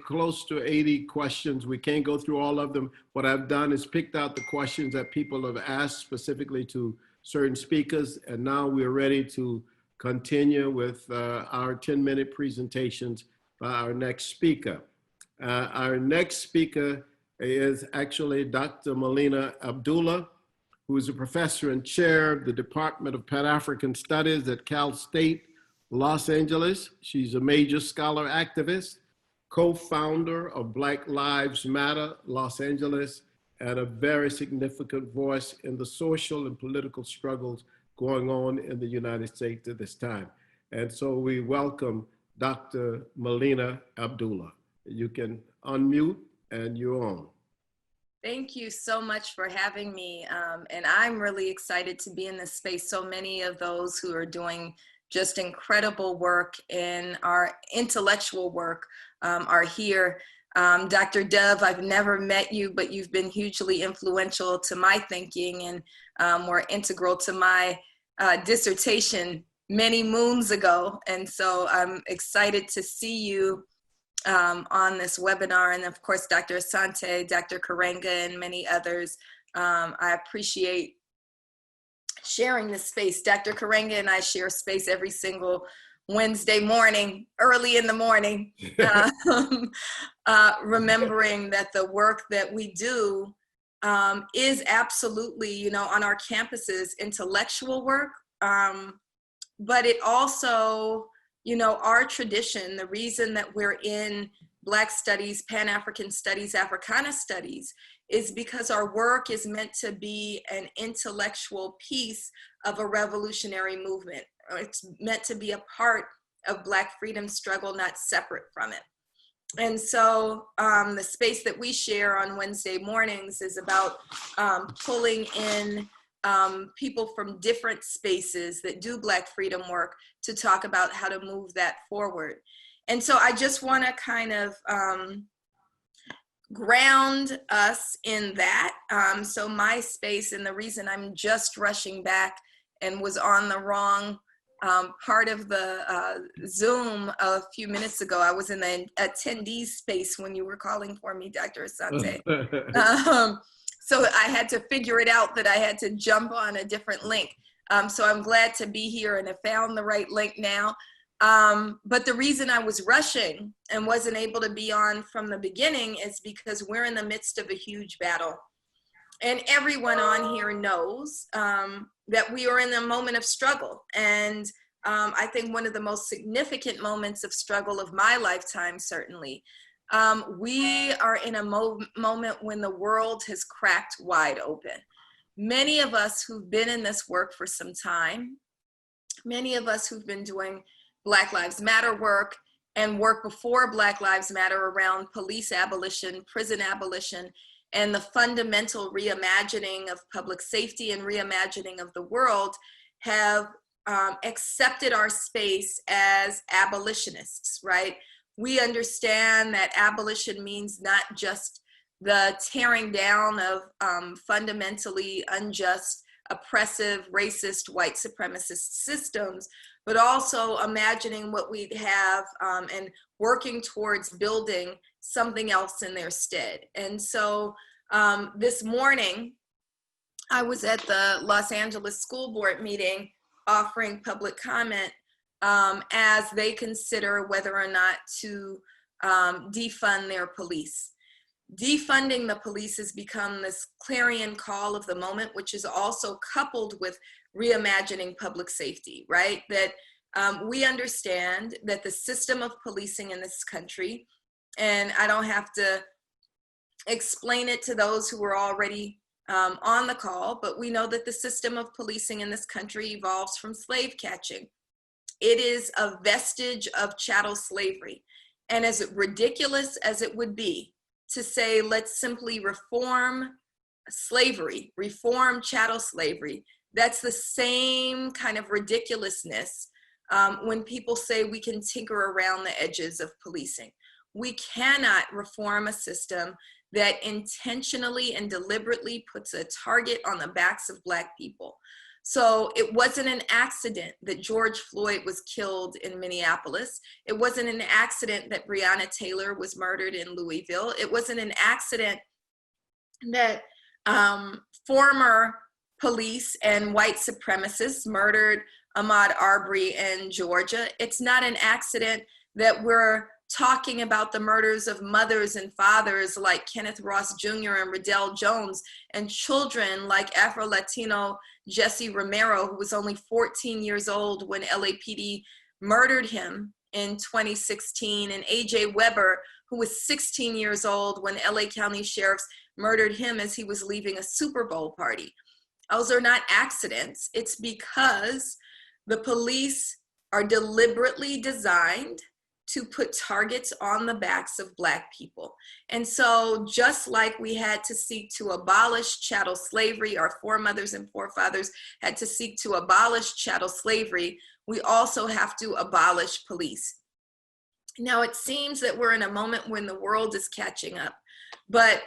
close to 80 questions. We can't go through all of them. What I've done is picked out the questions that people have asked specifically to certain speakers, and now we're ready to continue with our 10-minute presentations by our next speaker. Our next speaker is actually Dr. Melina Abdullah, who is a professor and chair of the Department of Pan-African Studies at Cal State, Los Angeles. She's a major scholar activist, co-founder of Black Lives Matter Los Angeles, and a very significant voice in the social and political struggles going on in the United States at this time. And so we welcome Dr. Melina Abdullah. You can unmute and you're on. Thank you so much for having me. And I'm really excited to be in this space. So many of those who are doing just incredible work in our intellectual work are here. Dr. Dove, I've never met you, but you've been hugely influential to my thinking and were integral to my dissertation many moons ago. And so I'm excited to see you on this webinar, and of course, Dr. Asante, Dr. Karenga, and many others. I appreciate sharing this space. Dr. Karenga and I share space every single Wednesday morning, early in the morning, remembering that the work that we do is absolutely, on our campuses, intellectual work, but it also, our tradition, the reason that we're in Black Studies, Pan-African Studies, Africana Studies, is because our work is meant to be an intellectual piece of a revolutionary movement. It's meant to be a part of Black freedom struggle, not separate from it. And so the space that we share on Wednesday mornings is about pulling in people from different spaces that do Black freedom work to talk about how to move that forward. And so I just want to kind of ground us in that. So my space, and the reason I'm just rushing back and was on the wrong part of the Zoom a few minutes ago, I was in the attendees space when you were calling for me, Dr. Asante. So I had to figure it out that I had to jump on a different link. So I'm glad to be here and have found the right link now. But the reason I was rushing and wasn't able to be on from the beginning is because we're in the midst of a huge battle. And everyone on here knows that we are in a moment of struggle. And I think one of the most significant moments of struggle of my lifetime, certainly, we are in a moment when the world has cracked wide open. Many of us who've been in this work for some time, many of us who've been doing Black Lives Matter work and work before Black Lives Matter around police abolition, prison abolition, and the fundamental reimagining of public safety and reimagining of the world have accepted our space as abolitionists, right? We understand that abolition means not just the tearing down of fundamentally unjust, oppressive, racist, white supremacist systems, but also imagining what we'd have and working towards building something else in their stead. And so this morning, I was at the Los Angeles School Board meeting offering public comment as they consider whether or not to defund their police. Defunding the police has become this clarion call of the moment, which is also coupled with reimagining public safety, right? That we understand that the system of policing in this country, and I don't have to explain it to those who are already on the call, but we know that the system of policing in this country evolves from slave catching. It is a vestige of chattel slavery. And as ridiculous as it would be to say, let's simply reform slavery, reform chattel slavery, that's the same kind of ridiculousness when people say we can tinker around the edges of policing. We cannot reform a system that intentionally and deliberately puts a target on the backs of Black people. So it wasn't an accident that George Floyd was killed in Minneapolis. It wasn't an accident that Breonna Taylor was murdered in Louisville. It wasn't an accident that former police and white supremacists murdered Ahmaud Arbery in Georgia. It's not an accident that we're talking about the murders of mothers and fathers like Kenneth Ross Jr. and Riddell Jones, and children like Afro-Latino Jesse Romero, who was only 14 years old when LAPD murdered him in 2016, and AJ Weber, who was 16 years old when LA County sheriffs murdered him as he was leaving a Super Bowl party. Those are not accidents. It's because the police are deliberately designed to put targets on the backs of Black people. And so just like we had to seek to abolish chattel slavery, our foremothers and forefathers had to seek to abolish chattel slavery, we also have to abolish police. Now it seems that we're in a moment when the world is catching up, but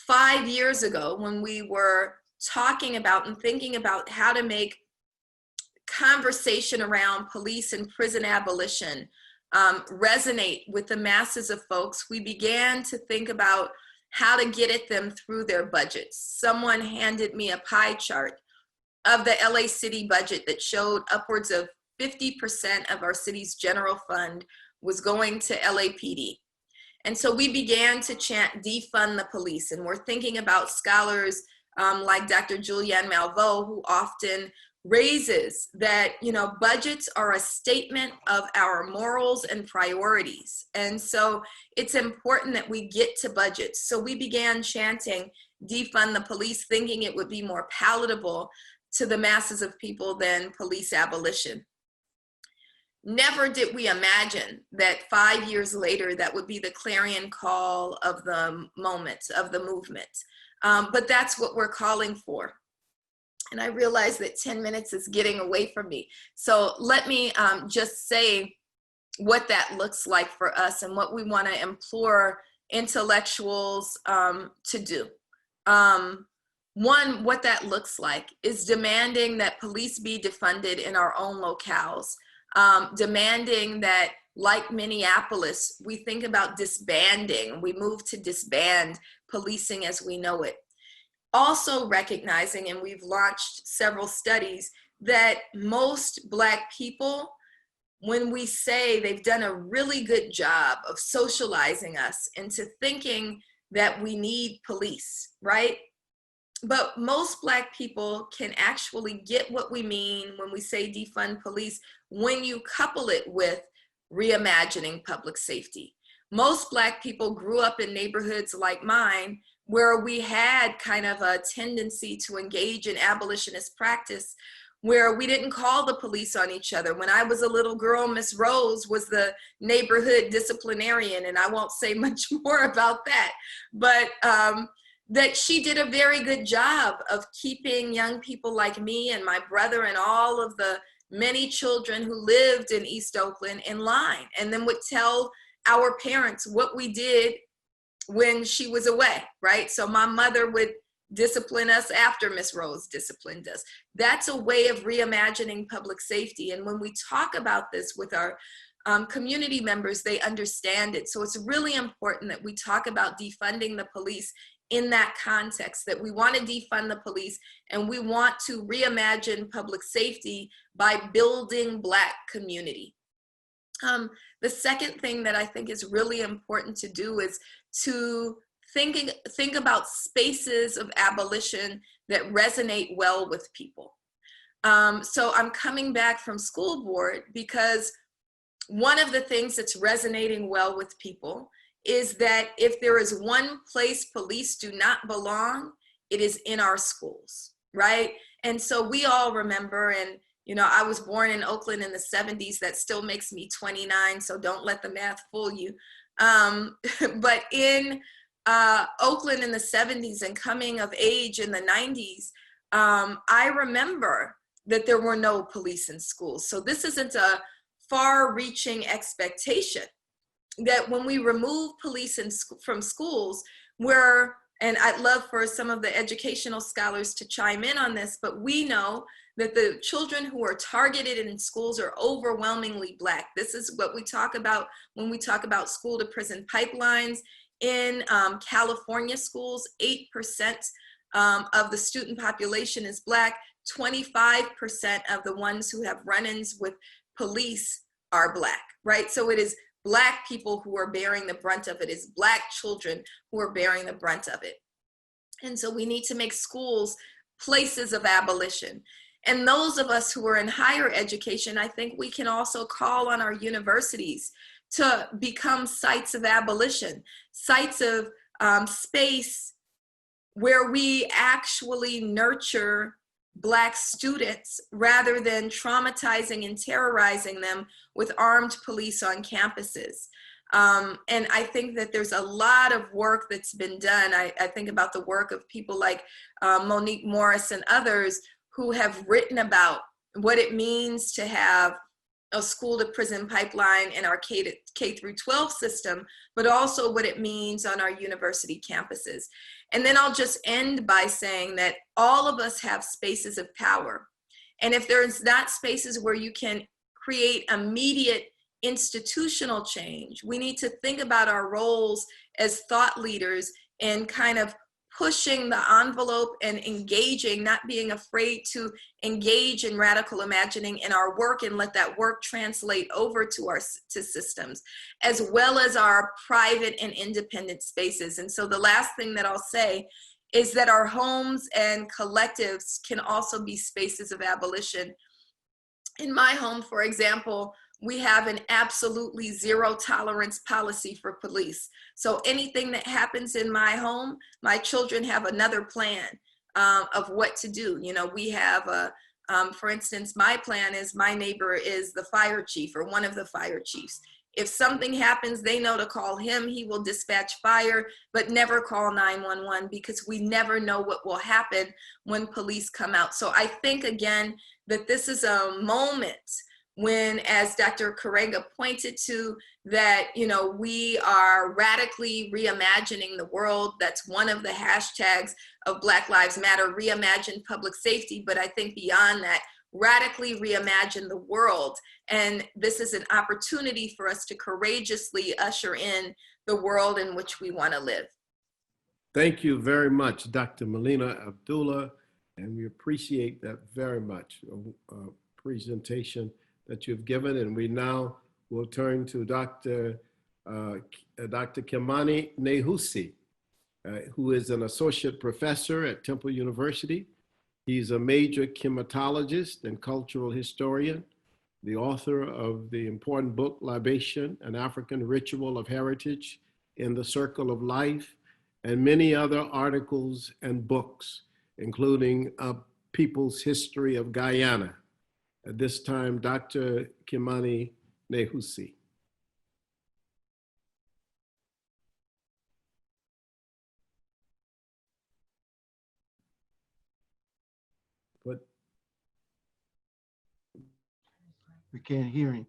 5 years ago when we were talking about and thinking about how to make conversation around police and prison abolition resonate with the masses of folks, we began to think about how to get at them through their budgets. Someone handed me a pie chart of the LA City budget that showed upwards of 50% of our city's general fund was going to LAPD. And so we began to chant defund the police, and we're thinking about scholars like Dr. Julianne Malveaux, who often raises that, budgets are a statement of our morals and priorities. And so it's important that we get to budgets. So we began chanting, defund the police, thinking it would be more palatable to the masses of people than police abolition. Never did we imagine that 5 years later, that would be the clarion call of the moment, of the movement. But that's what we're calling for. And I realize that 10 minutes is getting away from me. So let me just say what that looks like for us and what we want to implore intellectuals to do. One, what that looks like is demanding that police be defunded in our own locales. Demanding that, like Minneapolis, we think about disbanding. We move to disband policing as we know it. Also recognizing, and we've launched several studies, that most Black people, when we say they've done a really good job of socializing us into thinking that we need police, right? But most Black people can actually get what we mean when we say defund police when you couple it with reimagining public safety. Most Black people grew up in neighborhoods like mine where we had kind of a tendency to engage in abolitionist practice, where we didn't call the police on each other. When I was a little girl, Miss Rose was the neighborhood disciplinarian, and I won't say much more about that, but that she did a very good job of keeping young people like me and my brother and all of the many children who lived in East Oakland in line, and then would tell our parents what we did when she was away, right? So my mother would discipline us after Miss Rose disciplined us. That's a way of reimagining public safety. And when we talk about this with our community members, they understand it. So it's really important that we talk about defunding the police in that context, that we want to defund the police and we want to reimagine public safety by building Black community. The second thing that I think is really important to do is to think about spaces of abolition that resonate well with people. So I'm coming back from school board because one of the things that's resonating well with people is that if there is one place police do not belong, it is in our schools, right? And so we all remember, and I was born in Oakland in the 70s. That still makes me 29, so don't let the math fool you. But in Oakland in the 70s and coming of age in the 90s, I remember that there were no police in schools. So this isn't a far-reaching expectation that when we remove police from schools, and I'd love for some of the educational scholars to chime in on this, but we know that the children who are targeted in schools are overwhelmingly Black. This is what we talk about when we talk about school to prison pipelines. In California schools, 8% of the student population is Black. 25% of the ones who have run-ins with police are Black, right? So it is Black people who are bearing the brunt of it. It's Black children who are bearing the brunt of it. And so we need to make schools places of abolition. And those of us who are in higher education, I think we can also call on our universities to become sites of abolition, sites of space where we actually nurture Black students rather than traumatizing and terrorizing them with armed police on campuses. And I think that there's a lot of work that's been done. I think about the work of people like Monique Morris and others who have written about what it means to have a school to prison pipeline in our K through 12 system, but also what it means on our university campuses. And then I'll just end by saying that all of us have spaces of power. And if there's not spaces where you can create immediate institutional change, we need to think about our roles as thought leaders in kind of pushing the envelope and engaging, not being afraid to engage in radical imagining in our work and let that work translate over to systems, as well as our private and independent spaces. And so the last thing that I'll say is that our homes and collectives can also be spaces of abolition. In my home, for example, we have an absolutely zero tolerance policy for police. So anything that happens in my home, my children have another plan of what to do. You know, we have for instance, my plan is my neighbor is the fire chief or one of the fire chiefs. If something happens, they know to call him. He will dispatch fire, but never call 911 because we never know what will happen when police come out. So I think, again, that this is a moment when, as Dr. Karega pointed to, that, you know, we are radically reimagining the world. That's one of the hashtags of Black Lives Matter, reimagine public safety. But I think beyond that, radically reimagine the world. And this is an opportunity for us to courageously usher in the world in which we want to live. Thank you very much, Dr. Melina Abdullah, and we appreciate that very much, presentation that you've given. And we now will turn to Dr. Kimani Nehusi, who is an associate professor at Temple University. He's a major chematologist and cultural historian, the author of the important book, Libation, An African Ritual of Heritage in the Circle of Life, and many other articles and books, including A People's History of Guyana. At this time, Dr. Kimani Nehusi. But We can't hear him.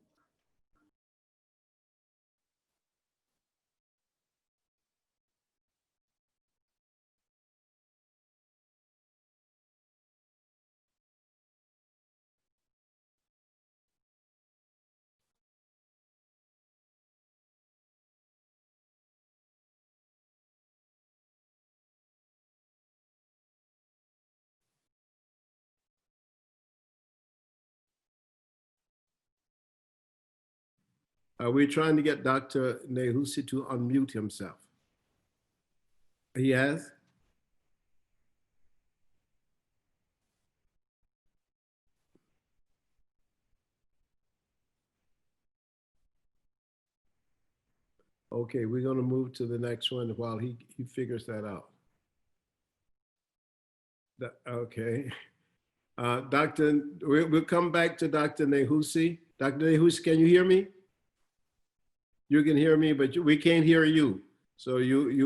we're trying to get Dr. Nehusi to unmute himself. He has? Okay, we're going to move to the next one while he figures that out. Okay. We'll come back to Dr. Nehusi. Dr. Nehusi, can you hear me? You can hear me, but we can't hear you. So look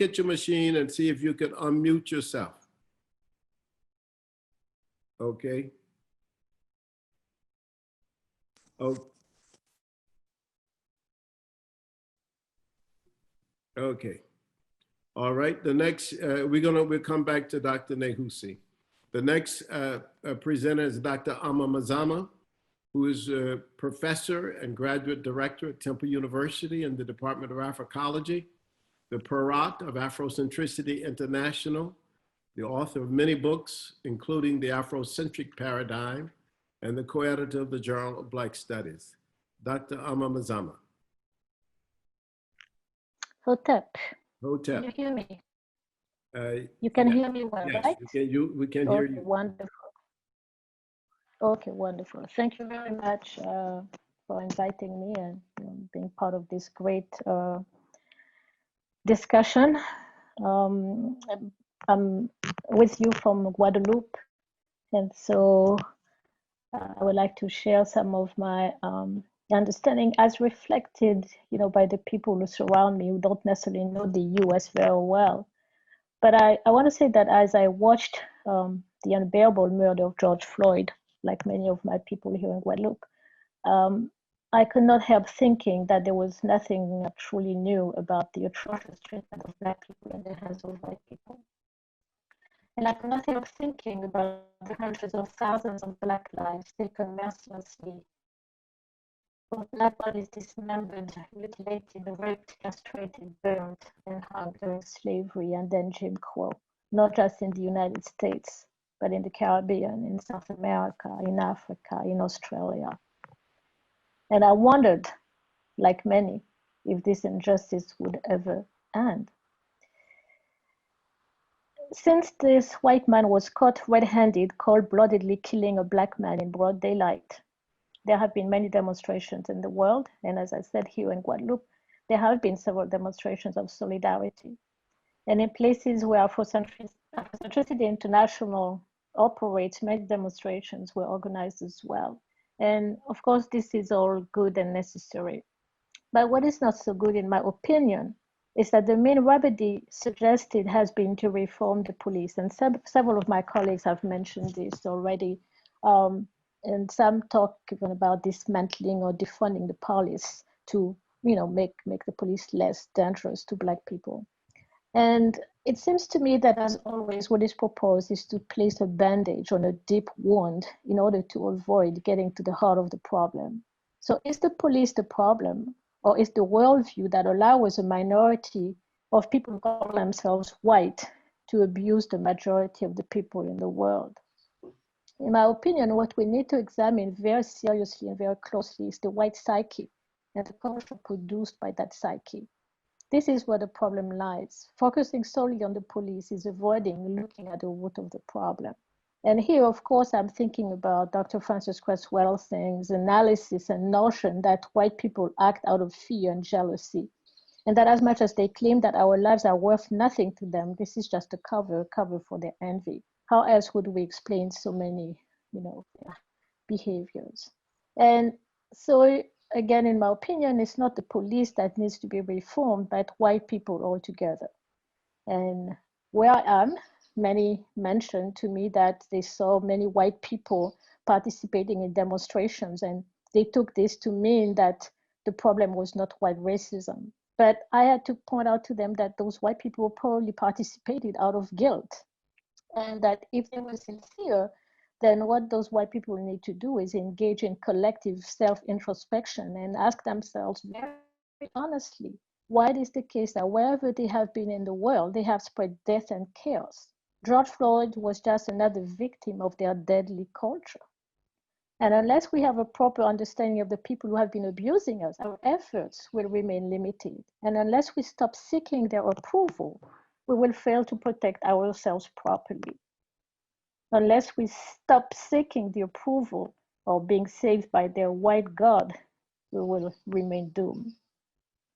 at your machine and see if you can unmute yourself. Okay. Oh. Okay. All right. The next, we'll come back to Dr. Nehusi. The next presenter is Dr. Amma Mazama, who is a professor and graduate director at Temple University in the Department of Africology, the Perat of Afrocentricity International, the author of many books, including The Afrocentric Paradigm, and the co-editor of the Journal of Black Studies. Dr. Amma Mazama. Hotep. Hotep. Can you hear me? You can hear me well, yes, right? We can hear you. Wonderful. Okay, wonderful. Thank you very much for inviting me and being part of this great discussion. I'm with you from Guadeloupe, and so I would like to share some of my understanding as reflected, by the people who surround me who don't necessarily know the U.S. very well. But I want to say that as I watched the unbearable murder of George Floyd, like many of my people here in Guadeloupe, I could not help thinking that there was nothing truly new about the atrocious treatment of Black people in the hands of white people. And I could not help thinking about the hundreds of thousands of Black lives taken mercilessly, of Black bodies dismembered, mutilated, raped, castrated, burned, and hung during slavery and then Jim Crow, not just in the United States, but in the Caribbean, in South America, in Africa, in Australia. And I wondered, like many, if this injustice would ever end. since this white man was caught red-handed, cold-bloodedly killing a black man in broad daylight, there have been many demonstrations in the world. And as I said, here in Guadeloupe, there have been several demonstrations of solidarity. And in places where Afrocentricity International operates, many demonstrations were organized as well. And of course, this is all good and necessary. But what is not so good, in my opinion, is that the main remedy suggested has been to reform the police. And several of my colleagues have mentioned this already. And some talk even about dismantling or defunding the police to, make the police less dangerous to Black people. And it seems to me that, as always, what is proposed is to place a bandage on a deep wound in order to avoid getting to the heart of the problem. So is the police the problem, or is the worldview that allows a minority of people who call themselves white to abuse the majority of the people in the world? In my opinion, what we need to examine very seriously and very closely is the white psyche and the culture produced by that psyche. This is where the problem lies. Focusing solely on the police is avoiding looking at the root of the problem. And here, of course, I'm thinking about Dr. Frances Cress Welsing's analysis and notion that white people act out of fear and jealousy. And that as much as they claim that our lives are worth nothing to them, this is just a cover for their envy. How else would we explain so many, behaviors? And so, again, in my opinion, it's not the police that needs to be reformed, but white people altogether. And where I am, many mentioned to me that they saw many white people participating in demonstrations, and they took this to mean that the problem was not white racism. But I had to point out to them that those white people probably participated out of guilt, and that if they were sincere, then what those white people need to do is engage in collective self-introspection and ask themselves very honestly, why it is the case that wherever they have been in the world, they have spread death and chaos. George Floyd was just another victim of their deadly culture. And unless we have a proper understanding of the people who have been abusing us, our efforts will remain limited. And unless we stop seeking their approval, we will fail to protect ourselves properly. Unless we stop seeking the approval or being saved by their white God, we will remain doomed.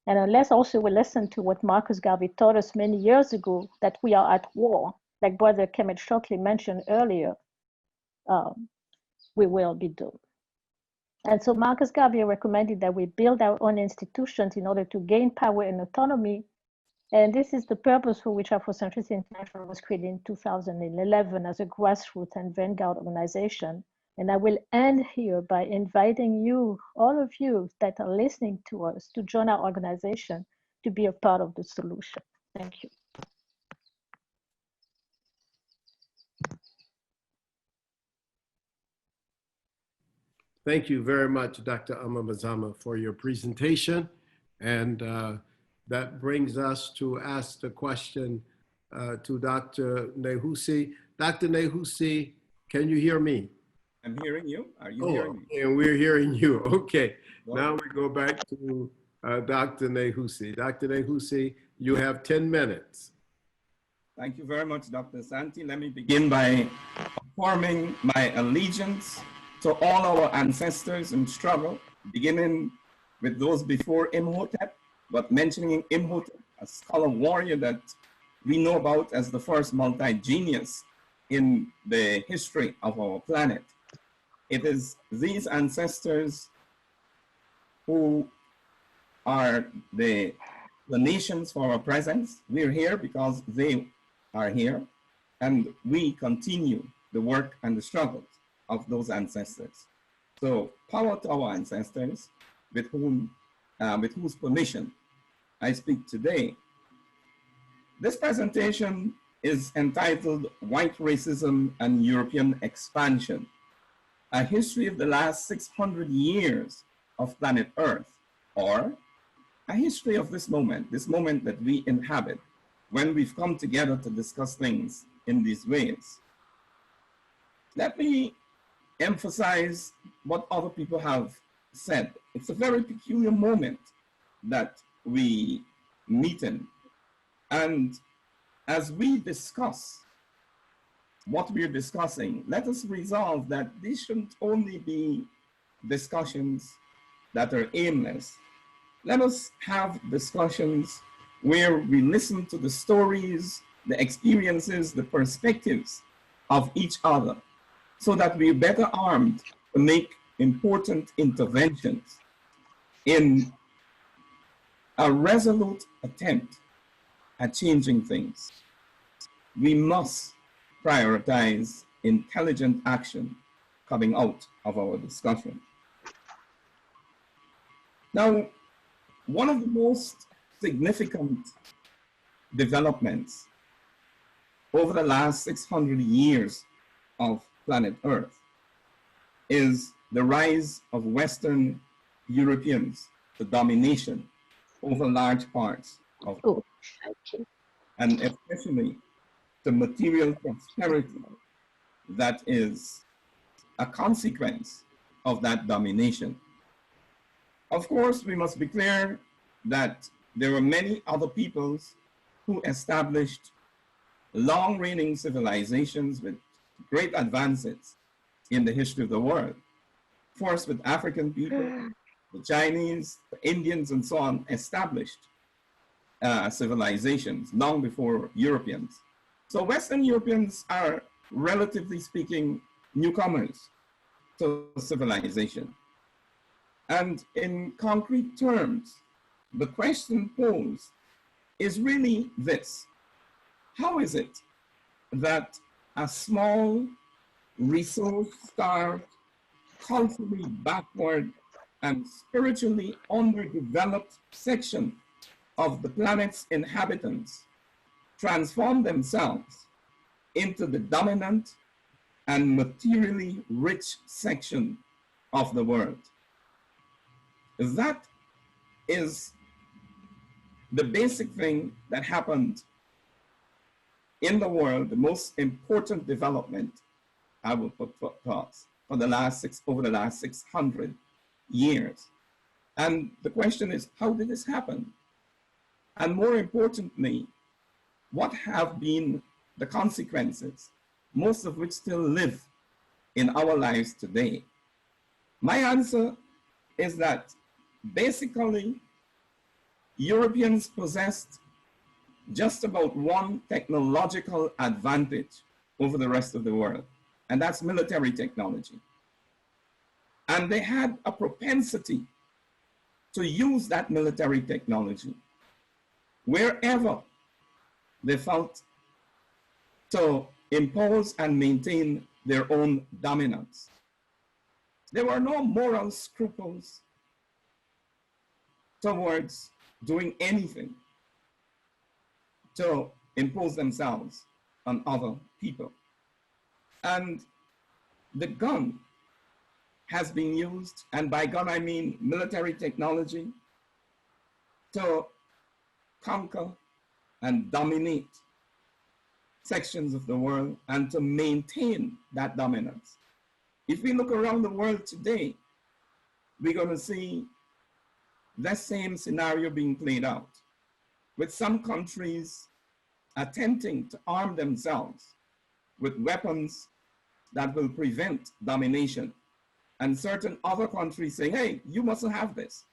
And unless also we listen to what Marcus Garvey taught us many years ago, that we are at war, like Brother Kemet Shockley mentioned earlier, we will be doomed. And so Marcus Garvey recommended that we build our own institutions in order to gain power and autonomy. And this is the purpose for which Afrocentricity International was created in 2011 as a grassroots and vanguard organization. And I will end here by inviting you, all of you that are listening to us, to join our organization to be a part of the solution. Thank you. Thank you very much, Dr. Amamazama, for your presentation. And that brings us to ask the question to Dr. Nehusi. Dr. Nehusi, can you hear me? I'm hearing you. Are you hearing me? And we're hearing you. Okay. Now we go back to Dr. Nehusi. Dr. Nehusi, you have 10 minutes. Thank you very much, Dr. Santi. Let me begin by affirming my allegiance to all our ancestors in struggle, beginning with those before Imhotep, but mentioning Imhotep, a scholar warrior that we know about as the first multi-genius in the history of our planet. It is these ancestors who are the nations for our presence. We're here because they are here, and we continue the work and the struggles of those ancestors. So power to our ancestors, with whose permission I speak today. This presentation is entitled White Racism and European Expansion, a history of the last 600 years of planet Earth, or a history of this moment that we inhabit when we've come together to discuss things in these ways. Let me emphasize what other people have said. It's a very peculiar moment that we meet in. And as we discuss what we're discussing, let us resolve that these shouldn't only be discussions that are aimless. Let us have discussions where we listen to the stories, the experiences, the perspectives of each other, so that we're better armed to make important interventions in a resolute attempt at changing things. We must prioritize intelligent action coming out of our discussion. Now, one of the most significant developments over the last 600 years of planet Earth is the rise of Western Europeans, the domination over large parts of, and especially the material prosperity that is a consequence of that domination. Of course, we must be clear that there were many other peoples who established long-reigning civilizations with great advances in the history of the world. First, with African people, the Chinese, the Indians, and so on, established civilizations long before Europeans. So Western Europeans are, relatively speaking, newcomers to civilization. And in concrete terms, the question posed is really this: how is it that a small, resource-starved, culturally backward, and spiritually underdeveloped section of the planet's inhabitants transform themselves into the dominant and materially rich section of the world? That is the basic thing that happened in the world, the most important development, I will put across, for the last over the last 600 years. And the question is, how did this happen? And more importantly, what have been the consequences, most of which still live in our lives today? My answer is that basically, Europeans possessed just about one technological advantage over the rest of the world, and that's military technology. And they had a propensity to use that military technology wherever they felt to impose and maintain their own dominance. There were no moral scruples towards doing anything to impose themselves on other people. And the gun has been used, and by gun I mean military technology, to conquer and dominate sections of the world and to maintain that dominance. If we look around the world today, we're going to see that same scenario being played out, with some countries attempting to arm themselves with weapons that will prevent domination, and certain other countries saying, hey, you mustn't have this.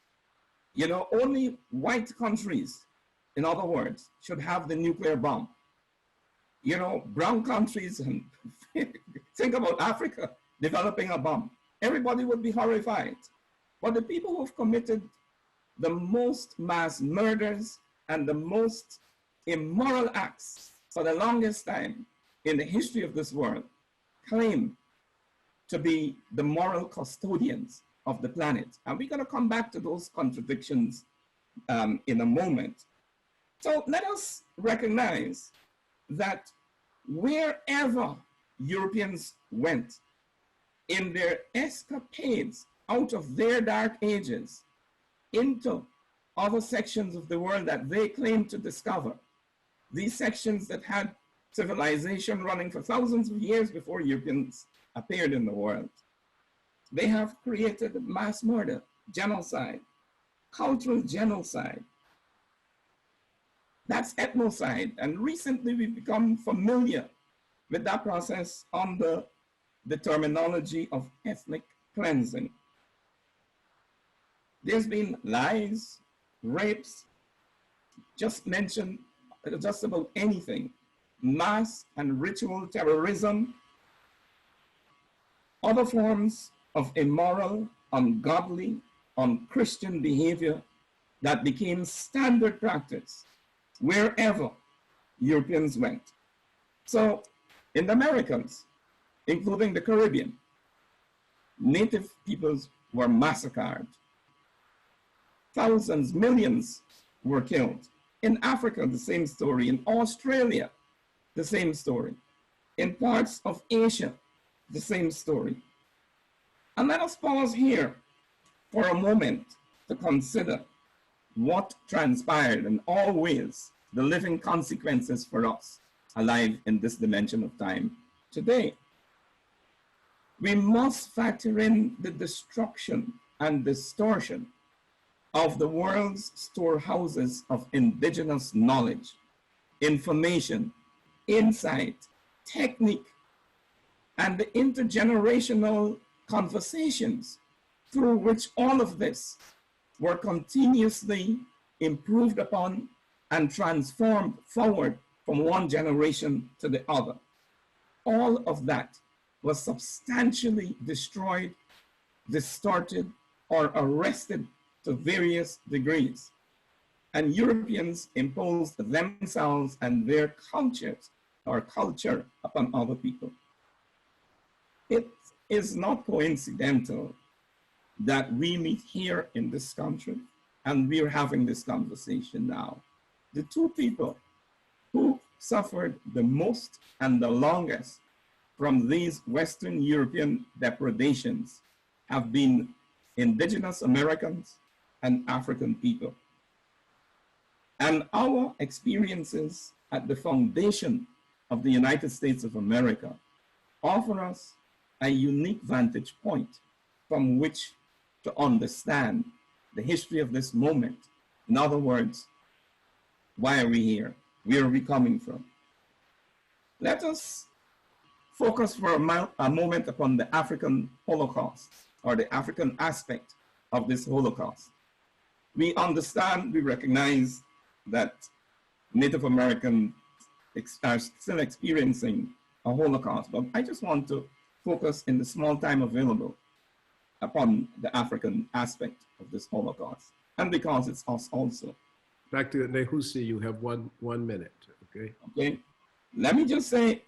You know, only white countries, in other words, should have the nuclear bomb. You know, brown countries, and think about Africa developing a bomb. Everybody would be horrified. But the people who've committed the most mass murders and the most immoral acts for the longest time in the history of this world claim to be the moral custodians of the planet. And we're going to come back to those contradictions in a moment. So let us recognize that wherever Europeans went in their escapades out of their dark ages into other sections of the world that they claim to discover, these sections that had civilization running for thousands of years before Europeans appeared in the world, they have created mass murder, genocide, cultural genocide. That's ethnocide. And recently we've become familiar with that process under the terminology of ethnic cleansing. There's been lies, rapes, just mention just about anything, mass and ritual terrorism, other forms of immoral, ungodly, unchristian behavior that became standard practice wherever Europeans went. So in the Americas, including the Caribbean, native peoples were massacred. Thousands, millions were killed. In Africa, the same story. In Australia, the same story. In parts of Asia, the same story. And let us pause here for a moment to consider what transpired and always the living consequences for us alive in this dimension of time today. We must factor in the destruction and distortion of the world's storehouses of indigenous knowledge, information, insight, technique, and the intergenerational conversations through which all of this were continuously improved upon and transformed forward from one generation to the other. All of that was substantially destroyed, distorted, or arrested to various degrees. And Europeans imposed themselves and their cultures or culture upon other people. It is not coincidental that we meet here in this country and we're having this conversation now. The two people who suffered the most and the longest from these Western European depredations have been indigenous Americans and African people. And our experiences at the foundation of the United States of America offer us a unique vantage point from which to understand the history of this moment. In other words, why are we here? Where are we coming from? Let us focus for a moment upon the African Holocaust, or the African aspect of this Holocaust. We understand, we recognize that Native Americans are still experiencing a Holocaust, but I just want to focus in the small time available upon the African aspect of this Holocaust, and because it's us also. Dr. Nehusi, you have one minute, okay? Okay, let me just say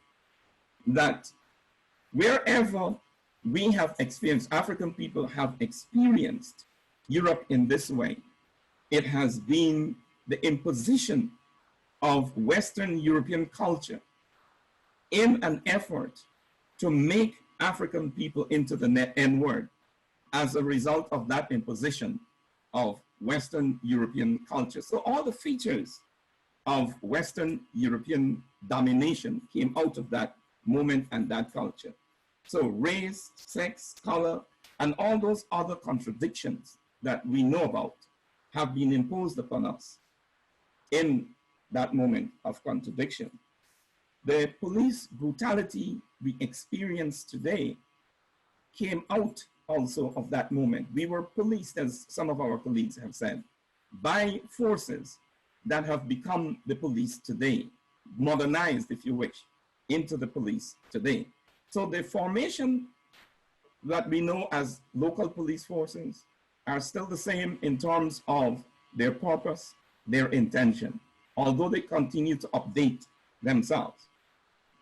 that wherever we have experienced, African people have experienced Europe in this way, it has been the imposition of Western European culture in an effort to make African people into the N-word as a result of that imposition of Western European culture. So all the features of Western European domination came out of that moment and that culture. So race, sex, color, and all those other contradictions that we know about have been imposed upon us in that moment of contradiction. The police brutality we experience today came out also of that moment. We were policed, as some of our colleagues have said, by forces that have become the police today, modernized, if you wish, into the police today. So the formation that we know as local police forces are still the same in terms of their purpose, their intention, although they continue to update themselves.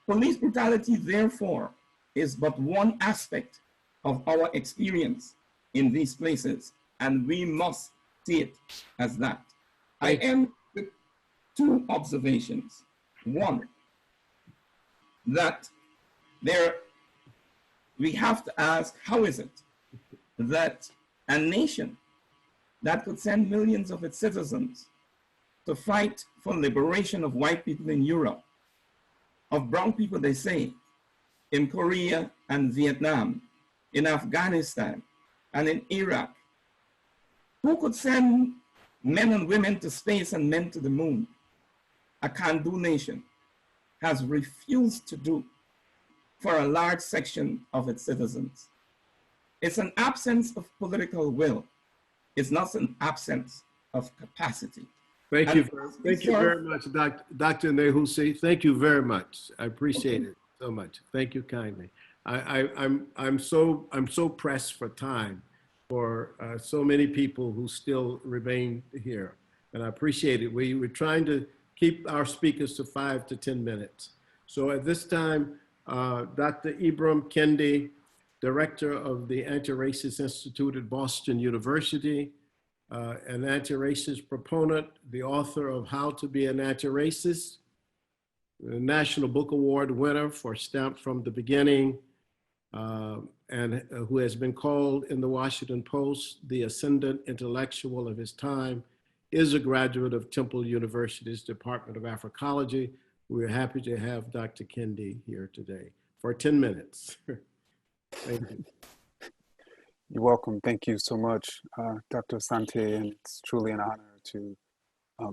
Police brutality, therefore, is but one aspect of our experience in these places, and we must see it as that. I end with two observations. One, that we have to ask, how is it that a nation that could send millions of its citizens to fight for liberation of white people in Europe, of brown people, they say, in Korea and Vietnam, in Afghanistan, and in Iraq, who could send men and women to space and men to the moon? A can-do nation has refused to do for a large section of its citizens. It's an absence of political will. It's not an absence of capacity. Thank you. Thank you very much, Dr. Nehusi. Thank you very much. I appreciate it so much. Thank you kindly. I'm so pressed for time for so many people who still remain here, and I appreciate it. We're trying to keep our speakers to 5 to 10 minutes. So at this time, Dr. Ibram Kendi, Director of the Anti-Racist Institute at Boston University, an anti-racist proponent, the author of How to Be an Anti-Racist, the National Book Award winner for Stamped from the Beginning, and who has been called in the Washington Post the ascendant intellectual of his time, is a graduate of Temple University's Department of Africology. We're happy to have Dr. Kendi here today for 10 minutes. Thank you. You're welcome. Thank you so much, Dr. Asante, and it's truly an honor to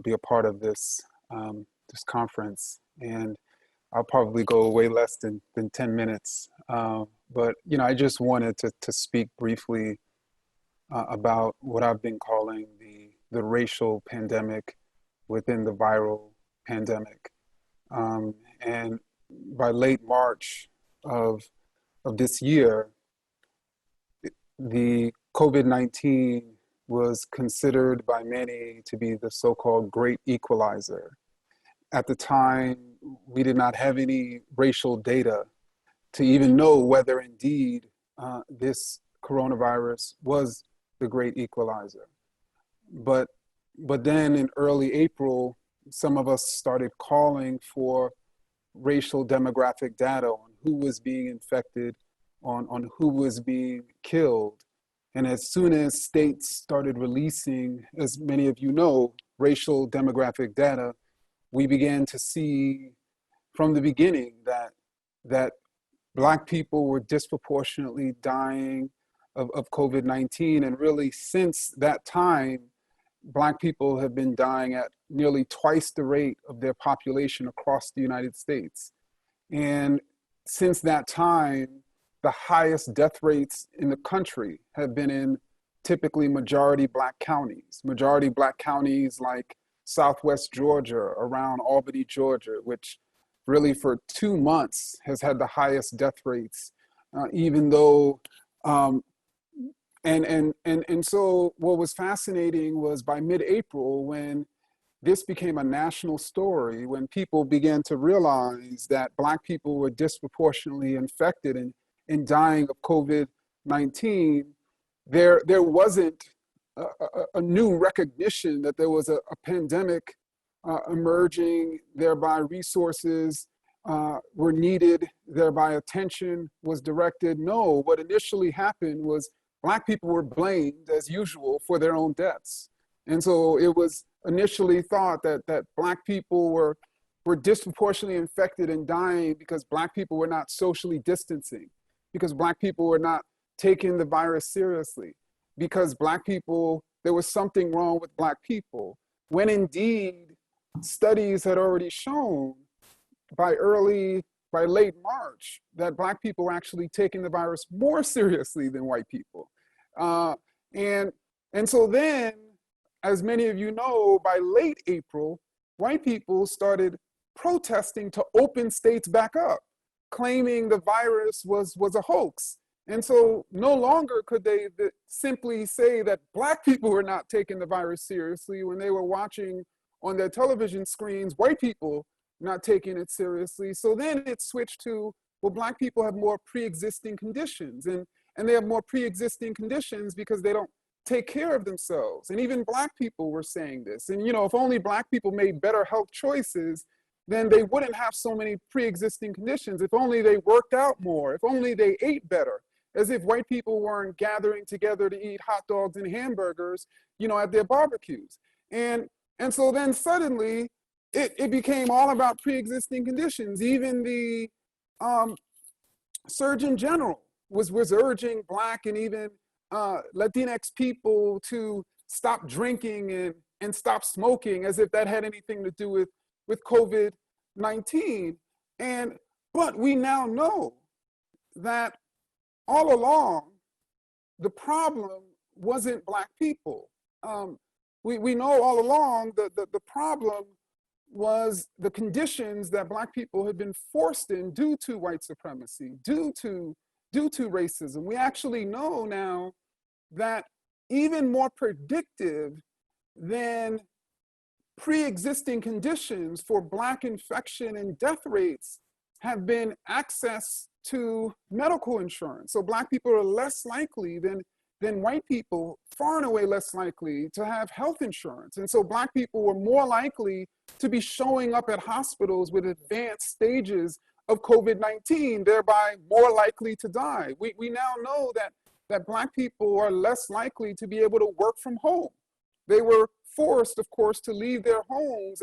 be a part of this this conference. And I'll probably go way less than 10 minutes. But I just wanted to speak briefly about what I've been calling the racial pandemic within the viral pandemic. And by late March of this year, the COVID-19 was considered by many to be the so-called great equalizer. At the time, we did not have any racial data to even know whether indeed this coronavirus was the great equalizer. But then in early April, some of us started calling for racial demographic data on who was being infected, on who was being killed. And as soon as states started releasing, as many of you know, racial demographic data, we began to see from the beginning that Black people were disproportionately dying of COVID-19. And really since that time, Black people have been dying at nearly twice the rate of their population across the United States. And since that time, the highest death rates in the country have been in typically majority Black counties. Majority Black counties like Southwest Georgia, around Albany, Georgia, which really for 2 months has had the highest death rates, even though, and so what was fascinating was by mid-April, when this became a national story, when people began to realize that Black people were disproportionately infected and dying of COVID-19, there wasn't a new recognition that there was a pandemic emerging, thereby resources were needed, thereby attention was directed. No, what initially happened was Black people were blamed, as usual, for their own deaths. And so it was initially thought that Black people were disproportionately infected and dying because Black people were not socially distancing, because Black people were not taking the virus seriously, because Black people, there was something wrong with Black people, when indeed studies had already shown by late March that Black people were actually taking the virus more seriously than white people. And so then, as many of you know, by late April, white people started protesting to open states back up, claiming the virus was a hoax. And so no longer could they simply say that Black people were not taking the virus seriously when they were watching on their television screens, white people not taking it seriously. So then it switched to, well, Black people have more pre-existing conditions, and they have more pre-existing conditions because they don't take care of themselves. And even Black people were saying this. And if only Black people made better health choices, then they wouldn't have so many pre-existing conditions. If only they worked out more, if only they ate better, as if white people weren't gathering together to eat hot dogs and hamburgers, at their barbecues. And so then suddenly it became all about pre-existing conditions. Even the Surgeon General was urging Black and even Latinx people to stop drinking and stop smoking, as if that had anything to do with COVID-19. But we now know that all along, the problem wasn't Black people. We know all along that the problem was the conditions that Black people had been forced in due to white supremacy, due to racism. We actually know now that even more predictive than pre-existing conditions for Black infection and death rates have been access to medical insurance. So Black people are less likely than white people, far and away less likely to have health insurance. And so Black people were more likely to be showing up at hospitals with advanced stages of COVID-19, thereby more likely to die. We now know that Black people are less likely to be able to work from home. They were forced, of course, to leave their homes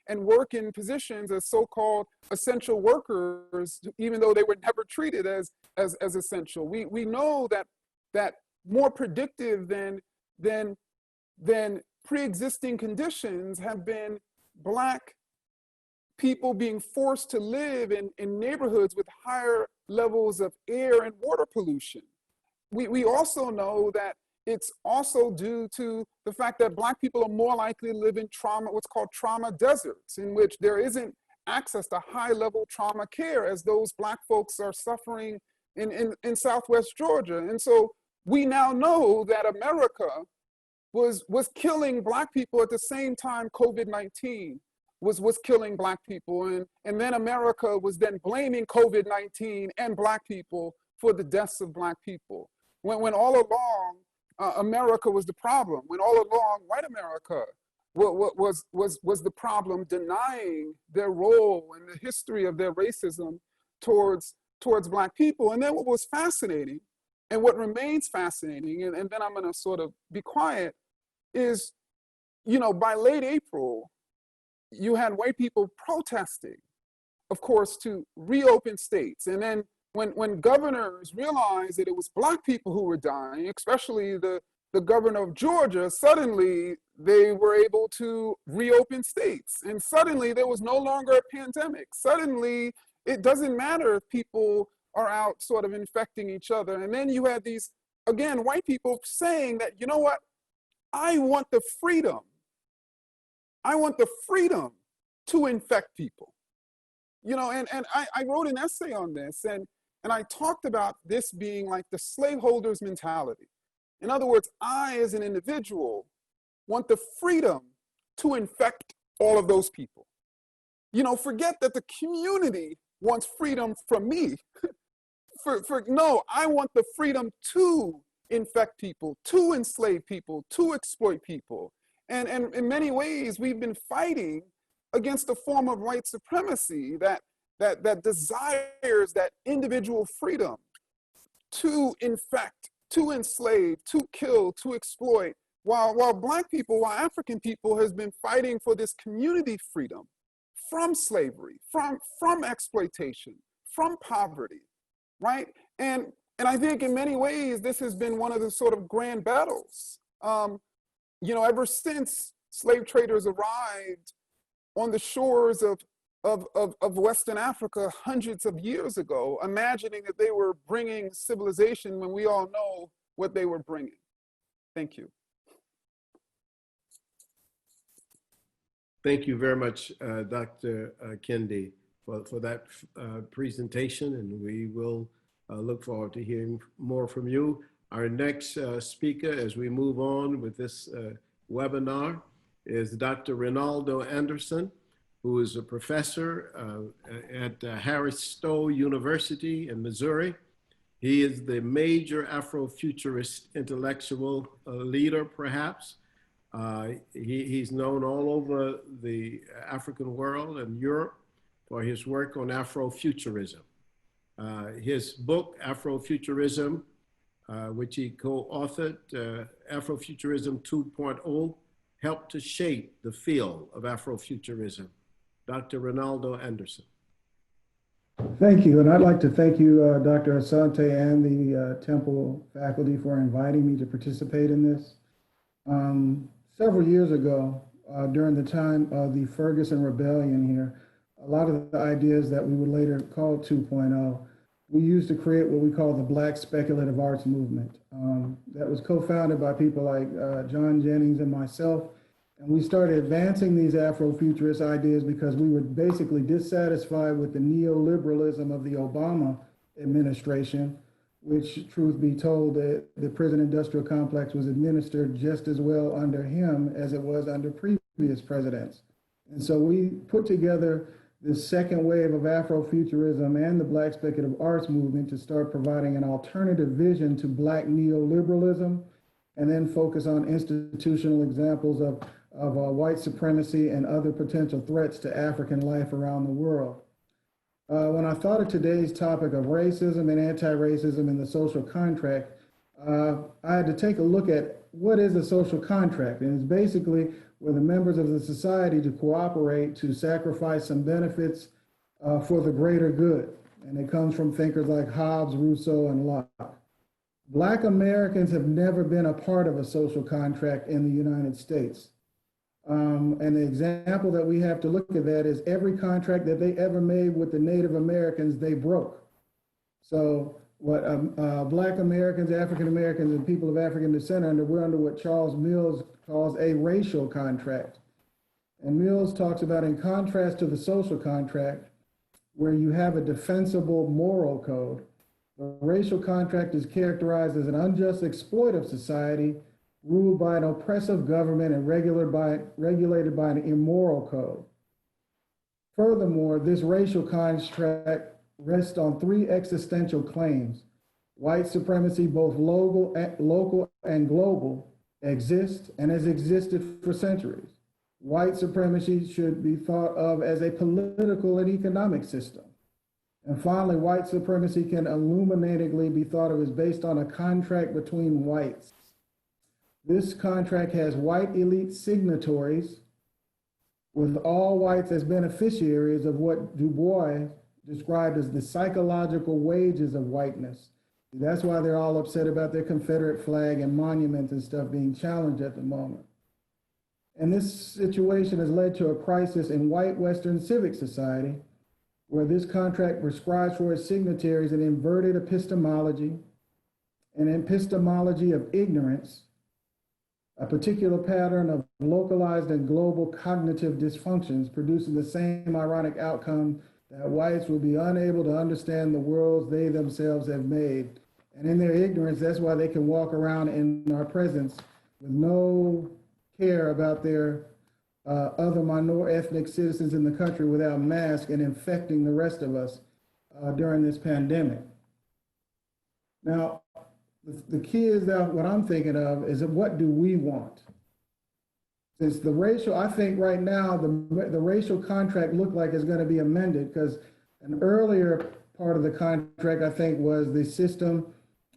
and work in positions as so-called essential workers, even though they were never treated as essential. We know that more predictive than pre-existing conditions have been Black people being forced to live in neighborhoods with higher levels of air and water pollution. We also know that it's also due to the fact that Black people are more likely to live in what's called trauma deserts, in which there isn't access to high-level trauma care as those Black folks are suffering in Southwest Georgia. And so we now know that America was killing Black people at the same time COVID-19 was killing Black people. And then America was then blaming COVID-19 and Black people for the deaths of Black people. When all along, America was the problem, when all along white America was the problem, denying their role in the history of their racism towards Black people. And then what was fascinating, and what remains fascinating, and then I'm gonna sort of be quiet, is, by late April, you had white people protesting, of course, to reopen states. And then when governors realized that it was Black people who were dying, especially the governor of Georgia, suddenly they were able to reopen states. And suddenly there was no longer a pandemic. Suddenly it doesn't matter if people are out sort of infecting each other. And then you had these, again, white people saying that, you know what, I want the freedom to infect people. And I wrote an essay on this, and I talked about this being like the slaveholder's mentality. In other words, I as an individual want the freedom to infect all of those people. Forget that the community wants freedom from me. No, I want the freedom to infect people, to enslave people, to exploit people. And in many ways, we've been fighting against a form of white supremacy that desires that individual freedom to infect, to enslave, to kill, to exploit, while Black people, while African people has been fighting for this community freedom from slavery, from exploitation, from poverty, right? And I think in many ways, this has been one of the sort of grand battles. Ever since slave traders arrived on the shores of Western Africa hundreds of years ago, imagining that they were bringing civilization when we all know what they were bringing. Thank you. Thank you very much, Dr. Kendi, for that presentation, and we will look forward to hearing more from you. Our next speaker, as we move on with this webinar, is Dr. Ronaldo Anderson, who is a professor at Harris Stowe University in Missouri. He is the major Afrofuturist intellectual leader, perhaps. He's known all over the African world and Europe for his work on Afrofuturism. His book, Afrofuturism, which he co-authored, Afrofuturism 2.0, helped to shape the field of Afrofuturism. Dr. Ronaldo Anderson. Thank you, and I'd like to thank you, Dr. Asante, and the Temple faculty for inviting me to participate in this. Several years ago, during the time of the Ferguson Rebellion here, a lot of the ideas that we would later call 2.0 we used to create what we call the Black Speculative Arts Movement. That was co-founded by people like John Jennings and myself. And we started advancing these Afrofuturist ideas because we were basically dissatisfied with the neoliberalism of the Obama administration, which, truth be told, the prison industrial complex was administered just as well under him as it was under previous presidents. And so we put together this second wave of Afrofuturism and the Black Speculative Arts Movement to start providing an alternative vision to Black neoliberalism, and then focus on institutional examples of white supremacy and other potential threats to African life around the world. When I thought of today's topic of racism and anti-racism in the social contract, I had to take a look at what is a social contract. And it's basically where the members of the society to cooperate to sacrifice some benefits for the greater good. And it comes from thinkers like Hobbes, Rousseau, and Locke. Black Americans have never been a part of a social contract in the United States. And the example that we have to look at that is every contract that they ever made with the Native Americans, they broke. So what Black Americans, African Americans, and people of African descent we're under what Charles Mills calls a racial contract. And Mills talks about, in contrast to the social contract, where you have a defensible moral code, the racial contract is characterized as an unjust exploitive society ruled by an oppressive government and regulated by an immoral code. Furthermore, this racial contract rests on three existential claims. White supremacy, both local and global, exists and has existed for centuries. White supremacy should be thought of as a political and economic system. And finally, white supremacy can illuminatingly be thought of as based on a contract between whites. This contract has white elite signatories with all whites as beneficiaries of what Du Bois described as the psychological wages of whiteness. That's why they're all upset about their Confederate flag and monuments and stuff being challenged at the moment. And this situation has led to a crisis in white Western civic society, where this contract prescribes for its signatories an inverted epistemology, an epistemology of ignorance, a particular pattern of localized and global cognitive dysfunctions, producing the same ironic outcome that whites will be unable to understand the worlds they themselves have made. And in their ignorance, that's why they can walk around in our presence with no care about their other minor ethnic citizens in the country without masks and infecting the rest of us during this pandemic. Now, the key is that what I'm thinking of is that what do we want? Since the racial, I think right now the racial contract looked like it's going to be amended, because an earlier part of the contract, I think, was the system,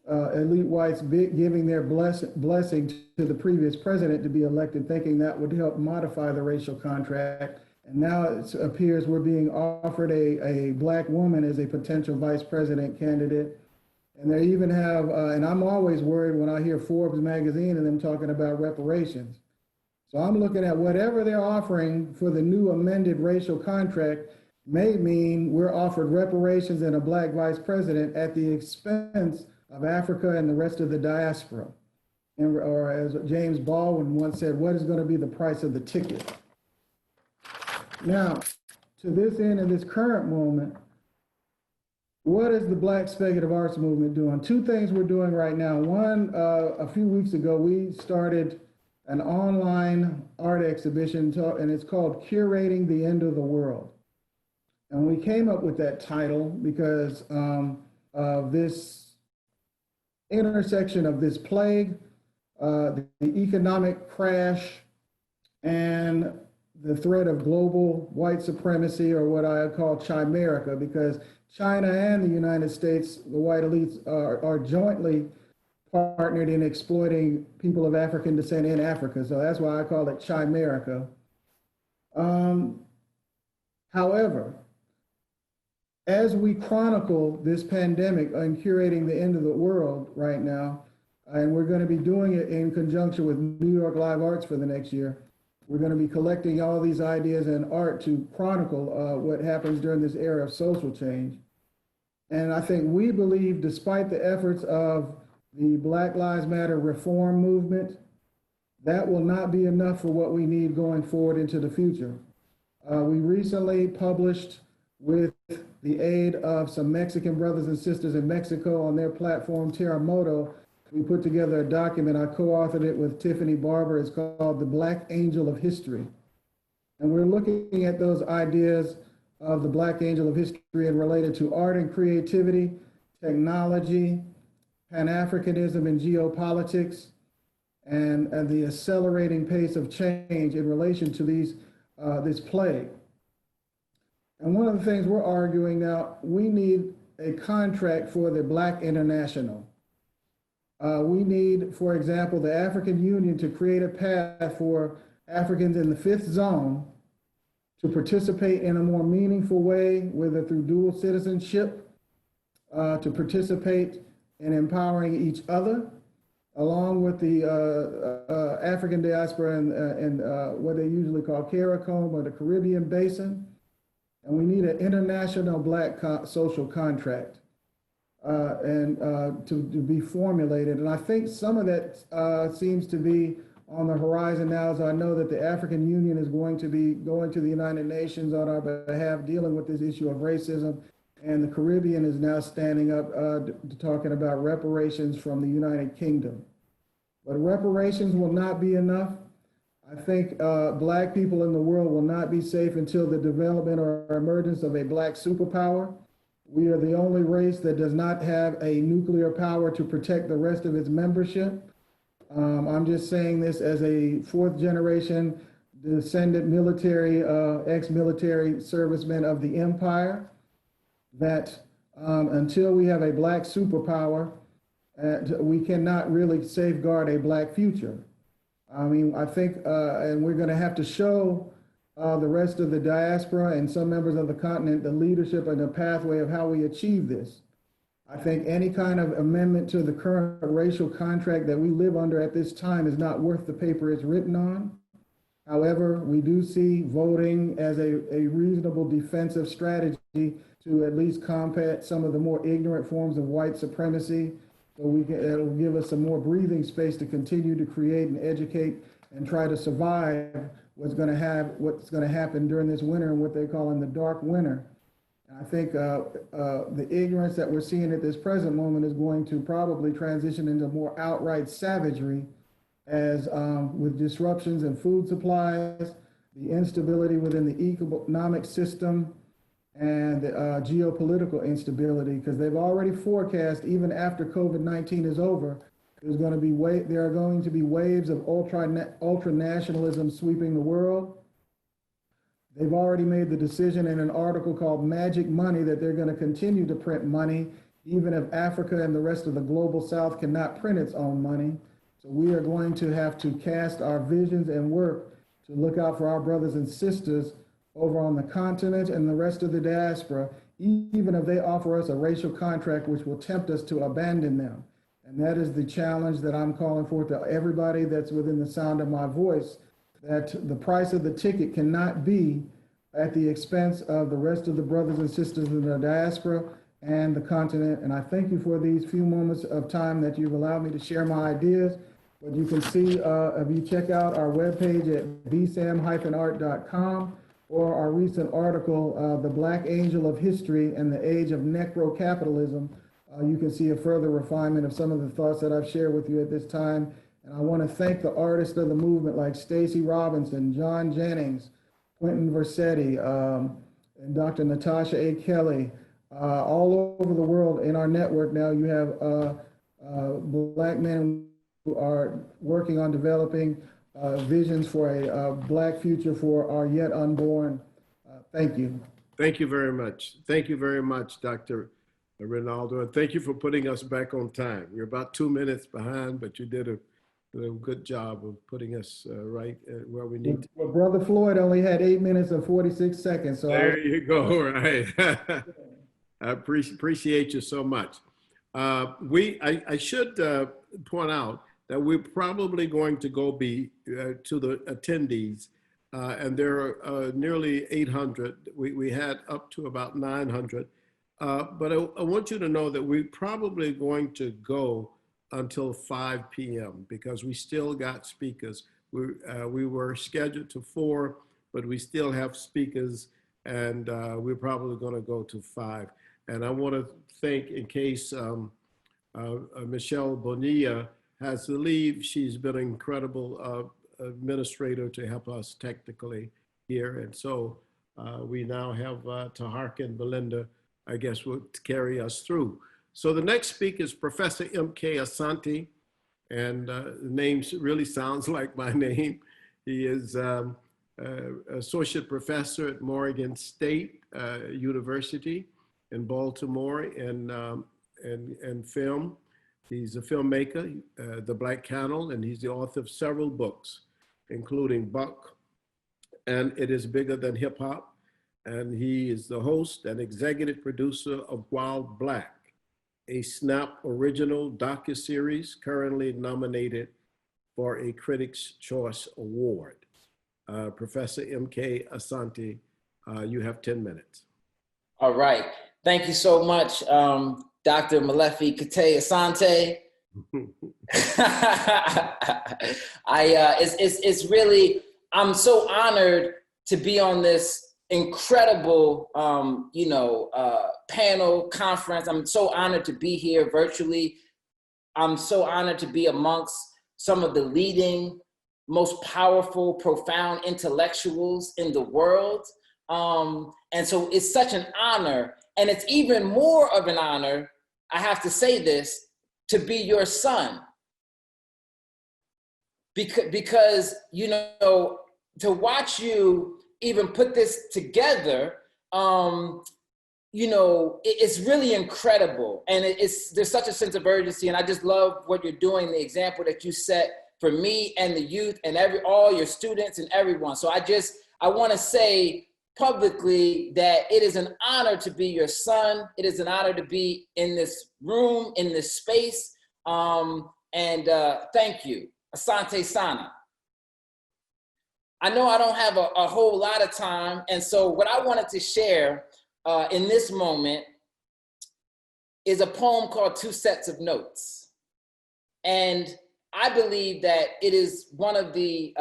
elite whites giving their blessing to the previous president to be elected, thinking that would help modify the racial contract. And now it appears we're being offered a Black woman as a potential vice president candidate. And they even have, and I'm always worried when I hear Forbes magazine and them talking about reparations. So I'm looking at whatever they're offering for the new amended racial contract may mean we're offered reparations and a Black vice president at the expense of Africa and the rest of the diaspora. And, or as James Baldwin once said, what is going to be the price of the ticket? Now, to this end, in this current moment, what is the Black Speculative Arts Movement doing? Two things we're doing right now. One, a few weeks ago, we started an online art exhibition, and it's called Curating the End of the World. And we came up with that title because of this intersection of this plague, the economic crash, and the threat of global white supremacy, or what I call chimerica, because China and the United States, the white elites, are jointly partnered in exploiting people of African descent in Africa. So that's why I call it chimerica. However, as we chronicle this pandemic and curating the end of the world right now, and we're going to be doing it in conjunction with New York Live Arts for the next year, we're going to be collecting all these ideas and art to chronicle what happens during this era of social change. And I think we believe, despite the efforts of the Black Lives Matter reform movement, that will not be enough for what we need going forward into the future. We recently published, with the aid of some Mexican brothers and sisters in Mexico on their platform, Terremoto, we put together a document. I co-authored it with Tiffany Barber. It's called The Black Angel of History. And we're looking at those ideas of the Black Angel of History and related to art and creativity, technology, Pan-Africanism and geopolitics, and the accelerating pace of change in relation to this plague. And one of the things we're arguing now, we need a contract for the Black International. We need, for example, the African Union to create a path for Africans in the fifth zone to participate in a more meaningful way, whether through dual citizenship, to participate in empowering each other, along with the African diaspora and what they usually call CARICOM, or the Caribbean Basin. And we need an international Black social contract to be formulated. And I think some of that seems to be on the horizon now, as I know that the African Union is going to be going to the United Nations on our behalf, dealing with this issue of racism. And the Caribbean is now standing up talking about reparations from the United Kingdom. But reparations will not be enough. I think Black people in the world will not be safe until the development or emergence of a Black superpower. We are the only race that does not have a nuclear power to protect the rest of its membership. I'm just saying this as a fourth generation descendant military, ex-military serviceman of the empire, that until we have a Black superpower, we cannot really safeguard a Black future. I mean, I think, and we're going to have to show the rest of the diaspora and some members of the continent the leadership and the pathway of how we achieve this. I think any kind of amendment to the current racial contract that we live under at this time is not worth the paper it's written on. However, we do see voting as a reasonable defensive strategy to at least combat some of the more ignorant forms of white supremacy. So it'll give us some more breathing space to continue to create and educate and try to survive what's going to happen during this winter and what they call in the dark winter. I think the ignorance that we're seeing at this present moment is going to probably transition into more outright savagery as with disruptions in food supplies, the instability within the economic system, and geopolitical instability, because they've already forecast, even after COVID-19 is over, there are going to be waves of ultra nationalism sweeping the world. They've already made the decision in an article called Magic Money that they're going to continue to print money, even if Africa and the rest of the global South cannot print its own money. So we are going to have to cast our visions and work to look out for our brothers and sisters over on the continent and the rest of the diaspora, even if they offer us a racial contract which will tempt us to abandon them. And that is the challenge that I'm calling for to everybody that's within the sound of my voice, that the price of the ticket cannot be at the expense of the rest of the brothers and sisters in the diaspora and the continent. And I thank you for these few moments of time that you've allowed me to share my ideas. But you can see, if you check out our webpage at bsam-art.com, or our recent article, The Black Angel of History and the Age of Necro-Capitalism, you can see a further refinement of some of the thoughts that I've shared with you at this time. And I want to thank the artists of the movement like Stacey Robinson, John Jennings, Quentin Versetti, and Dr. Natasha A. Kelly. All over the world in our network now, you have Black men who are working on developing visions for a Black future for our yet unborn. Thank you. Thank you very much. Thank you very much, Dr. Rinaldo, and thank you for putting us back on time. You're about 2 minutes behind, but you did a good job of putting us right where we need to. Well, Brother Floyd only had 8 minutes and 46 seconds. So there you go, right. I appreciate you so much. I should point out that we're probably going to go to the attendees, and there are nearly 800. We had up to about 900. But I want you to know that we're probably going to go until 5 p.m. because we still got speakers. We were scheduled to 4, but we still have speakers, and we're probably going to go to 5. And I want to thank, in case Michelle Bonilla has to leave, she's been an incredible administrator to help us technically here. And so we now have Taharka and Belinda, I guess, will carry us through. So the next speaker is Professor M.K. Asante, and the name really sounds like my name. He is associate professor at Morgan State University in Baltimore in film. He's a filmmaker, The Black Candle, and he's the author of several books, including Buck and It Is Bigger Than Hip Hop. And he is the host and executive producer of Wild Black, a Snap original docuseries currently nominated for a Critics' Choice Award. Professor M.K. Asante, you have 10 minutes. All right. Thank you so much, Dr. Malefi Kate Asante. It's really, I'm so honored to be on this incredible, panel conference. I'm so honored to be here virtually. I'm so honored to be amongst some of the leading, most powerful, profound intellectuals in the world. And so it's such an honor, and it's even more of an honor, I have to say this, to be your son. Because to watch you even put this together, it's really incredible. And there's such a sense of urgency, and I just love what you're doing, the example that you set for me and the youth and all your students and everyone. So I wanna say publicly that it is an honor to be your son. It is an honor to be in this room, in this space. Thank you, Asante Sana. I know I don't have a whole lot of time. And so what I wanted to share in this moment is a poem called Two Sets of Notes. And I believe that it is one of the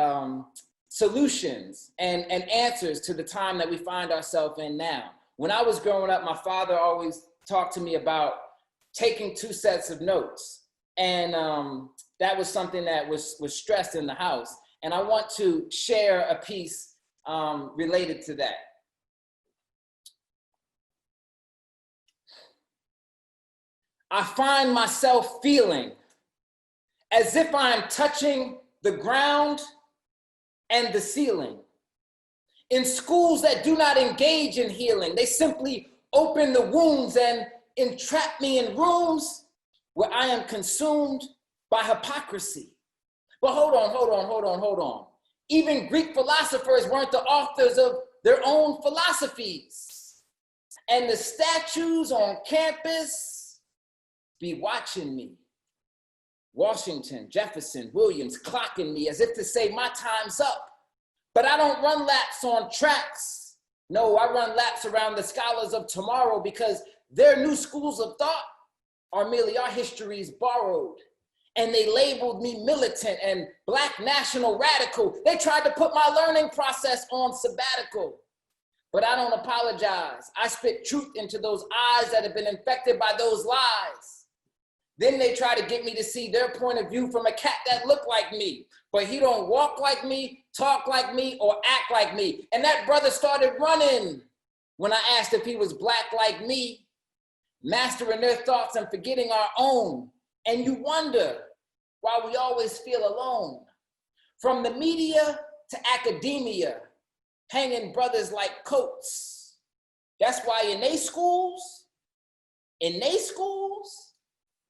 solutions and answers to the time that we find ourselves in now. When I was growing up, my father always talked to me about taking 2 sets of notes. And that was something that was stressed in the house. And I want to share a piece related to that. I find myself feeling as if I am touching the ground and the ceiling. In schools that do not engage in healing, they simply open the wounds and entrap me in rooms where I am consumed by hypocrisy. But hold on. Even Greek philosophers weren't the authors of their own philosophies. And the statues on campus be watching me. Washington, Jefferson, Williams clocking me as if to say my time's up. But I don't run laps on tracks. No, I run laps around the scholars of tomorrow because their new schools of thought are merely our histories borrowed. And they labeled me militant and Black national radical. They tried to put my learning process on sabbatical. But I don't apologize. I spit truth into those eyes that have been infected by those lies. Then they try to get me to see their point of view from a cat that looked like me. But he don't walk like me, talk like me, or act like me. And that brother started running when I asked if he was Black like me, mastering their thoughts and forgetting our own. And you wonder why we always feel alone. From the media to academia, hanging brothers like coats. That's why in they schools,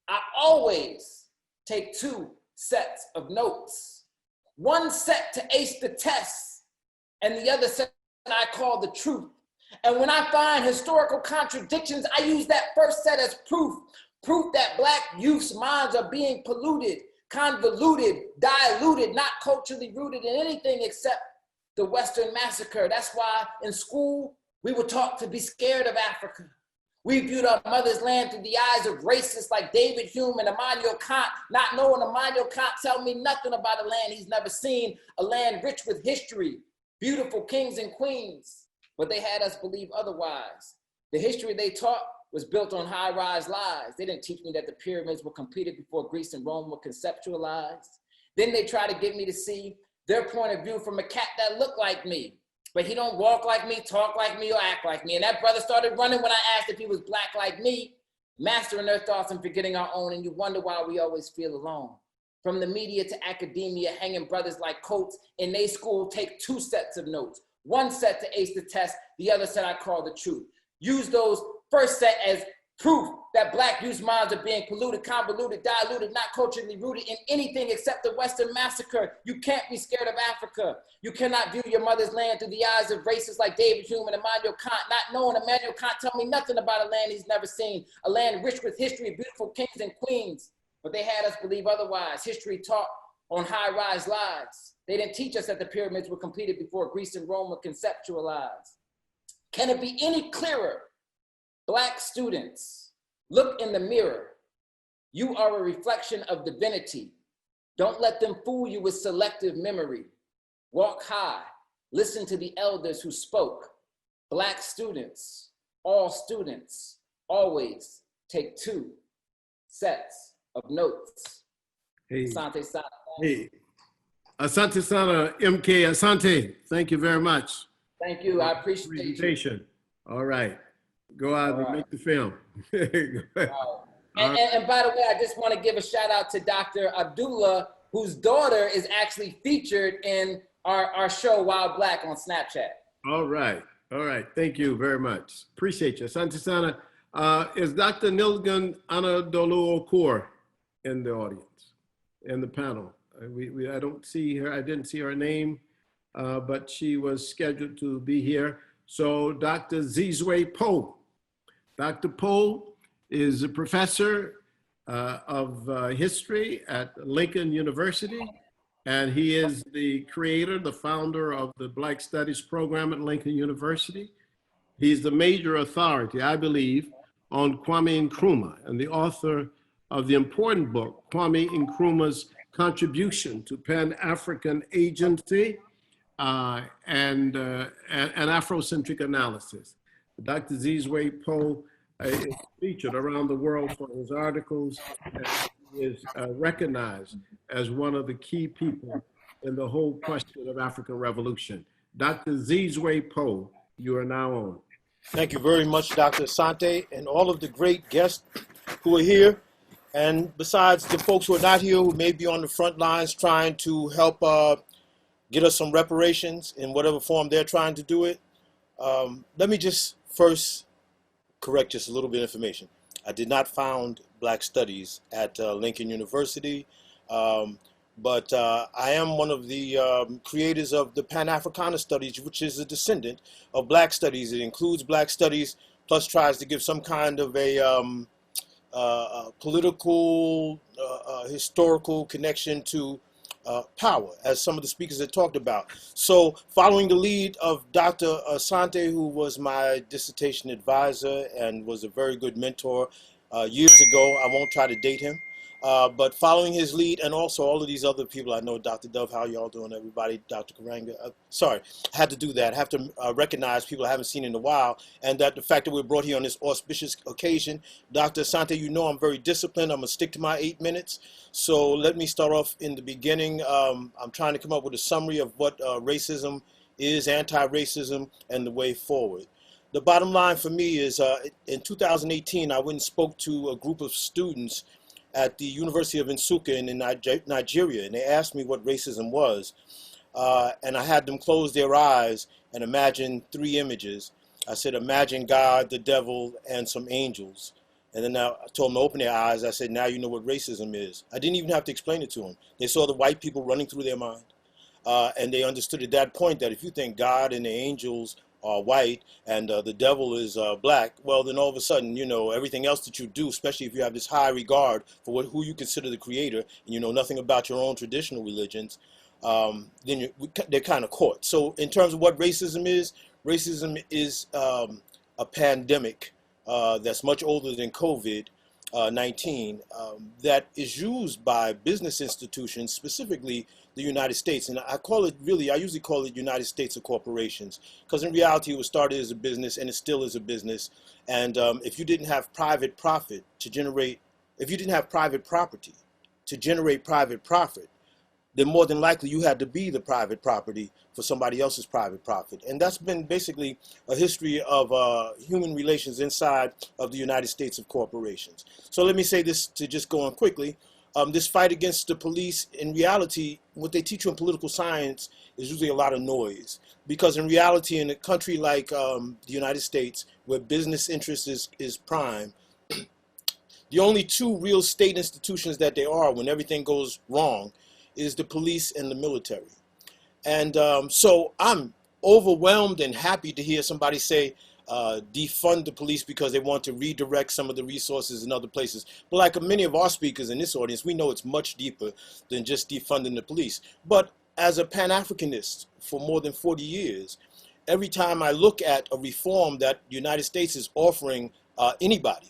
I always take 2 sets of notes. 1 set to ace the test, and the other set I call the truth. And when I find historical contradictions, I use that first set as proof that Black youth's minds are being polluted, convoluted, diluted, not culturally rooted in anything except the Western massacre. That's why in school, we were taught to be scared of Africa. We viewed our mother's land through the eyes of racists like David Hume and Immanuel Kant, not knowing Immanuel Kant tell me nothing about a land he's never seen, a land rich with history, beautiful kings and queens. But they had us believe otherwise. The history they taught was built on high-rise lies. They didn't teach me that the pyramids were completed before Greece and Rome were conceptualized. Then they tried to get me to see their point of view from a cat that looked like me. But he don't walk like me, talk like me, or act like me. And that brother started running when I asked if he was black like me, mastering their thoughts and forgetting our own. And you wonder why we always feel alone. From the media to academia, hanging brothers like coats in they school take 2 sets of notes. One set to ace the test, the other set I call the truth. Use those first set as proof that black youth minds are being polluted, convoluted, diluted, not culturally rooted in anything except the Western massacre. You can't be scared of Africa. You cannot view your mother's land through the eyes of racists like David Hume and Immanuel Kant, not knowing Immanuel Kant tell me nothing about a land he's never seen, a land rich with history, beautiful kings and queens. But they had us believe otherwise. History taught on high-rise lies. They didn't teach us that the pyramids were completed before Greece and Rome were conceptualized. Can it be any clearer? Black students, look in the mirror. You are a reflection of divinity. Don't let them fool you with selective memory. Walk high, listen to the elders who spoke. Black students, always take 2 sets of notes. Hey, Asante Sana. hey. Asante Sana, MK Asante, thank you very much. Thank you, I appreciate you. Presentation. All right, go out and make the film. And by the way, I just want to give a shout out to Dr. Abdullah, whose daughter is actually featured in our show Wild Black on Snapchat. All right, thank you very much. Appreciate you. Asante Sana, is Dr. Nilgan Anadolu Okur in the audience, in the panel? I don't see her, I didn't see her name, but she was scheduled to be here. So Dr. Zizwe Poe. Dr. Poe is a professor of history at Lincoln University, and he is the creator, the founder of the Black Studies program at Lincoln University. He's the major authority, I believe, on Kwame Nkrumah and the author of the important book, Kwame Nkrumah's Contribution to Pan-African Agency and Afrocentric Analysis. Dr. Zizwe Poe is featured around the world for his articles and is recognized as one of the key people in the whole question of African revolution. Dr. Zizwe Poe, you are now on. Thank you very much, Dr. Asante, and all of the great guests who are here. And besides the folks who are not here, who may be on the front lines trying to help get us some reparations in whatever form they're trying to do it. Let me just first correct just a little bit of information. I did not found Black Studies at Lincoln University, but I am one of the creators of the Pan-Africana Studies, which is a descendant of Black Studies. It includes Black Studies, plus tries to give some kind of a political, historical connection to power, as some of the speakers had talked about. So following the lead of Dr. Asante, who was my dissertation advisor and was a very good mentor years ago, I won't try to date him, but following his lead, and also all of these other people I know, Dr. Dove, how y'all doing, everybody, Dr. Karanga, sorry, I had to do that. I have to recognize people I haven't seen in a while, and that the fact that we're brought here on this auspicious occasion. Dr. Asante, you know I'm very disciplined. I'm gonna stick to my 8 minutes. So let me start off in the beginning. I'm trying to come up with a summary of what racism is, anti-racism, and the way forward. The bottom line for me is in 2018, I went and spoke to a group of students at the University of Nsukka in Nigeria, and they asked me what racism was. And I had them close their eyes and imagine 3 images. I said, imagine God, the devil, and some angels. And then I told them to open their eyes. I said, now you know what racism is. I didn't even have to explain it to them. They saw the white people running through their mind. And they understood at that point that if you think God and the angels are white and the devil is black, well, then all of a sudden, you know, everything else that you do, especially if you have this high regard for who you consider the creator, and you know nothing about your own traditional religions, then they're kind of caught. So in terms of what racism is a pandemic that's much older than COVID-19 that is used by business institutions, specifically the United States. And I usually call it United States of corporations, because in reality it was started as a business and it still is a business. And if you didn't have private profit to generate, if you didn't have private property to generate private profit, then more than likely you had to be the private property for somebody else's private profit. And that's been basically a history of human relations inside of the United States of corporations. So let me say this to just go on quickly. This fight against the police, in reality, what they teach you in political science is usually a lot of noise. Because in reality, in a country like the United States, where business interest is prime, the only two real state institutions that there are when everything goes wrong is the police and the military. And so I'm overwhelmed and happy to hear somebody say defund the police because they want to redirect some of the resources in other places. But like many of our speakers in this audience, we know it's much deeper than just defunding the police. But as a Pan-Africanist for more than 40 years, every time I look at a reform that the United States is offering anybody,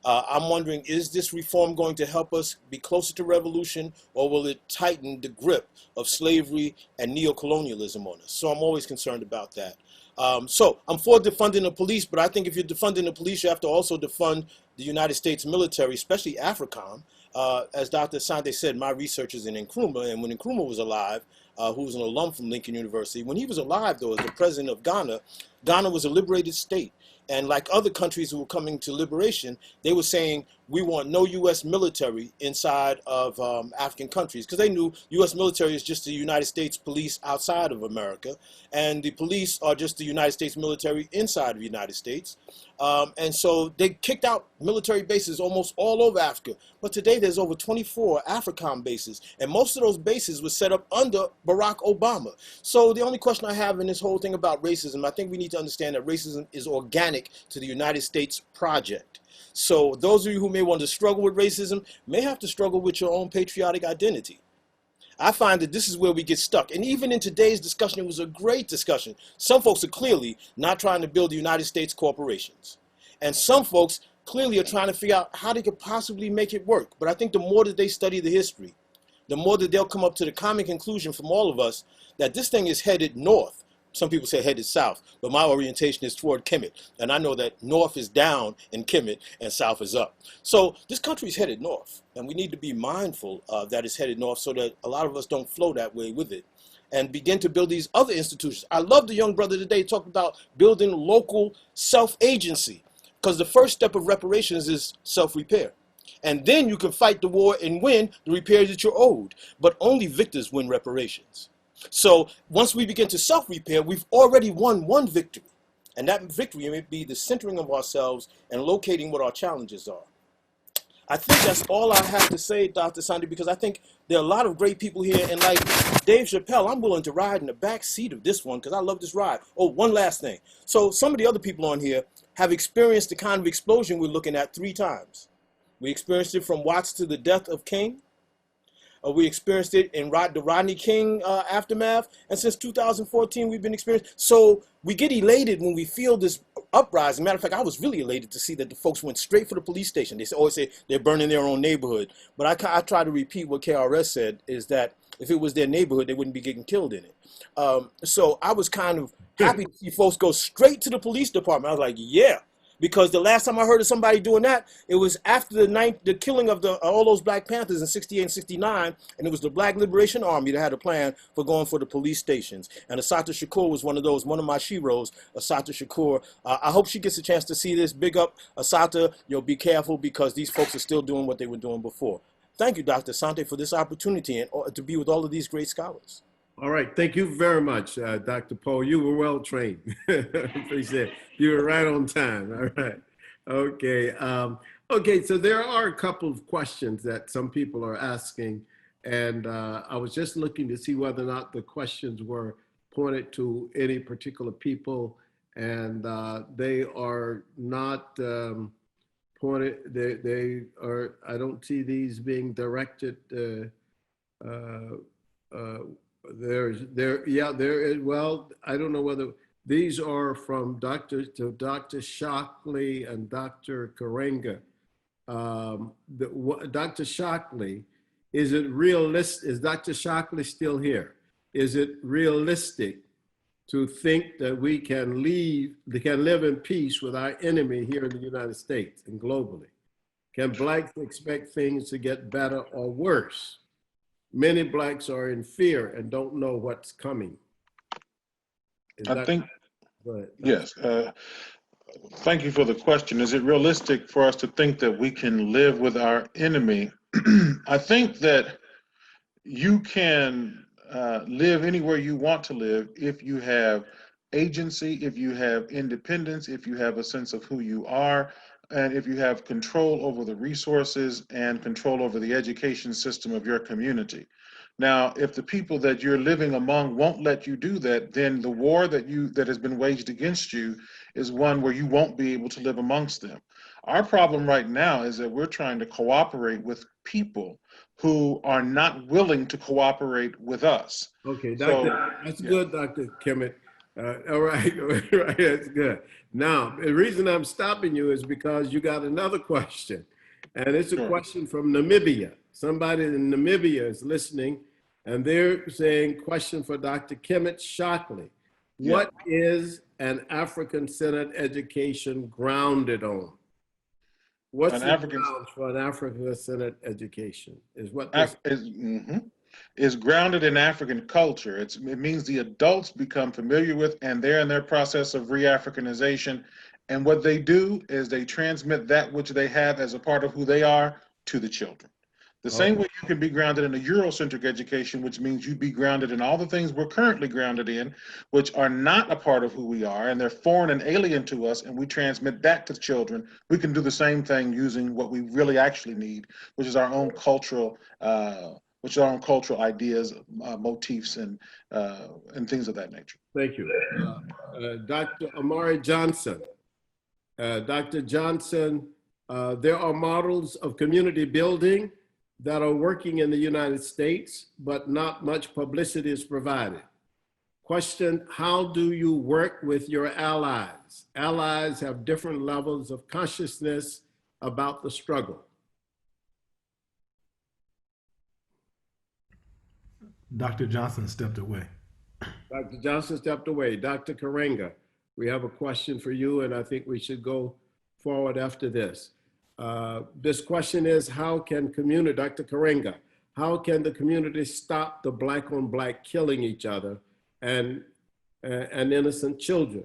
I'm wondering, is this reform going to help us be closer to revolution, or will it tighten the grip of slavery and neocolonialism on us? So I'm always concerned about that. So I'm for defunding the police, but I think if you're defunding the police, you have to also defund the United States military, especially AFRICOM. As Dr. Asante said, my research is in Nkrumah, and when Nkrumah was alive, who was an alum from Lincoln University, when he was alive, though, as the president of Ghana, Ghana was a liberated state. And like other countries who were coming to liberation, they were saying, we want no U.S. military inside of African countries, because they knew U.S. military is just the United States police outside of America, and the police are just the United States military inside of the United States. And so they kicked out military bases almost all over Africa. But today there's over 24 AFRICOM bases, and most of those bases were set up under Barack Obama. So the only question I have in this whole thing about racism, I think we need to understand that racism is organic to the United States project. So those of you who may want to struggle with racism may have to struggle with your own patriotic identity. I find that this is where we get stuck. And even in today's discussion, it was a great discussion. Some folks are clearly not trying to build the United States corporations. And some folks clearly are trying to figure out how they could possibly make it work. But I think the more that they study the history, the more that they'll come up to the common conclusion from all of us that this thing is headed north. Some people say headed south, but my orientation is toward Kemet. And I know that north is down in Kemet and south is up. So this country is headed north, and we need to be mindful that it's headed north so that a lot of us don't flow that way with it and begin to build these other institutions. I love the young brother today talking about building local self-agency, because the first step of reparations is self-repair. And then you can fight the war and win the repairs that you're owed. But only victors win reparations. So once we begin to self-repair, we've already won one victory. And that victory may be the centering of ourselves and locating what our challenges are. I think that's all I have to say, Dr. Sandy, because I think there are a lot of great people here. And like Dave Chappelle, I'm willing to ride in the back seat of this one because I love this ride. Oh, one last thing. So some of the other people on here have experienced the kind of explosion we're looking at 3 times. We experienced it from Watts to the death of King. We experienced it in the Rodney King aftermath. And since 2014, we've been experiencing. So we get elated when we feel this uprising. Matter of fact, I was really elated to see that the folks went straight for the police station. They always say they're burning their own neighborhood. But I try to repeat what KRS said, is that if it was their neighborhood, they wouldn't be getting killed in it. So I was kind of happy to see folks go straight to the police department. I was like, yeah. Because the last time I heard of somebody doing that, it was after the killing of all those Black Panthers in 68 and 69, and it was the Black Liberation Army that had a plan for going for the police stations. And Assata Shakur was one of my sheroes, Assata Shakur. I hope she gets a chance to see this. Big up, Assata. Be careful, because these folks are still doing what they were doing before. Thank you, Dr. Asante, for this opportunity and to be with all of these great scholars. All right. Thank you very much, Dr. Poe. You were well trained. Appreciate it. You were right on time. All right. Okay. Okay. So there are a couple of questions that some people are asking. And I was just looking to see whether or not the questions were pointed to any particular people. And they are not pointed. They are, I don't see these being directed. There is, well, I don't know whether These are from Dr. Shockley and Dr. Karenga. Dr. Shockley, is it realistic? Is Dr. Shockley still here? Is it realistic to think that we can live in peace with our enemy here in the United States and globally? Can Blacks expect things to get better or worse? Many Blacks are in fear and don't know what's coming. I think, yes. Thank you for the question. Is it realistic for us to think that we can live with our enemy? I think that you can live anywhere you want to live if you have agency, if you have independence, if you have a sense of who you are, and if you have control over the resources and control over the education system of your community. Now, if the people that you're living among won't let you do that, then the war that has been waged against you is one where you won't be able to live amongst them. Our problem right now is that we're trying to cooperate with people who are not willing to cooperate with us. Okay, So, that's good, Dr. Kemet. All right, all right, that's good. Now, the reason I'm stopping you is because you got another question, and it's a question from Namibia. Somebody in Namibia is listening, and they're saying, question for Dr. Kemet Shockley. What is an African-centered education grounded on? What's the grounds for an African-centered education? Is what this is grounded in African culture. It means the adults become familiar with, and they're in their process of re-Africanization. And what they do is they transmit that which they have as a part of who they are to the children. The same way you can be grounded in a Eurocentric education, which means you'd be grounded in all the things we're currently grounded in, which are not a part of who we are, and they're foreign and alien to us, and we transmit that to children. We can do the same thing using what we really actually need, which is our own cultural ideas, motifs, and things of that nature. Thank you. Dr. Amari Johnson. Dr. Johnson, there are models of community building that are working in the United States, but not much publicity is provided. Question, how do you work with your allies? Allies have different levels of consciousness about the struggle. Dr. Johnson stepped away. Dr. Johnson stepped away. Dr. Karenga, we have a question for you, and I think we should go forward after this. This question is, how can community, Dr. Karenga, how can the community stop the Black on Black killing each other and innocent children?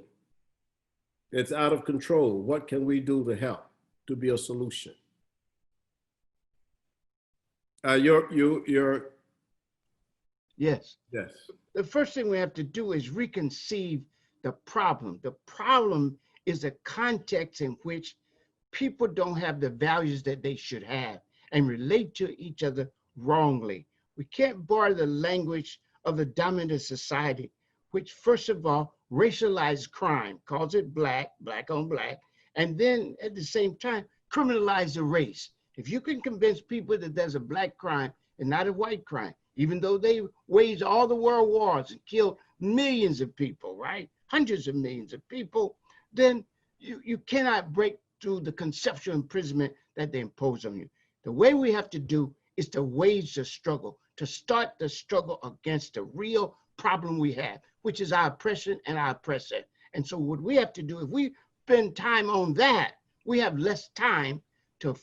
It's out of control. What can we do to help, to be a solution? Yes. Yes. The first thing we have to do is reconceive the problem. The problem is the context in which people don't have the values that they should have and relate to each other wrongly. We can't borrow the language of the dominant society, which first of all, racialized crime, calls it black, black on black, and then at the same time, criminalize the race. If you can convince people that there's a black crime and not a white crime, even though they waged all the world wars and killed millions of people, right? Hundreds of millions of people, then you cannot break through the conceptual imprisonment that they impose on you. The way we have to do is to wage the struggle, to start the struggle against the real problem we have, which is our oppression and our oppressor. And so what we have to do, if we spend time on that, we have less time to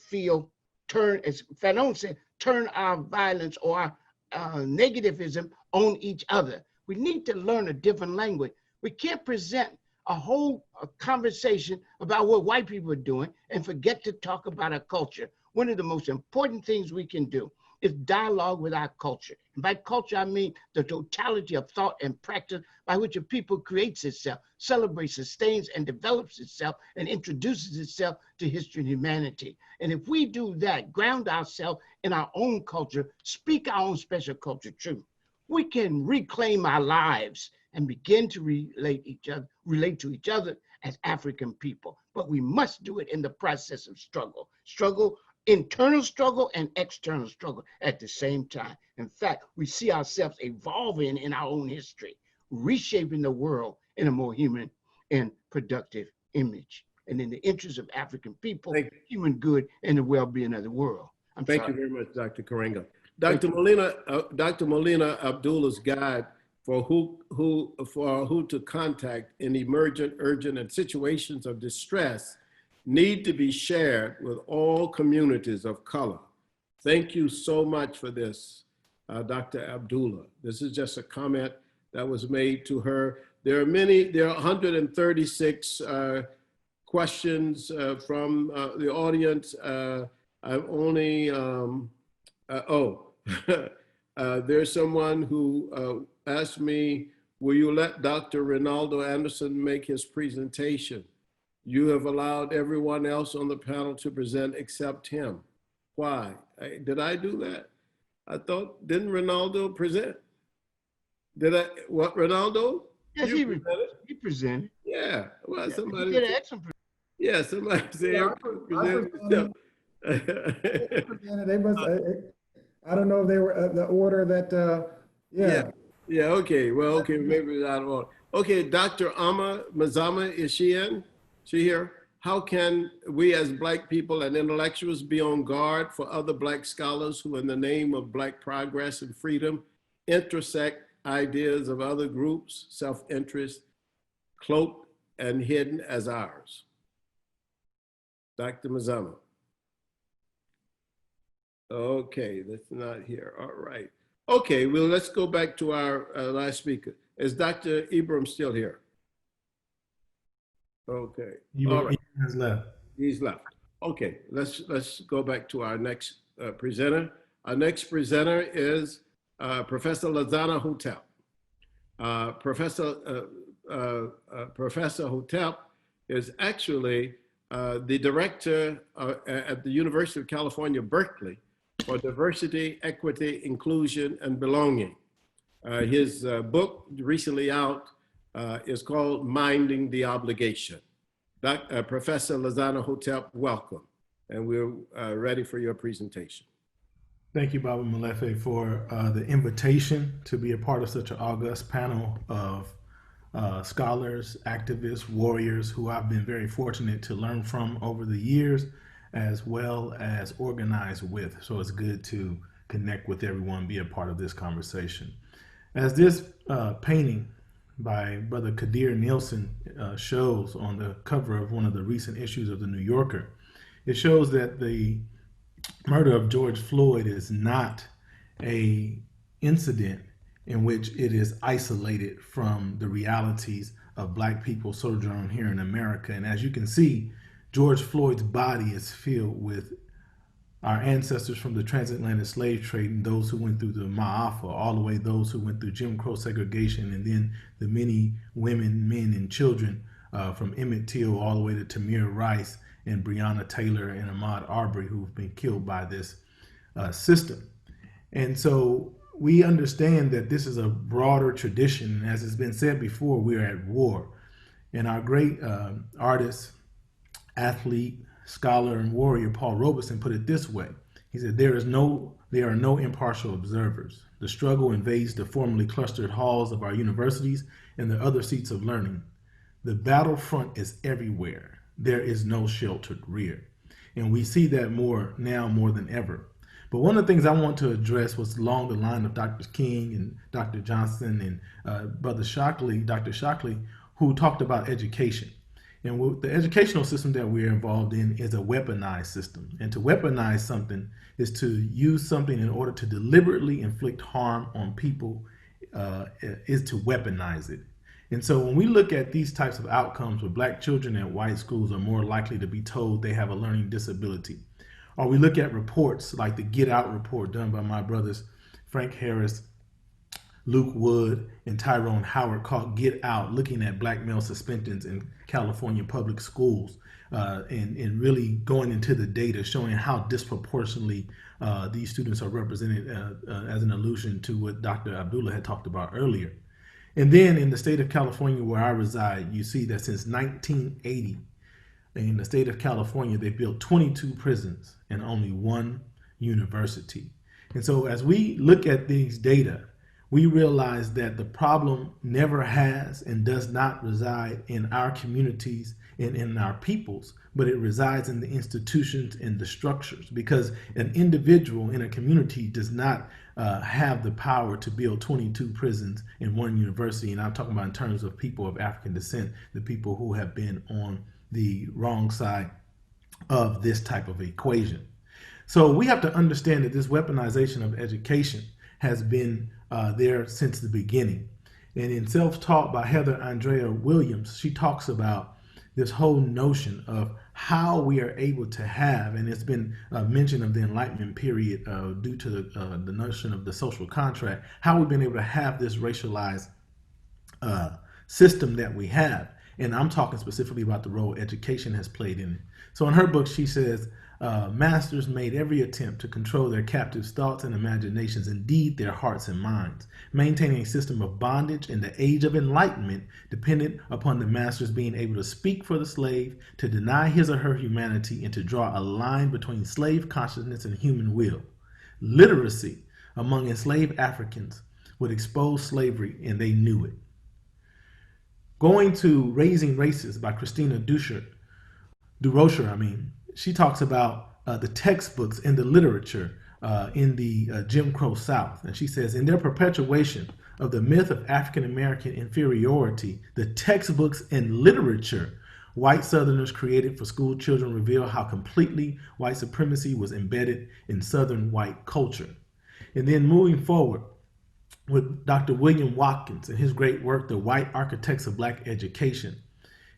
turn, as Fanon said, turn our violence or our negativism on each other. We need to learn a different language. We can't present a whole conversation about what white people are doing and forget to talk about our culture. One of the most important things we can do is dialogue with our culture. And by culture, I mean the totality of thought and practice by which a people creates itself, celebrates, sustains, and develops itself, and introduces itself to history and humanity. And if we do that, ground ourselves in our own culture, speak our own special culture truth, we can reclaim our lives and begin to relate to each other as African people. But we must do it in the process of struggle, internal struggle and external struggle at the same time. In fact, we see ourselves evolving in our own history, reshaping the world in a more human and productive image, and in the interest of African people, human good, and the well-being of the world. Thank you very much, Dr. Karenga. Dr. Molina Abdullah's guide for who to contact in emergent, urgent, and situations of distress need to be shared with all communities of color. Thank you so much for this, Dr. Abdullah. This is just a comment that was made to her. There are 136 questions from the audience. I've only, there's someone who asked me, will you let Dr. Ronaldo Anderson make his presentation? You have allowed everyone else on the panel to present except him. Why? Did I do that? I thought, didn't Ronaldo present? Did I, what, Ronaldo? Yes, he presented. Yeah, well, somebody. He did an excellent yeah, somebody said Yeah, they must, I don't know if they were the order that, Yeah, okay, well, okay, maybe I don't know. Okay, Dr. Ama Mazama, is she in? She here? How can we as Black people and intellectuals be on guard for other Black scholars who, in the name of Black progress and freedom, intersect ideas of other groups, self-interest, cloaked and hidden as ours? Dr. Mazama. Okay, that's not here. All right. Okay, well, let's go back to our last speaker. Is Dr. Ibram still here? Okay. All right. He has left. He's left. Okay, let's go back to our next presenter. Our next presenter is Professor Lazana Hotep. Professor Hotep is actually the director at the University of California, Berkeley, for diversity, equity, inclusion, and belonging. His book, recently out, is called Minding the Obligation. Professor Lazana Hotep, welcome. And we're ready for your presentation. Thank you, Baba Malefe, for the invitation to be a part of such an august panel of scholars, activists, warriors who I've been very fortunate to learn from over the years, as well as organize with. So it's good to connect with everyone, be a part of this conversation. As this painting by Brother Kadir Nielsen shows on the cover of one of the recent issues of the New Yorker, it shows that the murder of George Floyd is not an incident in which it is isolated from the realities of Black people sojourn here in America. And as you can see, George Floyd's body is filled with our ancestors from the transatlantic slave trade and those who went through the Ma'afa, all the way those who went through Jim Crow segregation, and then the many women, men, and children from Emmett Till all the way to Tamir Rice and Breonna Taylor and Ahmaud Arbery, who've been killed by this system. And so we understand that this is a broader tradition. And as has been said before, we are at war. And our great artist, athlete, scholar, and warrior, Paul Robeson, put it this way. He said, there are no impartial observers. The struggle invades the formerly clustered halls of our universities and the other seats of learning. The battlefront is everywhere. There is no sheltered rear. And we see that more than ever. But one of the things I want to address was along the line of Dr. King and Dr. Johnson and Brother Shockley, Dr. Shockley, who talked about education. And the educational system that we're involved in is a weaponized system. And to weaponize something is to use something in order to deliberately inflict harm on people, is to weaponize it. And so when we look at these types of outcomes where Black children at white schools are more likely to be told they have a learning disability, or we look at reports like the Get Out report done by my brothers Frank Harris, Luke Wood, and Tyrone Howard, called Get Out, looking at Black male suspensions in California public schools, and really going into the data, showing how disproportionately these students are represented as an allusion to what Dr. Abdullah had talked about earlier. And then in the state of California where I reside, you see that since 1980, in the state of California, they built 22 prisons and only one university. And so as we look at these data, we realize that the problem never has and does not reside in our communities and in our peoples, but it resides in the institutions and the structures, because an individual in a community does not have the power to build 22 prisons in one university. And I'm talking about in terms of people of African descent, the people who have been on the wrong side of this type of equation. So we have to understand that this weaponization of education has been there since the beginning. And in Self-Taught by Heather Andrea Williams, she talks about this whole notion of how we are able to have, and it's been mentioned of the Enlightenment period due to the notion of the social contract, how we've been able to have this racialized system that we have. And I'm talking specifically about the role education has played in it. So in her book, she says, masters made every attempt to control their captives' thoughts and imaginations, indeed their hearts and minds, maintaining a system of bondage in the age of enlightenment dependent upon the masters being able to speak for the slave, to deny his or her humanity, and to draw a line between slave consciousness and human will. Literacy among enslaved Africans would expose slavery, and they knew it. Going to Raising Races by Christina Durocher, she talks about the textbooks and the literature in the Jim Crow South. And she says, in their perpetuation of the myth of African American inferiority, the textbooks and literature white Southerners created for school children reveal how completely white supremacy was embedded in Southern white culture. And then moving forward with Dr. William Watkins and his great work, The White Architects of Black Education,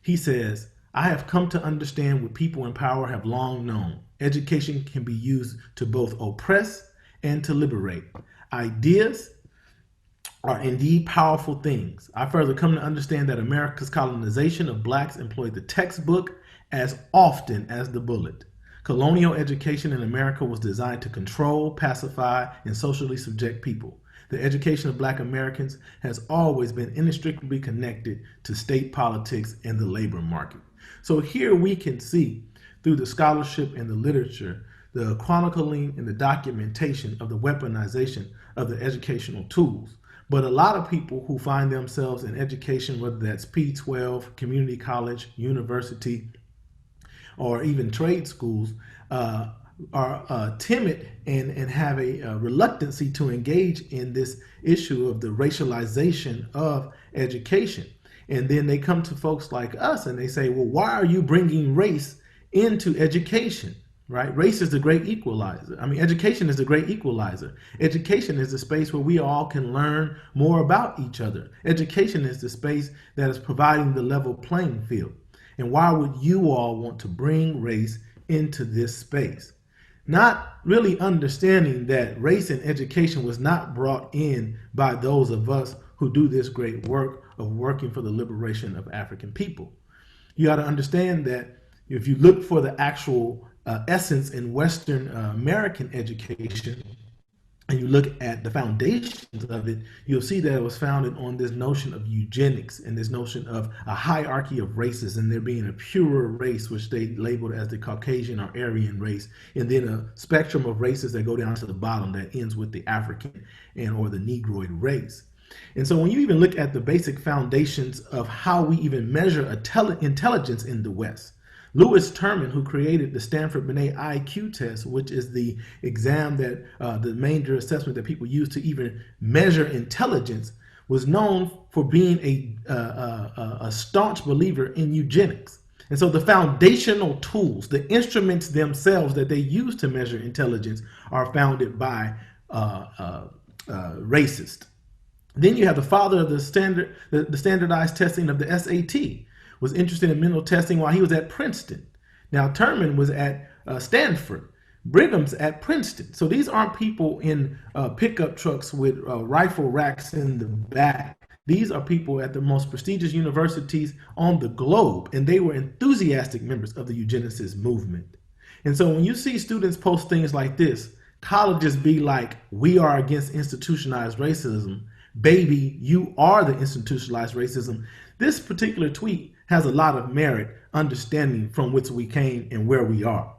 he says, I have come to understand what people in power have long known. Education can be used to both oppress and to liberate. Ideas are indeed powerful things. I further come to understand that America's colonization of blacks employed the textbook as often as the bullet. Colonial education in America was designed to control, pacify, and socially subject people. The education of Black Americans has always been inextricably connected to state politics and the labor market. So here we can see through the scholarship and the literature, the chronicling and the documentation of the weaponization of the educational tools. But a lot of people who find themselves in education, whether that's P-12, community college, university, or even trade schools, are timid and have a reluctancy to engage in this issue of the racialization of education. And then they come to folks like us and they say, well, why are you bringing race into education, right? Race is the great equalizer. I mean, education is the great equalizer. Education is the space where we all can learn more about each other. Education is the space that is providing the level playing field. And why would you all want to bring race into this space? Not really understanding that race and education was not brought in by those of us who do this great work of working for the liberation of African people. You got to understand that if you look for the actual essence in Western American education, and you look at the foundations of it, you'll see that it was founded on this notion of eugenics and this notion of a hierarchy of races, and there being a purer race, which they labeled as the Caucasian or Aryan race, and then a spectrum of races that go down to the bottom that ends with the African and or the Negroid race. And so when you even look at the basic foundations of how we even measure intelligence in the West, Lewis Terman, who created the Stanford-Binet IQ test, which is the exam that the major assessment that people use to even measure intelligence, was known for being a staunch believer in eugenics. And so the foundational tools, the instruments themselves that they use to measure intelligence, are founded by racist. Then you have the father of the standardized testing of the SAT, was interested in mental testing while he was at Princeton. Now, Terman was at Stanford. Brigham's at Princeton. So these aren't people in pickup trucks with rifle racks in the back. These are people at the most prestigious universities on the globe, and they were enthusiastic members of the eugenicist movement. And so when you see students post things like this, colleges be like, we are against institutionalized racism. Baby, you are the institutionalized racism. This particular tweet has a lot of merit, understanding from which we came and where we are.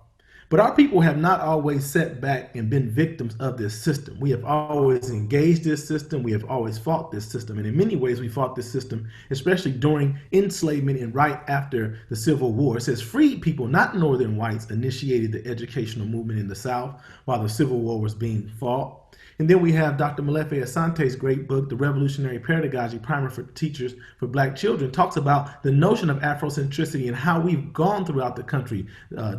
But our people have not always sat back and been victims of this system. We have always engaged this system. We have always fought this system. And in many ways, we fought this system, especially during enslavement and right after the Civil War. It says freed people, not northern whites, initiated the educational movement in the South while the Civil War was being fought. And then we have Dr. Molefi Asante's great book, The Revolutionary Pedagogy, Primer for Teachers for Black Children, talks about the notion of Afrocentricity and how we've gone throughout the country.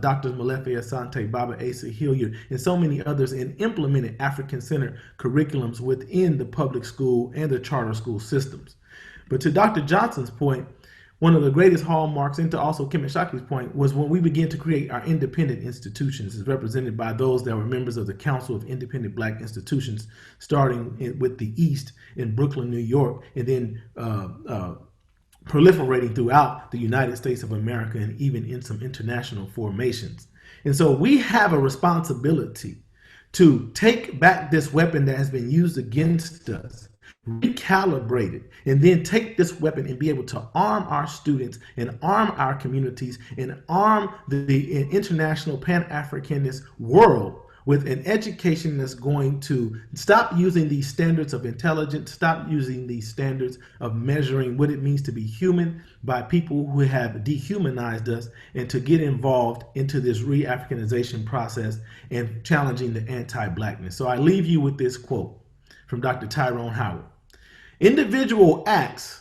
Dr. Molefi Asante, Baba Asa Hilliard, and so many others, and implemented African-centered curriculums within the public school and the charter school systems. But to Dr. Johnson's point, one of the greatest hallmarks, and to also Kim Shaki's point, was when we began to create our independent institutions, as represented by those that were members of the Council of Independent Black Institutions, starting with the East in Brooklyn, New York, and then proliferating throughout the United States of America and even in some international formations. And so we have a responsibility to take back this weapon that has been used against us, recalibrate it, and then take this weapon and be able to arm our students and arm our communities and arm the international Pan-Africanist world with an education that's going to stop using these standards of intelligence, stop using these standards of measuring what it means to be human by people who have dehumanized us, and to get involved into this re-Africanization process and challenging the anti-Blackness. So I leave you with this quote from Dr. Tyrone Howard. Individual acts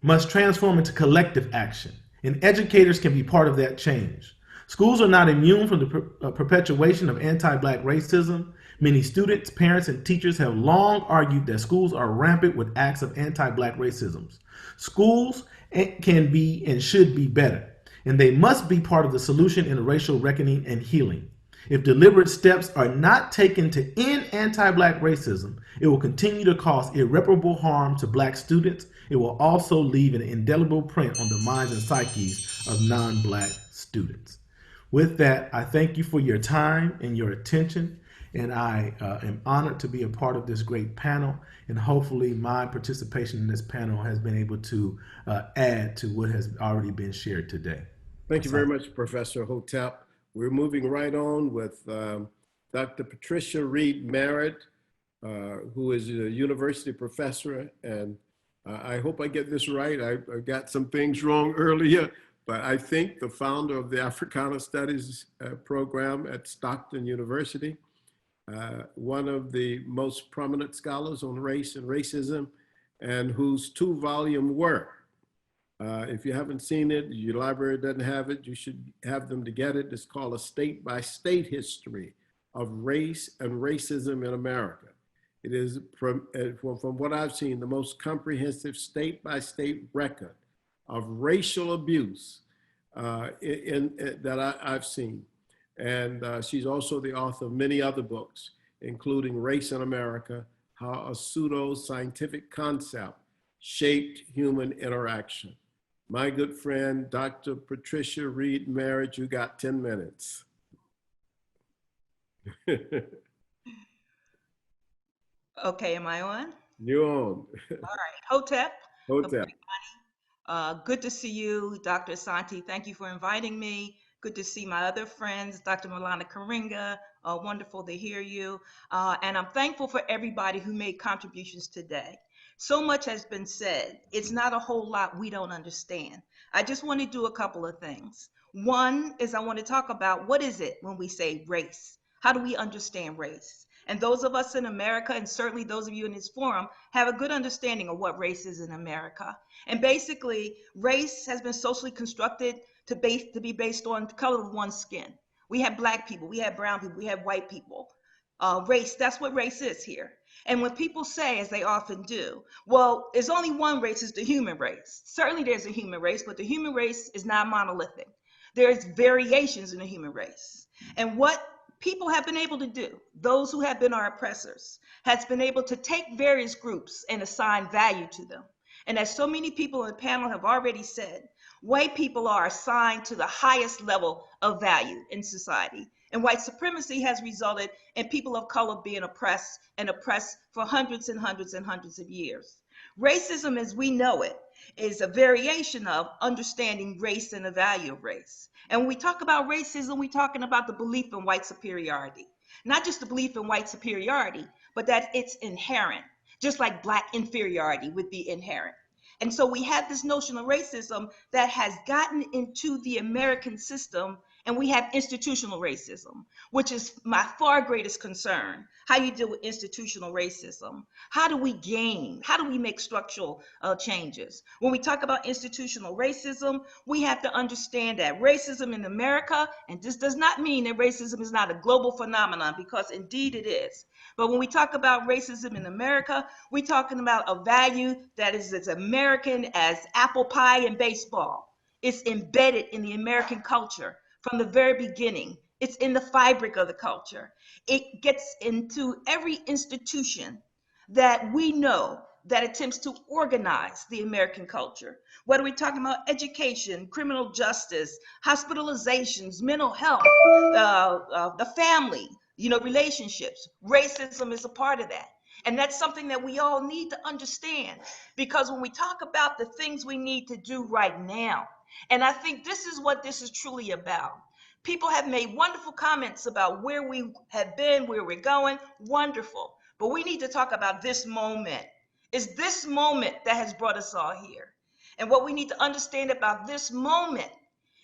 must transform into collective action, and educators can be part of that change. Schools are not immune from the perpetuation of anti-Black racism. Many students, parents, and teachers have long argued that schools are rampant with acts of anti-Black racism. Schools can be and should be better, and they must be part of the solution in racial reckoning and healing. If deliberate steps are not taken to end anti-Black racism, it will continue to cause irreparable harm to Black students. It will also leave an indelible print on the minds and psyches of non-Black students. With that, I thank you for your time and your attention, and I am honored to be a part of this great panel, and hopefully my participation in this panel has been able to add to what has already been shared today. Thank you very much, Professor Hotep. We're moving right on with Dr. Patricia Reed Merritt, who is a university professor, and I hope I get this right. I got some things wrong earlier, but I think the founder of the Africana Studies program at Stockton University, one of the most prominent scholars on race and racism, and whose 2-volume work, if you haven't seen it, your library doesn't have it, you should have them to get it. It's called A State-by-State History of Race and Racism in America. It is, from what I've seen, the most comprehensive state-by-state record of racial abuse that I've seen. And she's also the author of many other books, including Race in America, How a Pseudo-Scientific Concept Shaped Human Interaction. My good friend, Dr. Patricia Reed Merritt, you got 10 minutes. Okay, am I on? You're on. All right, Hotep. Hotep. Good to see you, Dr. Asante. Thank you for inviting me. Good to see my other friends, Dr. Milana Karinga. Wonderful to hear you. And I'm thankful for everybody who made contributions today. So much has been said. It's not a whole lot we don't understand. I just want to do a couple of things. One is I want to talk about what is it when we say race? How do we understand race? And those of us in America, and certainly those of you in this forum, have a good understanding of what race is in America. And basically, race has been socially constructed to be based on the color of one's skin. We have Black people, we have brown people, we have white people. Race, that's what race is here. And when people say, as they often do, well, there's only one race, is the human race. Certainly there's a human race, but the human race is not monolithic. There's variations in the human race. And what people have been able to do, those who have been our oppressors, has been able to take various groups and assign value to them. And as so many people in the panel have already said, white people are assigned to the highest level of value in society. And white supremacy has resulted in people of color being oppressed and oppressed for hundreds and hundreds and hundreds of years. Racism as we know it is a variation of understanding race and the value of race. And when we talk about racism, we're talking about the belief in white superiority. Not just the belief in white superiority, but that it's inherent, just like Black inferiority would be inherent. And so we have this notion of racism that has gotten into the American system, and we have institutional racism, which is my far greatest concern. How you deal with institutional racism. How do we gain? How do we make structural changes? When we talk about institutional racism, we have to understand that racism in America, and this does not mean that racism is not a global phenomenon, because indeed it is. But when we talk about racism in America, we're talking about a value that is as American as apple pie and baseball. It's embedded in the American culture from the very beginning. It's in the fabric of the culture. It gets into every institution that we know that attempts to organize the American culture. Whether we're talking about education, criminal justice, hospitalizations, mental health, the family, relationships. Racism is a part of that. And that's something that we all need to understand, because when we talk about the things we need to do right now, and I think this is what this is truly about. People have made wonderful comments about where we have been, where we're going, wonderful. But we need to talk about this moment. It's this moment that has brought us all here. And what we need to understand about this moment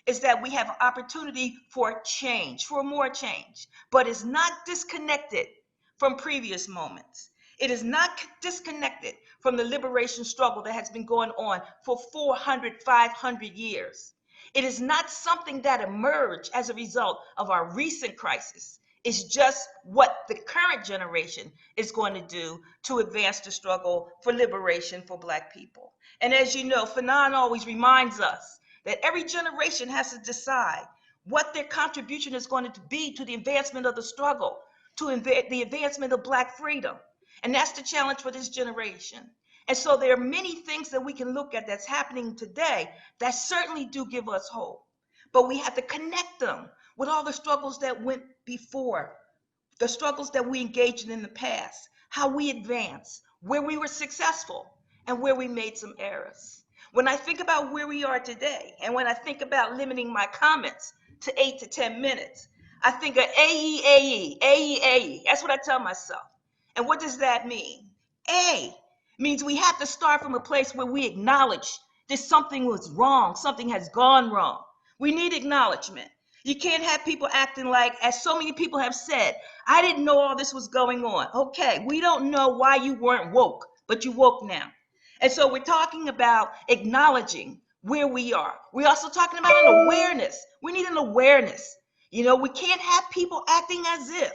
is that we have opportunity for change, for more change, but it's not disconnected from previous moments. It is not disconnected from the liberation struggle that has been going on for 400, 500 years. It is not something that emerged as a result of our recent crisis. It's just what the current generation is going to do to advance the struggle for liberation for Black people. And as you know, Fanon always reminds us that every generation has to decide what their contribution is going to be to the advancement of the struggle, to the advancement of Black freedom. And that's the challenge for this generation. And so there are many things that we can look at that's happening today that certainly do give us hope. But we have to connect them with all the struggles that went before, the struggles that we engaged in the past, how we advanced, where we were successful, and where we made some errors. When I think about where we are today, and when I think about limiting my comments to 8 to 10 minutes, I think of AE. That's what I tell myself. And what does that mean? A means we have to start from a place where we acknowledge that something was wrong, something has gone wrong. We need acknowledgement. You can't have people acting like, as so many people have said, I didn't know all this was going on. Okay, we don't know why you weren't woke, but you woke now. And so we're talking about acknowledging where we are. We're also talking about an awareness. We need an awareness. We can't have people acting as if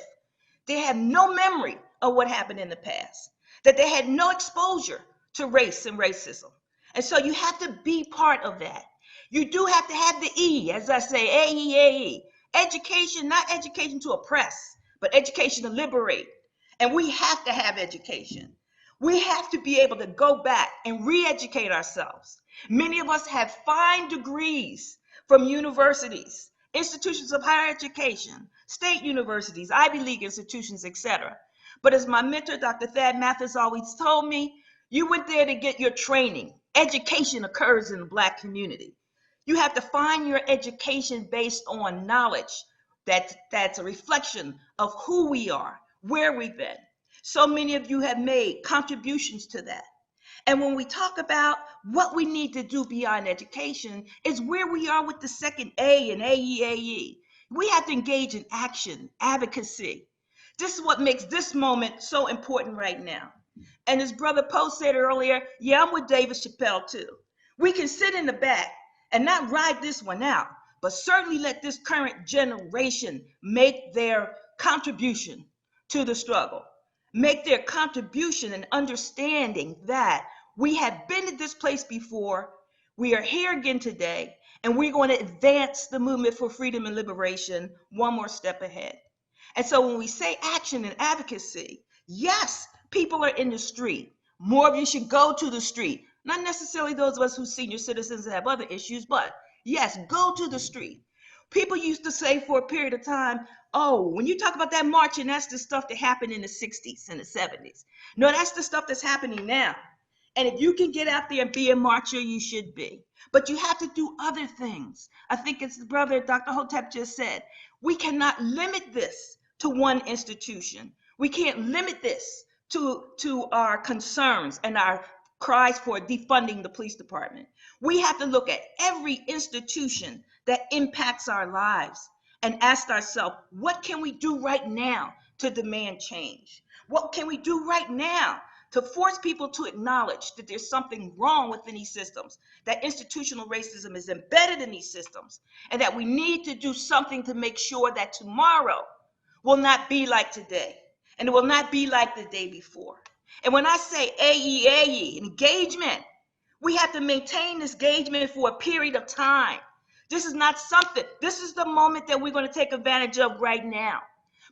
they have no memory of what happened in the past, that they had no exposure to race and racism. And so you have to be part of that. You do have to have the E, as I say, AE. Education, not education to oppress, but education to liberate. And we have to have education. We have to be able to go back and re-educate ourselves. Many of us have fine degrees from universities, institutions of higher education, state universities, Ivy League institutions, etc. But as my mentor, Dr. Thad Mathis, always told me, you went there to get your training. Education occurs in the Black community. You have to find your education based on knowledge that's a reflection of who we are, where we've been. So many of you have made contributions to that. And when we talk about what we need to do beyond education, is where we are with the second A in AEAE. We have to engage in action, advocacy. This is what makes this moment so important right now. And as Brother Poe said earlier, yeah, I'm with David Chappelle too. We can sit in the back and not ride this one out, but certainly let this current generation make their contribution to the struggle. Make their contribution in understanding that we have been at this place before, we are here again today, and we're going to advance the movement for freedom and liberation one more step ahead. And so when we say action and advocacy, yes, people are in the street. More of you should go to the street. Not necessarily those of us who are senior citizens and have other issues, but yes, go to the street. People used to say for a period of time, oh, when you talk about that marching, that's the stuff that happened in the 60s and the 70s. No, that's the stuff that's happening now. And if you can get out there and be a marcher, you should be. But you have to do other things. I think it's the brother, Dr. Hotep just said, we cannot limit this to one institution. We can't limit this to our concerns and our cries for defunding the police department. We have to look at every institution that impacts our lives and ask ourselves, what can we do right now to demand change? What can we do right now to force people to acknowledge that there's something wrong within these systems, that institutional racism is embedded in these systems, and that we need to do something to make sure that tomorrow will not be like today, and it will not be like the day before. And when I say AE, engagement, we have to maintain this engagement for a period of time. This is not something, this is the moment that we're going to take advantage of right now.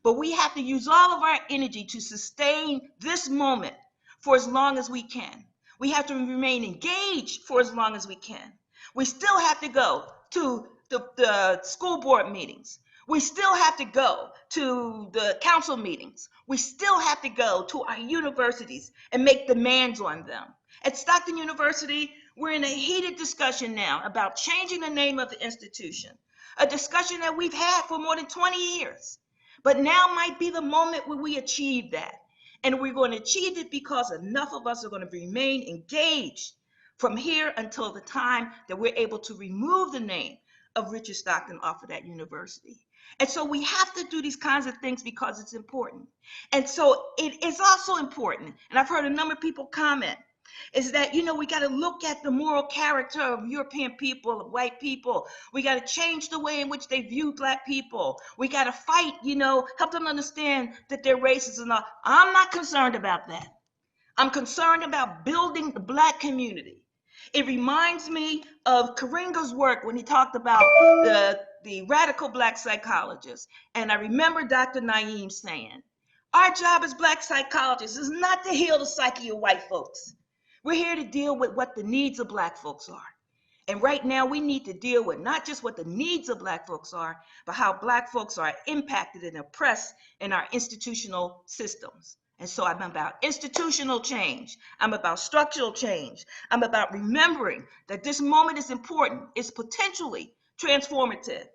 But we have to use all of our energy to sustain this moment for as long as we can. We have to remain engaged for as long as we can. We still have to go to the school board meetings. We still have to go to the council meetings. We still have to go to our universities and make demands on them. At Stockton University, we're in a heated discussion now about changing the name of the institution, a discussion that we've had for more than 20 years. But now might be the moment where we achieve that. And we're going to achieve it because enough of us are going to remain engaged from here until the time that we're able to remove the name of Richard Stockton off of that university. And so we have to do these kinds of things because it's important. And so it is also important, and I've heard a number of people comment, is that, you know, we got to look at the moral character of European people, of white people. We got to change the way in which they view Black people. We got to fight, you know, help them understand that they're racist and all. I'm not concerned about that. I'm concerned about building the Black community. It reminds me of Karinga's work when he talked about the radical Black psychologist. And I remember Dr. Naeem saying, our job as Black psychologists is not to heal the psyche of white folks. We're here to deal with what the needs of Black folks are. And right now we need to deal with not just what the needs of Black folks are, but how Black folks are impacted and oppressed in our institutional systems. And so I'm about institutional change. I'm about structural change. I'm about remembering that this moment is important. It's potentially transformative,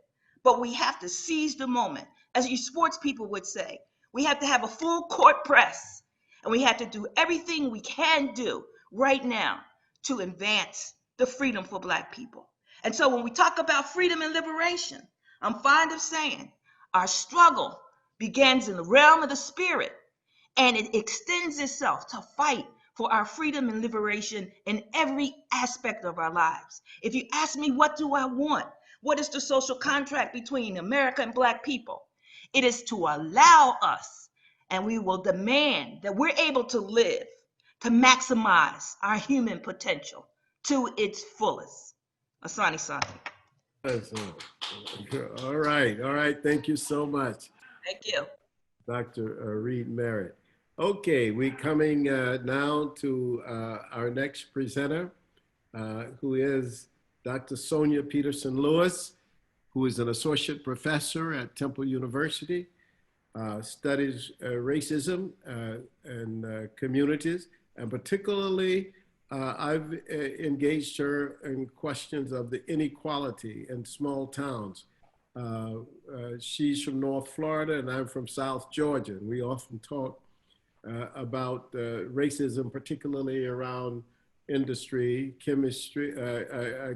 but we have to seize the moment. As you sports people would say, we have to have a full court press, and we have to do everything we can do right now to advance the freedom for Black people. And so when we talk about freedom and liberation, I'm fond of saying our struggle begins in the realm of the spirit, and it extends itself to fight for our freedom and liberation in every aspect of our lives. If you ask me, what do I want? What is the social contract between America and Black people? It is to allow us, and we will demand that we're able to live, to maximize our human potential to its fullest. Asani Santi. All right. Thank you so much. Thank you. Dr. Reed Merritt. Okay, we're coming now to our next presenter, who is Dr. Sonia Peterson Lewis, who is an associate professor at Temple University, studies racism and communities, and particularly I've engaged her in questions of the inequality in small towns. She's from North Florida and I'm from South Georgia. And we often talk about racism, particularly around industry, chemistry,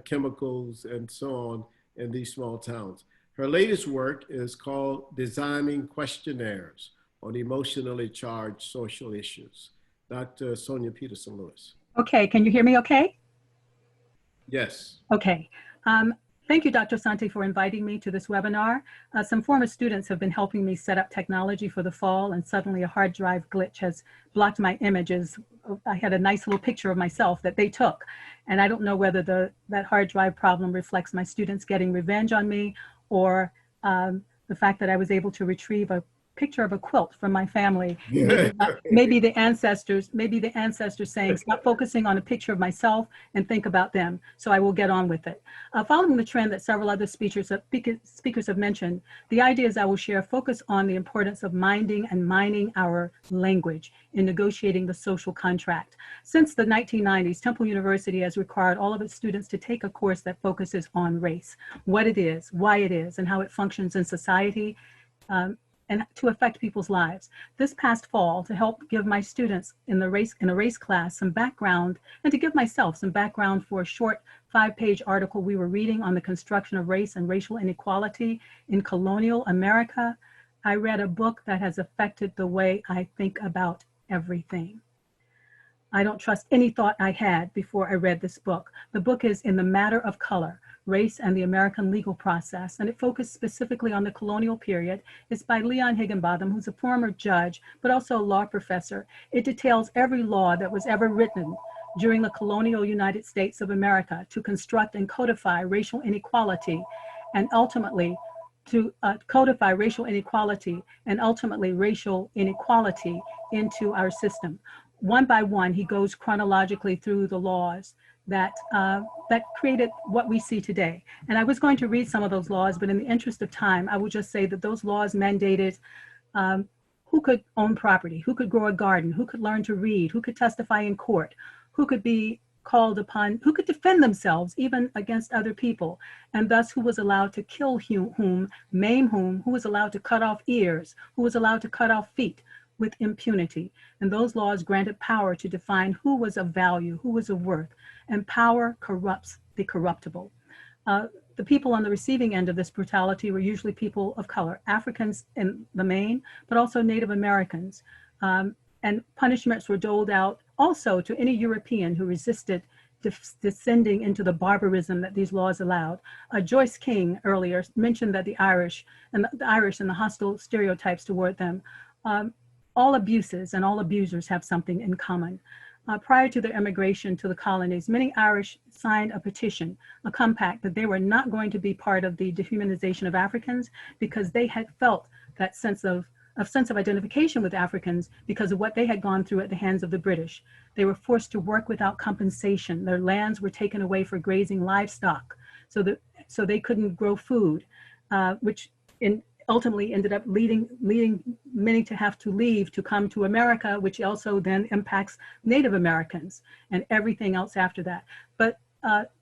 chemicals, and so on in these small towns. Her latest work is called Designing Questionnaires on Emotionally Charged Social Issues. Dr. Sonia Peterson Lewis. Okay, can you hear me okay? Yes. Okay. Thank you, Dr. Sante, for inviting me to this webinar. Some former students have been helping me set up technology for the fall, and suddenly a hard drive glitch has blocked my images. I had a nice little picture of myself that they took, and I don't know whether that hard drive problem reflects my students getting revenge on me, or the fact that I was able to retrieve a picture of a quilt from my family. Maybe the ancestors saying, stop focusing on a picture of myself and think about them. So I will get on with it. Following the trend that several other speakers have mentioned, the idea is I will share focus on the importance of minding and mining our language in negotiating the social contract. Since the 1990s, Temple University has required all of its students to take a course that focuses on race, what it is, why it is, and how it functions in society, and to affect people's lives. This past fall, to help give my students in a race class some background, and to give myself some background for a short 5-page article we were reading on the construction of race and racial inequality in colonial America, I read a book that has affected the way I think about everything. I don't trust any thought I had before I read this book. The book is In the Matter of Color, Race and the American Legal Process, and it focused specifically on the colonial period. It's by Leon Higginbotham, who's a former judge, but also a law professor. It details every law that was ever written during the colonial United States of America to construct and codify racial inequality, and ultimately racial inequality into our system. One by one, he goes chronologically through the laws that created what we see today. And I was going to read some of those laws, but in the interest of time, I will just say that those laws mandated who could own property, who could grow a garden, who could learn to read, who could testify in court, who could be called upon, who could defend themselves even against other people, and thus who was allowed to kill whom, maim whom, who was allowed to cut off ears, who was allowed to cut off feet with impunity. And those laws granted power to define who was of value, who was of worth, and power corrupts the corruptible. The people on the receiving end of this brutality were usually people of color, Africans in the main, but also Native Americans. And punishments were doled out also to any European who resisted descending into the barbarism that these laws allowed. Joyce King earlier mentioned that the Irish and the hostile stereotypes toward them. All abuses and all abusers have something in common. Prior to their immigration to the colonies, many Irish signed a petition, a compact, that they were not going to be part of the dehumanization of Africans because they had felt that sense of identification with Africans because of what they had gone through at the hands of the British. They were forced to work without compensation. Their lands were taken away for grazing livestock, so they couldn't grow food, which ultimately ended up leading many to have to leave to come to America, which also then impacts Native Americans and everything else after that. But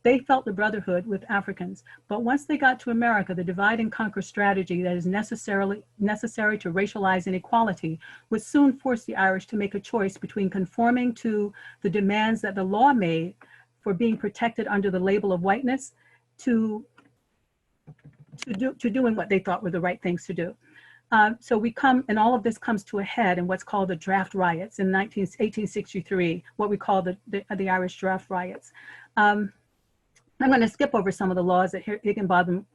they felt the brotherhood with Africans. But once they got to America, the divide and conquer strategy that is necessary to racialize inequality would soon force the Irish to make a choice between conforming to the demands that the law made for being protected under the label of whiteness to doing what they thought were the right things to do. And all of this comes to a head in what's called the draft riots in 1863, what we call the Irish draft riots. I'm going to skip over some of the laws that Higginbotham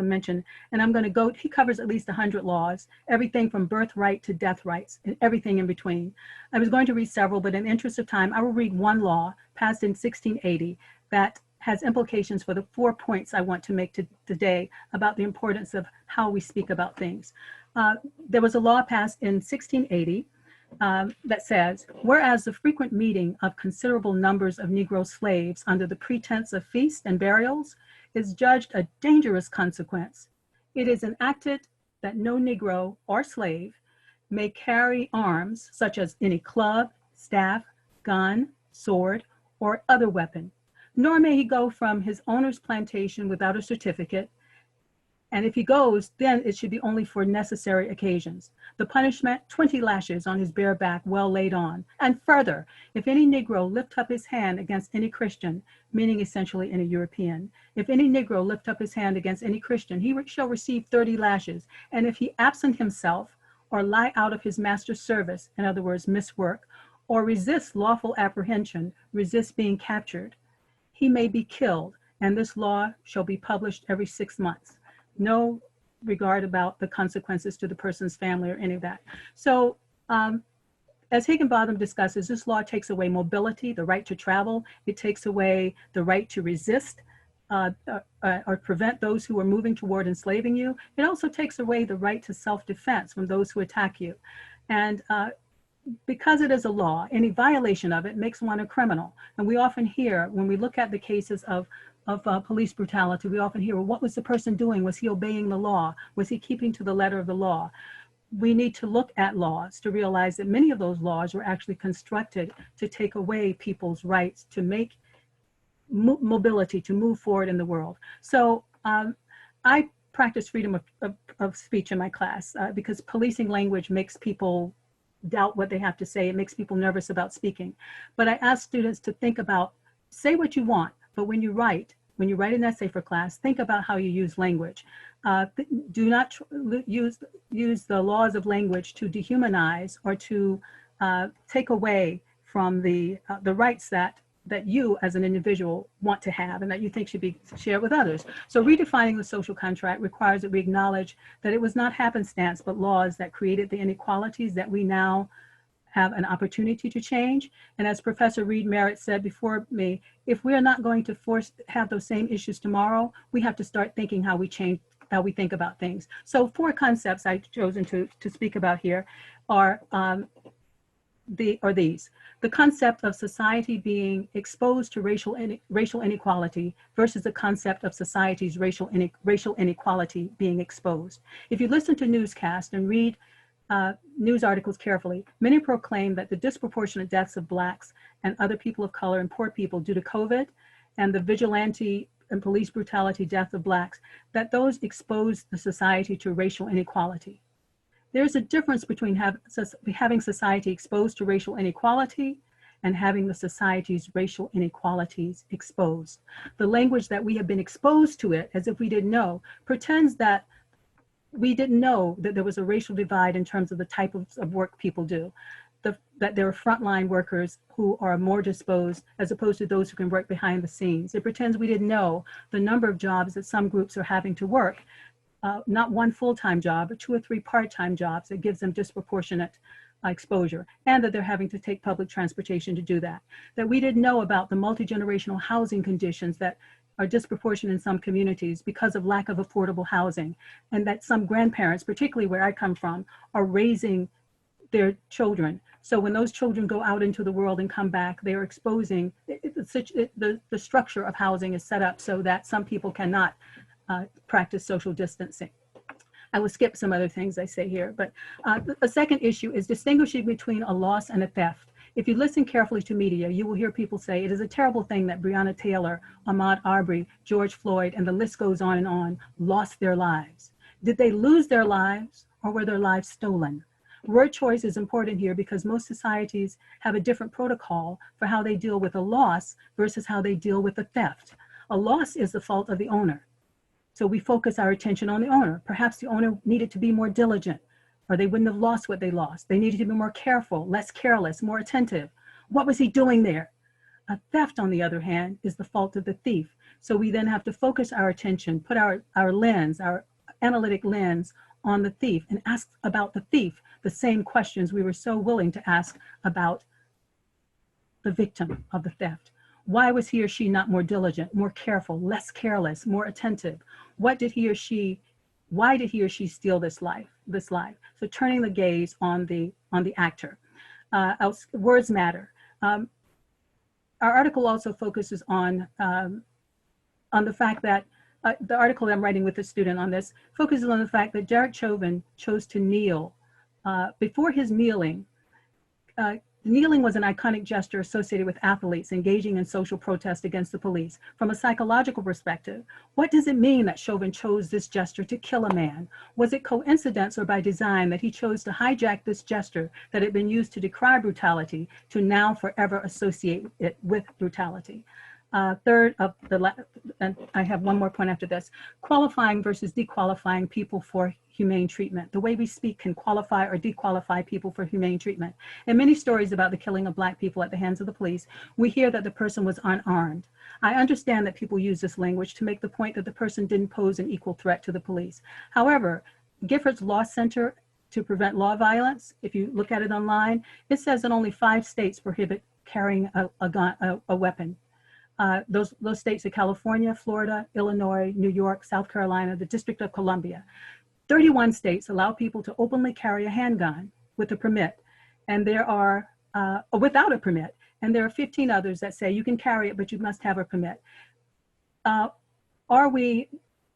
mentioned, and I'm going to go, he covers at least 100 laws, everything from birthright to death rights, and everything in between. I was going to read several, but in the interest of time, I will read one law passed in 1680 that has implications for the 4 points I want to make today about the importance of how we speak about things. There was a law passed in 1680 that says, whereas the frequent meeting of considerable numbers of Negro slaves under the pretense of feasts and burials is judged a dangerous consequence, it is enacted that no Negro or slave may carry arms such as any club, staff, gun, sword, or other weapon, nor may he go from his owner's plantation without a certificate. And if he goes, then it should be only for necessary occasions. The punishment, 20 lashes on his bare back, well laid on. And further, if any Negro lift up his hand against any Christian, meaning essentially any European, if any Negro lift up his hand against any Christian, he shall receive 30 lashes. And if he absent himself or lie out of his master's service, in other words, miss work, or resist lawful apprehension, resist being captured, he may be killed, and this law shall be published every 6 months. No regard about the consequences to the person's family or any of that. So as Higginbotham discusses, this law takes away mobility, the right to travel. It takes away the right to resist or prevent those who are moving toward enslaving you. It also takes away the right to self-defense from those who attack you. And because it is a law, any violation of it makes one a criminal. And we often hear, when we look at the cases of police brutality, we often hear, well, what was the person doing? Was he obeying the law? Was he keeping to the letter of the law? We need to look at laws to realize that many of those laws were actually constructed to take away people's rights to make mobility, to move forward in the world. So I practice freedom of speech in my class because policing language makes people doubt what they have to say. It makes people nervous about speaking. But I ask students to think about, say what you want, but when you write an essay for class, think about how you use language. Do not use the laws of language to dehumanize or to take away from the rights that you as an individual want to have and that you think should be shared with others. So redefining the social contract requires that we acknowledge that it was not happenstance, but laws that created the inequalities that we now have an opportunity to change. And as Professor Reed Merritt said before me, if we are not going to have those same issues tomorrow, we have to start thinking how we think about things. So 4 concepts I've chosen to speak about here are these. The concept of society being exposed to racial inequality versus the concept of society's racial inequality being exposed. If you listen to newscasts and read news articles carefully, many proclaim that the disproportionate deaths of Blacks and other people of color and poor people due to COVID and the vigilante and police brutality death of Blacks, that those expose the society to racial inequality. There's a difference between having society exposed to racial inequality and having the society's racial inequalities exposed. The language that we have been exposed to it, as if we didn't know, pretends that we didn't know that there was a racial divide in terms of the type of work people do, that there are frontline workers who are more disposed as opposed to those who can work behind the scenes. It pretends we didn't know the number of jobs that some groups are having to work, not one full-time job, but 2 or 3 part-time jobs that gives them disproportionate exposure, and that they're having to take public transportation to do that. That we didn't know about the multi-generational housing conditions that are disproportionate in some communities because of lack of affordable housing, and that some grandparents, particularly where I come from, are raising their children. So when those children go out into the world and come back, they are exposing, the structure of housing is set up so that some people cannot practice social distancing. I will skip some other things I say here, but a second issue is distinguishing between a loss and a theft. If you listen carefully to media, you will hear people say it is a terrible thing that Breonna Taylor, Ahmaud Arbery, George Floyd, and the list goes on, lost their lives. Did they lose their lives or were their lives stolen? Word choice is important here because most societies have a different protocol for how they deal with a loss versus how they deal with a theft. A loss is the fault of the owner. So we focus our attention on the owner. Perhaps the owner needed to be more diligent, or they wouldn't have lost what they lost. They needed to be more careful, less careless, more attentive. What was he doing there? A theft, on the other hand, is the fault of the thief. So we then have to focus our attention, put our lens, our analytic lens on the thief and ask about the thief the same questions we were so willing to ask about the victim of the theft. Why was he or she not more diligent, more careful, less careless, more attentive? Why did he or she steal this life? So turning the gaze on the actor. Words matter. Our article also focuses on the fact that the article that I'm writing with a student on this focuses on the fact that Derek Chauvin chose to kneel. Before his kneeling, kneeling was an iconic gesture associated with athletes engaging in social protest against the police. From a psychological perspective, what does it mean that Chauvin chose this gesture to kill a man? Was it coincidence or by design that he chose to hijack this gesture that had been used to decry brutality to now forever associate it with brutality? Third, and I have one more point after this, qualifying versus dequalifying people for humane treatment. The way we speak can qualify or dequalify people for humane treatment. In many stories about the killing of Black people at the hands of the police, we hear that the person was unarmed. I understand that people use this language to make the point that the person didn't pose an equal threat to the police. However, Giffords Law Center to Prevent Law Violence, if you look at it online, it says that only 5 states prohibit carrying a weapon. those states are California, Florida, Illinois, New York, South Carolina, the District of Columbia. 31 states allow people to openly carry a handgun with a permit, and there are, without a permit, and there are 15 others that say you can carry it, but you must have a permit.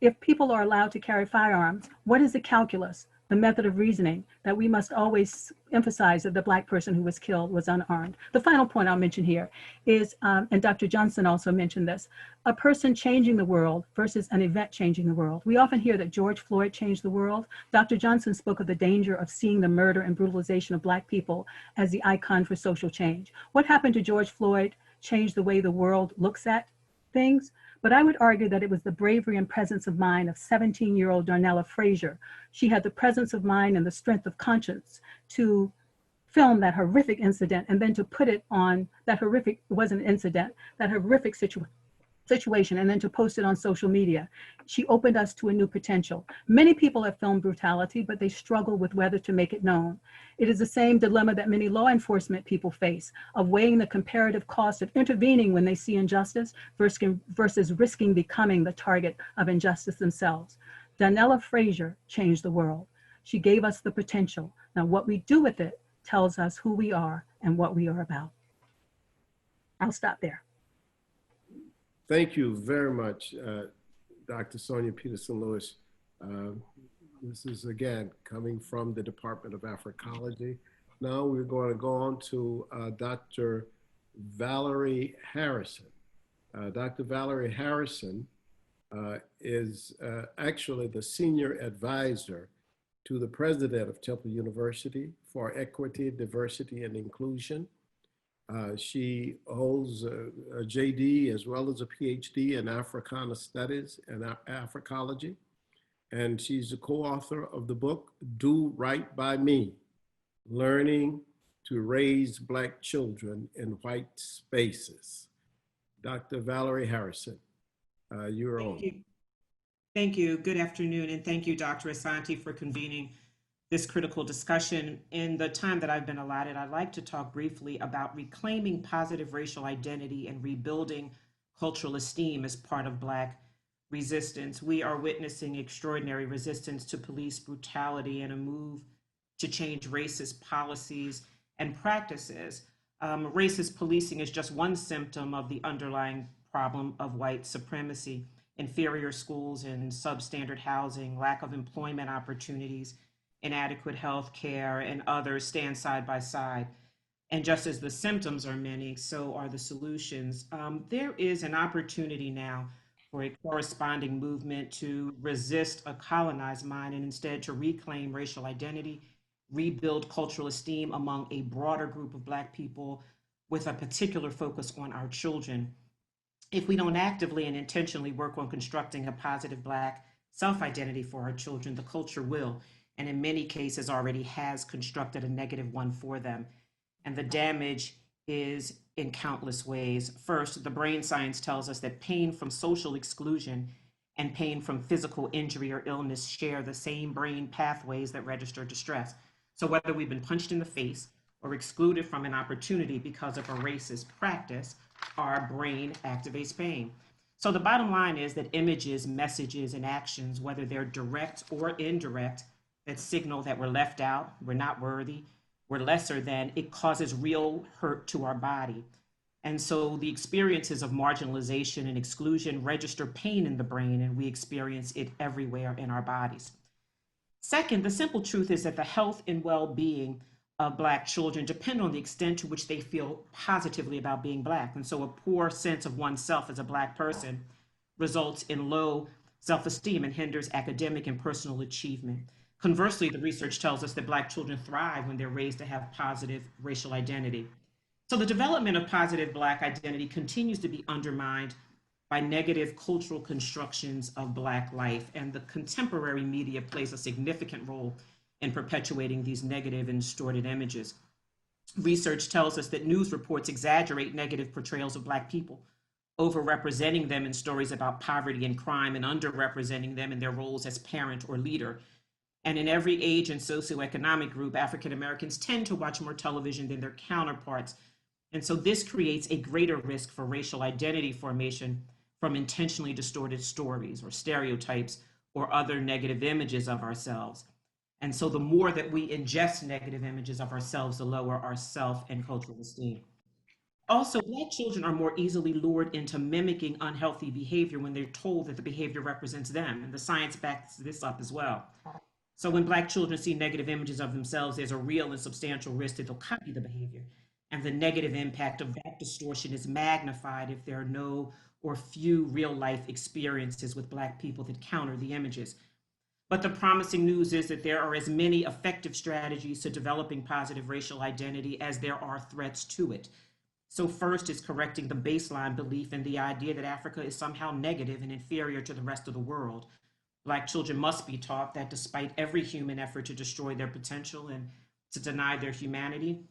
If people are allowed to carry firearms, what is the calculus, the method of reasoning that we must always emphasize that the Black person who was killed was unarmed? The final point I'll mention here is, and Dr. Johnson also mentioned this, a person changing the world versus an event changing the world. We often hear that George Floyd changed the world. Dr. Johnson spoke of the danger of seeing the murder and brutalization of Black people as the icon for social change. What happened to George Floyd changed the way the world looks at things, but I would argue that it was the bravery and presence of mind of 17-year-old Darnella Frazier. She had the presence of mind and the strength of conscience to film that horrific incident and then to put it on that horrific, it wasn't an incident, that horrific situation, and then to post it on social media. She opened us to a new potential. Many people have filmed brutality, but they struggle with whether to make it known. It is the same dilemma that many law enforcement people face of weighing the comparative cost of intervening when they see injustice versus risking becoming the target of injustice themselves. Darnella Frazier changed the world. She gave us the potential. Now what we do with it tells us who we are and what we are about. I'll stop there. Thank you very much, Dr. Sonia Peterson-Lewis. This is, again, coming from the Department of Africology. Now we're going to go on to Dr. Valerie Harrison. Dr. Valerie Harrison is actually the senior advisor to the president of Temple University for Equity, Diversity, and Inclusion. She holds a JD as well as a PhD in Africana Studies and Africology. And she's a co-author of the book, Do Right by Me, Learning to Raise Black Children in White Spaces. Dr. Valerie Harrison, you're on. Thank you. Good afternoon. And thank you, Dr. Asante, for convening this critical discussion. In the time that I've been allotted, I'd like to talk briefly about reclaiming positive racial identity and rebuilding cultural esteem as part of Black resistance. We are witnessing extraordinary resistance to police brutality and a move to change racist policies and practices. Racist policing is just one symptom of the underlying problem of white supremacy. Inferior schools and substandard housing, lack of employment opportunities, inadequate health care, and others stand side by side. And just as the symptoms are many, so are the solutions. There is an opportunity now for a corresponding movement to resist a colonized mind and instead to reclaim racial identity, rebuild cultural esteem among a broader group of Black people with a particular focus on our children. If we don't actively and intentionally work on constructing a positive Black self-identity for our children, the culture will, and in many cases already has constructed a negative one for them. And the damage is in countless ways. First, the brain science tells us that pain from social exclusion and pain from physical injury or illness share the same brain pathways that register distress. So whether we've been punched in the face or excluded from an opportunity because of a racist practice, our brain activates pain. So the bottom line is that images, messages, and actions, whether they're direct or indirect, that signal that we're left out, we're not worthy, we're lesser than, it causes real hurt to our body. And so the experiences of marginalization and exclusion register pain in the brain, and we experience it everywhere in our bodies. Second, the simple truth is that the health and well-being of Black children depend on the extent to which they feel positively about being Black. And so a poor sense of oneself as a Black person results in low self-esteem and hinders academic and personal achievement. Conversely, the research tells us that Black children thrive when they're raised to have positive racial identity. So the development of positive Black identity continues to be undermined by negative cultural constructions of Black life, and the contemporary media plays a significant role in perpetuating these negative and distorted images. Research tells us that news reports exaggerate negative portrayals of Black people, overrepresenting them in stories about poverty and crime and underrepresenting them in their roles as parent or leader. And in every age and socioeconomic group, African Americans tend to watch more television than their counterparts. And so this creates a greater risk for racial identity formation from intentionally distorted stories or stereotypes or other negative images of ourselves. And so the more that we ingest negative images of ourselves, the lower our self and cultural esteem. Also, Black children are more easily lured into mimicking unhealthy behavior when they're told that the behavior represents them. And the science backs this up as well. So when Black children see negative images of themselves, there's a real and substantial risk that they'll copy the behavior. And the negative impact of that distortion is magnified if there are no or few real life experiences with Black people that counter the images. But the promising news is that there are as many effective strategies to developing positive racial identity as there are threats to it. So first is correcting the baseline belief in the idea that Africa is somehow negative and inferior to the rest of the world. Black children must be taught that despite every human effort to destroy their potential and to deny their humanity,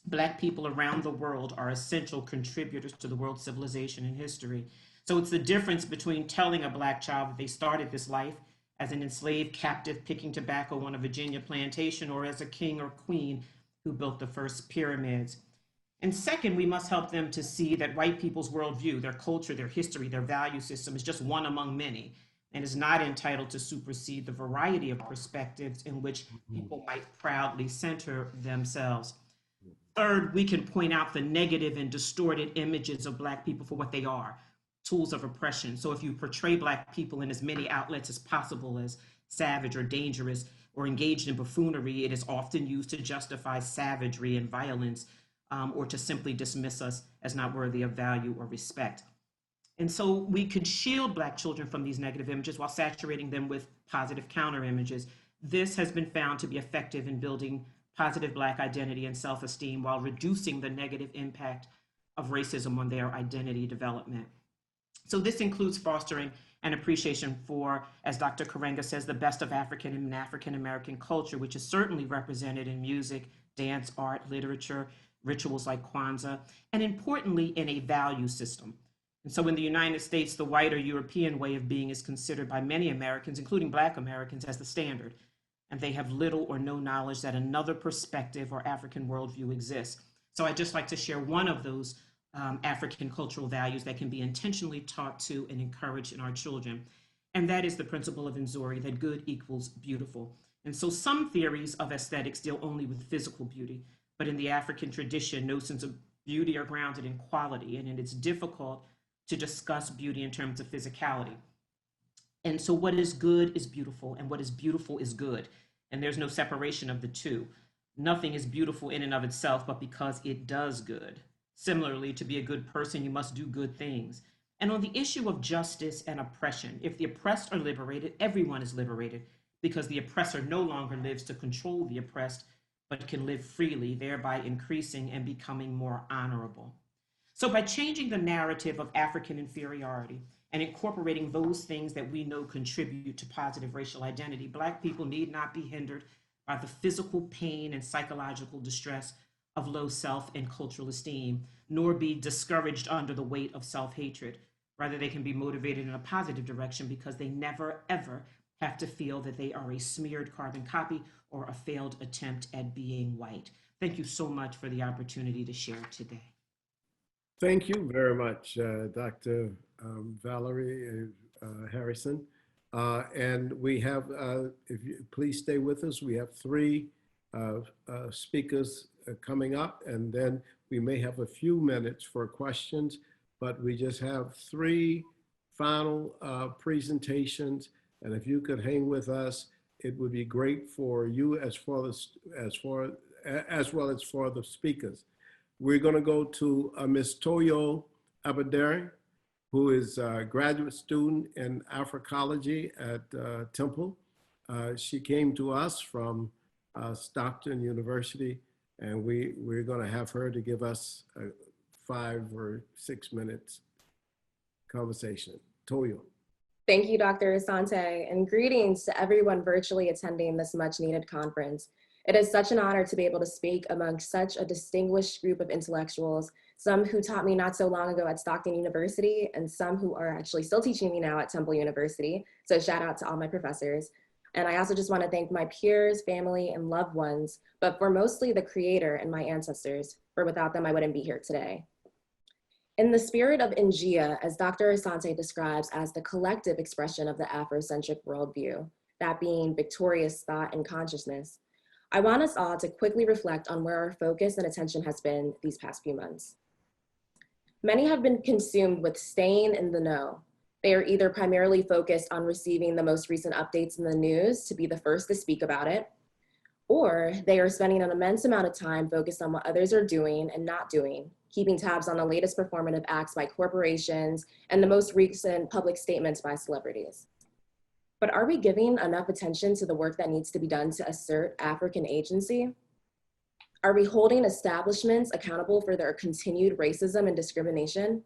Black people around the world are essential contributors to the world's civilization and history. So it's the difference between telling a Black child that they started this life as an enslaved captive picking tobacco on a Virginia plantation or as a king or queen who built the first pyramids. And second, we must help them to see that white people's worldview, their culture, their history, their value system is just one among many and is not entitled to supersede the variety of perspectives in which people might proudly center themselves. Third, we can point out the negative and distorted images of Black people for what they are, tools of oppression. So if you portray Black people in as many outlets as possible as savage or dangerous or engaged in buffoonery, it is often used to justify savagery and violence, or to simply dismiss us as not worthy of value or respect. And so we could shield Black children from these negative images while saturating them with positive counter images. This has been found to be effective in building positive Black identity and self-esteem while reducing the negative impact of racism on their identity development. So this includes fostering an appreciation for, as Dr. Karenga says, the best of African and African American culture, which is certainly represented in music, dance, art, literature, rituals like Kwanzaa, and importantly, in a value system. And so in the United States, the white or European way of being is considered by many Americans, including Black Americans, as the standard. And they have little or no knowledge that another perspective or African worldview exists. So I'd just like to share one of those African cultural values that can be intentionally taught to and encouraged in our children. And that is the principle of Nzuri, that good equals beautiful. And so some theories of aesthetics deal only with physical beauty, but in the African tradition, notions of beauty are grounded in quality, and it's difficult to discuss beauty in terms of physicality. And so what is good is beautiful, and what is beautiful is good. And there's no separation of the two. Nothing is beautiful in and of itself, but because it does good. Similarly, to be a good person, you must do good things. And on the issue of justice and oppression, if the oppressed are liberated, everyone is liberated, because the oppressor no longer lives to control the oppressed, but can live freely, thereby increasing and becoming more honorable. So by changing the narrative of African inferiority and incorporating those things that we know contribute to positive racial identity, Black people need not be hindered by the physical pain and psychological distress of low self and cultural esteem, nor be discouraged under the weight of self-hatred. Rather, they can be motivated in a positive direction because they never, ever have to feel that they are a smeared carbon copy or a failed attempt at being white. Thank you so much for the opportunity to share today. Thank you very much, Dr. Valerie Harrison. And we have, if you please stay with us, we have three speakers coming up, and then we may have a few minutes for questions, but we just have three final presentations. And if you could hang with us, it would be great for you as well as for the speakers. We're going to go to Ms. Toyo Abadari, who is a graduate student in Africology at Temple. She came to us from Stockton University, and we're going to have her to give us a 5 or 6 minutes conversation. Toyo. Thank you, Dr. Asante, and greetings to everyone virtually attending this much needed conference. It is such an honor to be able to speak among such a distinguished group of intellectuals, some who taught me not so long ago at Stockton University, and some who are actually still teaching me now at Temple University. So shout out to all my professors. And I also just want to thank my peers, family, and loved ones, but for mostly the Creator and my ancestors, for without them, I wouldn't be here today. In the spirit of Ingia, as Dr. Asante describes as the collective expression of the Afrocentric worldview, that being victorious thought and consciousness, I want us all to quickly reflect on where our focus and attention has been these past few months. Many have been consumed with staying in the know. They are either primarily focused on receiving the most recent updates in the news to be the first to speak about it, or they are spending an immense amount of time focused on what others are doing and not doing, keeping tabs on the latest performative acts by corporations and the most recent public statements by celebrities. But are we giving enough attention to the work that needs to be done to assert African agency? Are we holding establishments accountable for their continued racism and discrimination?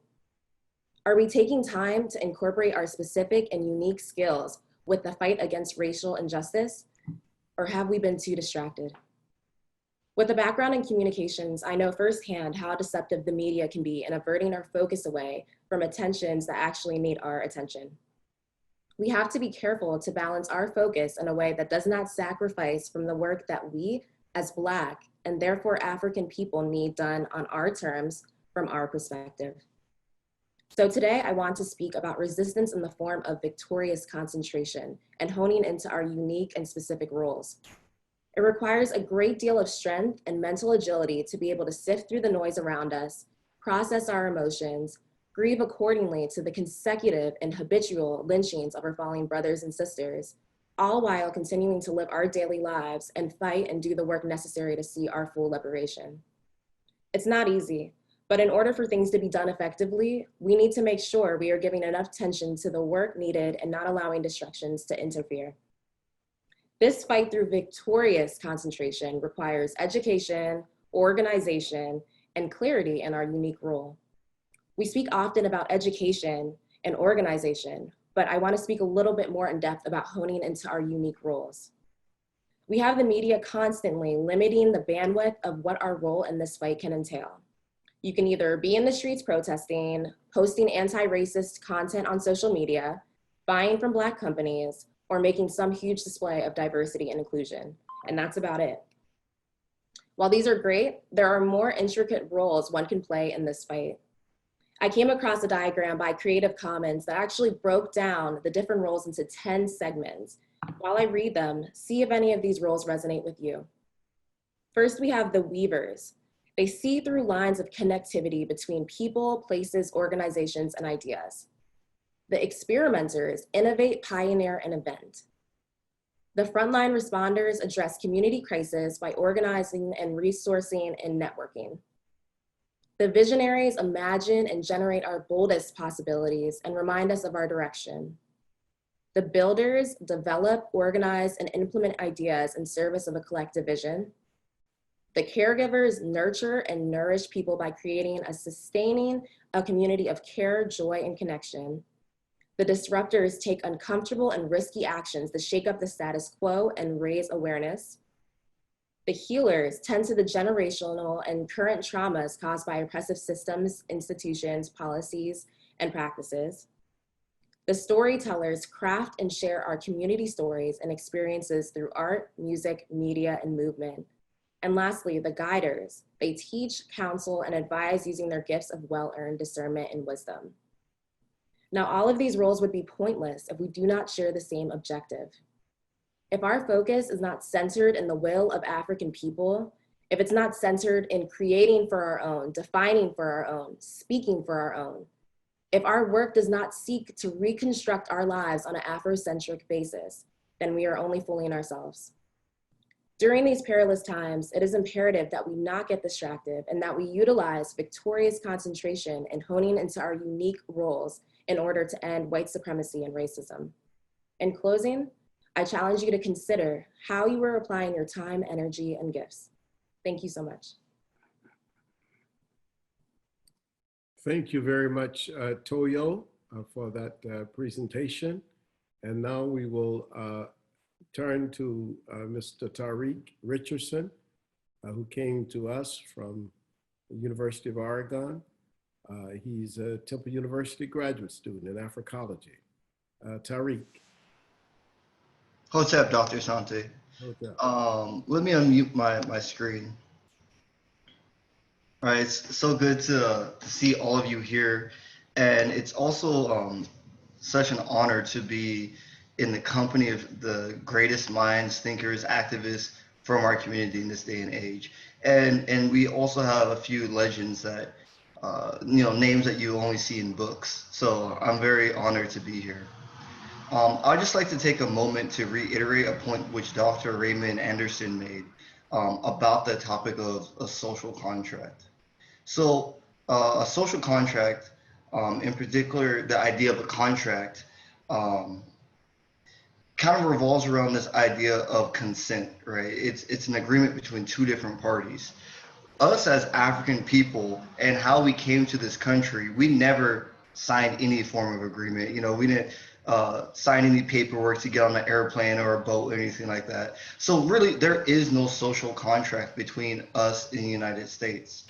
Are we taking time to incorporate our specific and unique skills with the fight against racial injustice? Or have we been too distracted? With a background in communications, I know firsthand how deceptive the media can be in averting our focus away from attentions that actually need our attention. We have to be careful to balance our focus in a way that does not sacrifice from the work that we, as Black, and therefore African people, need done on our terms from our perspective. So today I want to speak about resistance in the form of victorious concentration and honing into our unique and specific roles. It requires a great deal of strength and mental agility to be able to sift through the noise around us, process our emotions, grieve accordingly to the consecutive and habitual lynchings of our fallen brothers and sisters, all while continuing to live our daily lives and fight and do the work necessary to see our full liberation. It's not easy, but in order for things to be done effectively, we need to make sure we are giving enough attention to the work needed and not allowing distractions to interfere. This fight through victorious concentration requires education, organization, and clarity in our unique role. We speak often about education and organization, but I want to speak a little bit more in depth about honing into our unique roles. We have the media constantly limiting the bandwidth of what our role in this fight can entail. You can either be in the streets protesting, posting anti-racist content on social media, buying from Black companies, or making some huge display of diversity and inclusion, and that's about it. While these are great, there are more intricate roles one can play in this fight. I came across a diagram by Creative Commons that actually broke down the different roles into 10 segments. While I read them, see if any of these roles resonate with you. First, we have the weavers. They see through lines of connectivity between people, places, organizations, and ideas. The experimenters innovate, pioneer, and invent. The frontline responders address community crises by organizing and resourcing and networking. The visionaries imagine and generate our boldest possibilities and remind us of our direction. The builders develop, organize, and implement ideas in service of a collective vision. The caregivers nurture and nourish people by creating a sustaining a community of care, joy, and connection. The disruptors take uncomfortable and risky actions to shake up the status quo and raise awareness. The healers tend to the generational and current traumas caused by oppressive systems, institutions, policies, and practices. The storytellers craft and share our community stories and experiences through art, music, media, and movement. And lastly, the guiders. They teach, counsel, and advise using their gifts of well-earned discernment and wisdom. Now, all of these roles would be pointless if we do not share the same objective. If our focus is not centered in the will of African people, if it's not centered in creating for our own, defining for our own, speaking for our own, if our work does not seek to reconstruct our lives on an Afrocentric basis, then we are only fooling ourselves. During these perilous times, it is imperative that we not get distracted and that we utilize victorious concentration and honing into our unique roles in order to end white supremacy and racism. In closing, I challenge you to consider how you are applying your time, energy, and gifts. Thank you so much. Thank you very much, Toyo, for that presentation. And now we will turn to Mr. Tariq Richardson, who came to us from the University of Oregon. He's a Temple University graduate student in Africology. Tariq. Hotep, Dr. Sante. Okay. Let me unmute my screen. All right, it's so good to see all of you here. And it's also such an honor to be in the company of the greatest minds, thinkers, activists from our community in this day and age. And we also have a few legends that, names that you only see in books. So I'm very honored to be here. I'd just like to take a moment to reiterate a point which Dr. Raymond Anderson made about the topic of a social contract. So, a social contract, in particular, the idea of a contract, um, kind of revolves around this idea of consent, right? It's an agreement between two different parties. Us as African people and how we came to this country, we never signed any form of agreement. We didn't sign any paperwork to get on an airplane or a boat or anything like that. So really, there is no social contract between us in the United States.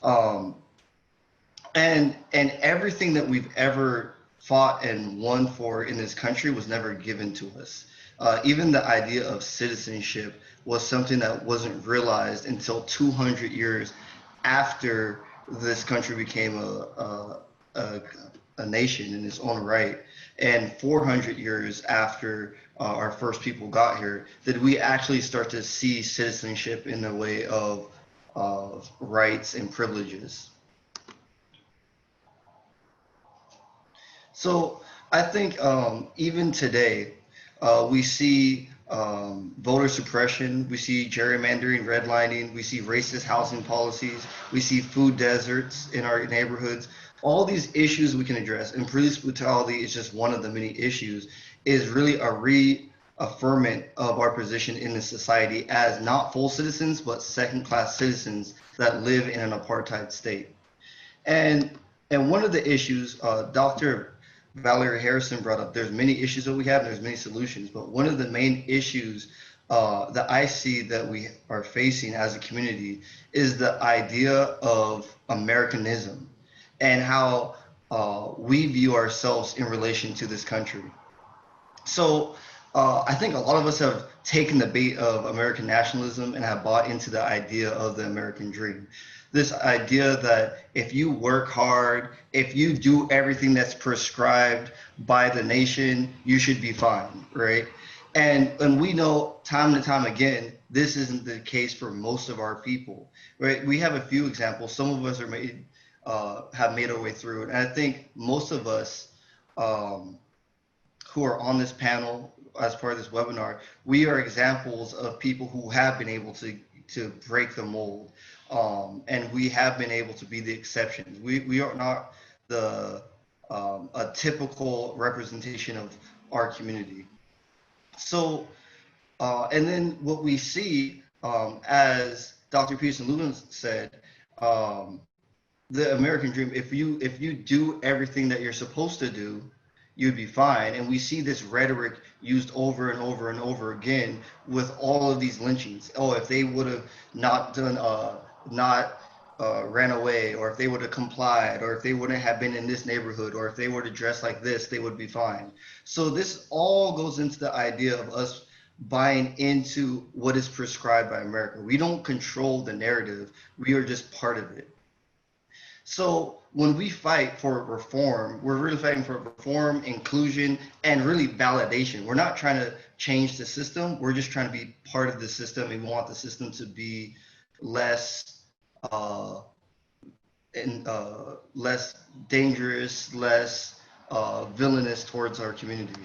Um, and everything that we've ever fought and won for in this country was never given to us. Even the idea of citizenship was something that wasn't realized until 200 years after this country became a nation in its own right, and 400 years after our first people got here, did we actually start to see citizenship in the way of rights and privileges. So I think even today, we see voter suppression, we see gerrymandering, redlining, we see racist housing policies, we see food deserts in our neighborhoods. All these issues we can address, and police brutality is just one of the many issues, is really a reaffirmation of our position in the society as not full citizens, but second-class citizens that live in an apartheid state. And and one of the issues Dr. Valerie Harrison brought up, there's many issues that we have, and there's many solutions, but one of the main issues that I see that we are facing as a community is the idea of Americanism and how we view ourselves in relation to this country. So I think a lot of us have taken the bait of American nationalism and have bought into the idea of the American dream. This idea that if you work hard, if you do everything that's prescribed by the nation, you should be fine, right? And we know time and time again, this isn't the case for most of our people, right? We have a few examples. Some of us have made our way through it, and I think most of us. Who are on this panel as part of this webinar, we are examples of people who have been able to break the mold, and we have been able to be the exceptions. We are not the a typical representation of our community. So, and then what we see, as Dr. Peterson Lewin said, the American dream, if you do everything that you're supposed to do, you'd be fine. And we see this rhetoric used over and over and over again with all of these lynchings. Oh, if they would have not done, not ran away, or if they would have complied, or if they wouldn't have been in this neighborhood, or if they were to dress like this, they would be fine. So this all goes into the idea of us buying into what is prescribed by America. We don't control the narrative. We are just part of it. So when we fight for reform, we're really fighting for reform, inclusion, and really validation. We're not trying to change the system. We're just trying to be part of the system, and we want the system to be less less dangerous, less villainous towards our community.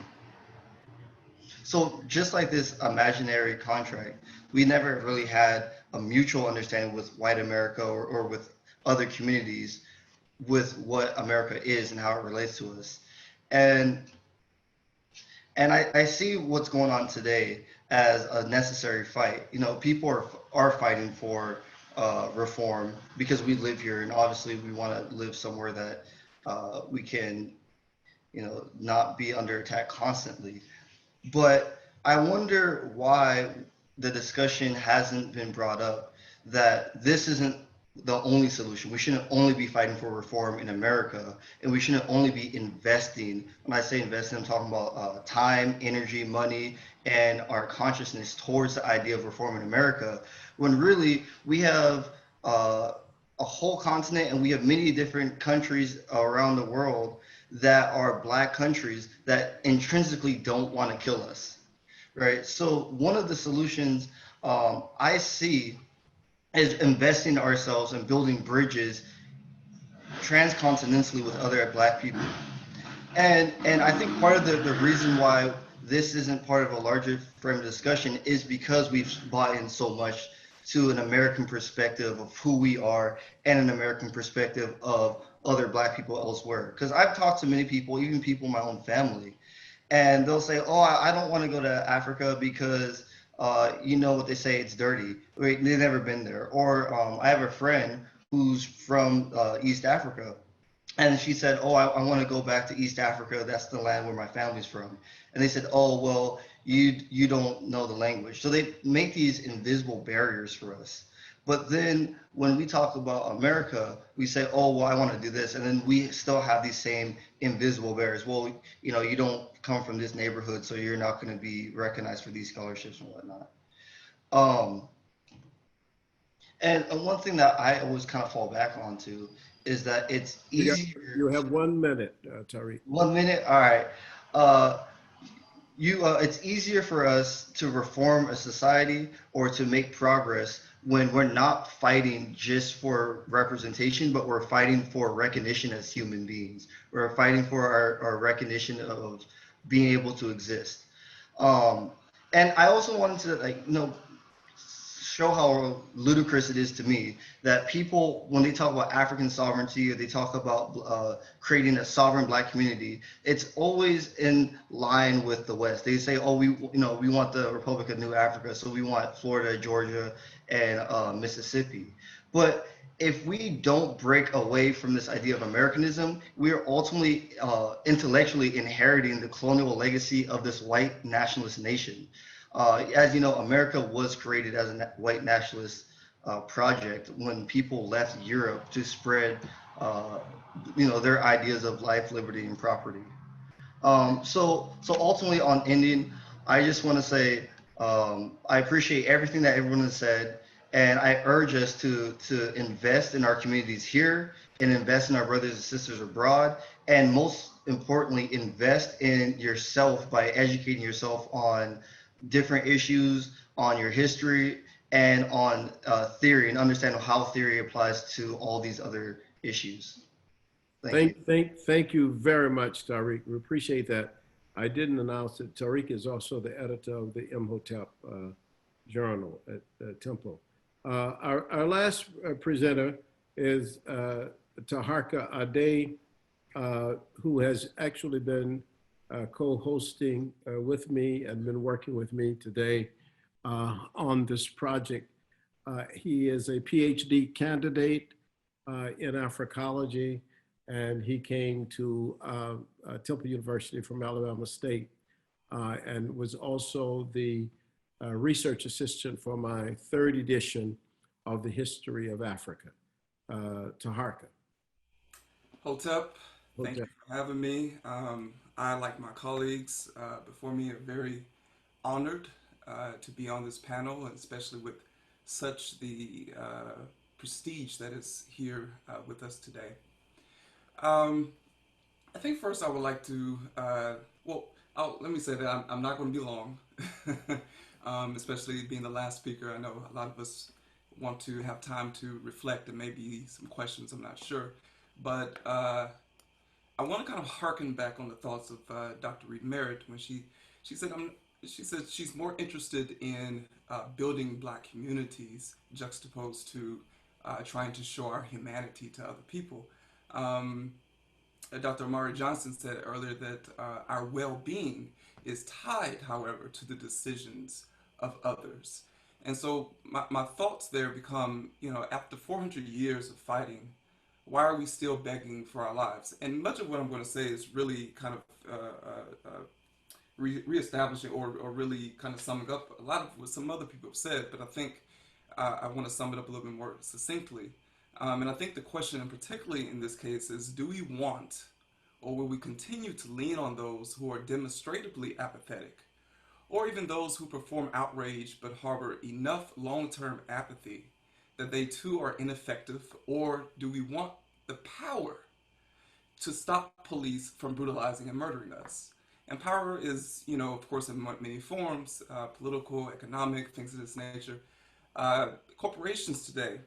So just like this imaginary contract, we never really had a mutual understanding with white America or with other communities with what America is and how it relates to us. And I see what's going on today as a necessary fight. People are fighting for reform because we live here, and obviously we want to live somewhere that we can, not be under attack constantly. But I wonder why the discussion hasn't been brought up that this isn't the only solution. We shouldn't only be fighting for reform in America, and we shouldn't only be investing. When I say investing, I'm talking about time, energy, money, and our consciousness towards the idea of reform in America. When really we have a whole continent, and we have many different countries around the world that are black countries that intrinsically don't want to kill us, right? So one of the solutions I see is investing ourselves and building bridges transcontinentally with other black people. And I think part of the reason why this isn't part of a larger frame of discussion is because we've bought in so much to an American perspective of who we are and an American perspective of other black people elsewhere. Because I've talked to many people, even people in my own family, and they'll say, "Oh, I don't want to go to Africa because you know what they say, it's dirty." Wait, they've never been there. Or I have a friend who's from East Africa, and she said, "Oh, I want to go back to East Africa. That's the land where my family's from." And they said, "Oh, well, you don't know the language." So they make these invisible barriers for us. But then when we talk about America, we say, "Oh, well, I want to do this," and then we still have these same invisible barriers. Well, you know, you don't come from this neighborhood, so you're not going to be recognized for these scholarships and whatnot. Um, and one thing that I always kind of fall back onto is that it's easier. You have 1 minute, Tariq. 1 minute? All right. Uh, it's easier for us to reform a society or to make progress when we're not fighting just for representation, but we're fighting for recognition as human beings. We're fighting for our recognition of being able to exist. Um, and I also wanted to, like, show how ludicrous it is to me that people, when they talk about African sovereignty or they talk about creating a sovereign black community, it's always in line with the West. They say, "Oh, we want the Republic of New Africa, so we want Florida, Georgia, and Mississippi." But if we don't break away from this idea of Americanism, we are ultimately intellectually inheriting the colonial legacy of this white nationalist nation. As you know, America was created as a white nationalist project when people left Europe to spread, their ideas of life, liberty, and property. So ultimately, on ending, I just want to say I appreciate everything that everyone has said, and I urge us to invest in our communities here and invest in our brothers and sisters abroad, and most importantly, invest in yourself by educating yourself on different issues, on your history, and on theory, and understand how theory applies to all these other issues. Thank you very much, Tariq. We appreciate that. I didn't announce that Tariq is also the editor of the Imhotep journal at Temple. Our last presenter is Taharka Ade, who has actually been co-hosting with me and been working with me today on this project. He is a PhD candidate in Africology, and he came to Temple University from Alabama State and was also the research assistant for my third edition of the History of Africa. Taharka. Hotep, thank you for having me. I, like my colleagues before me, are very honored to be on this panel, and especially with such the prestige that is here with us today. I think first I would like to, let me say that I'm not going to be long, especially being the last speaker. I know a lot of us want to have time to reflect and maybe some questions, I'm not sure. But I want to kind of harken back on the thoughts of Dr. Reed Merritt when she said she's more interested in building black communities juxtaposed to trying to show our humanity to other people. Dr. Amari Johnson said earlier that our well-being is tied, however, to the decisions of others. And so my thoughts there become, after 400 years of fighting, why are we still begging for our lives? And much of what I'm going to say is really kind of reestablishing or really kind of summing up a lot of what some other people have said, but I think I want to sum it up a little bit more succinctly. And I think the question, and particularly in this case, is do we want or will we continue to lean on those who are demonstratively apathetic, or even those who perform outrage but harbor enough long-term apathy that they too are ineffective? Or do we want the power to stop police from brutalizing and murdering us? And power is, of course, in many forms, political, economic, things of this nature. Corporations today,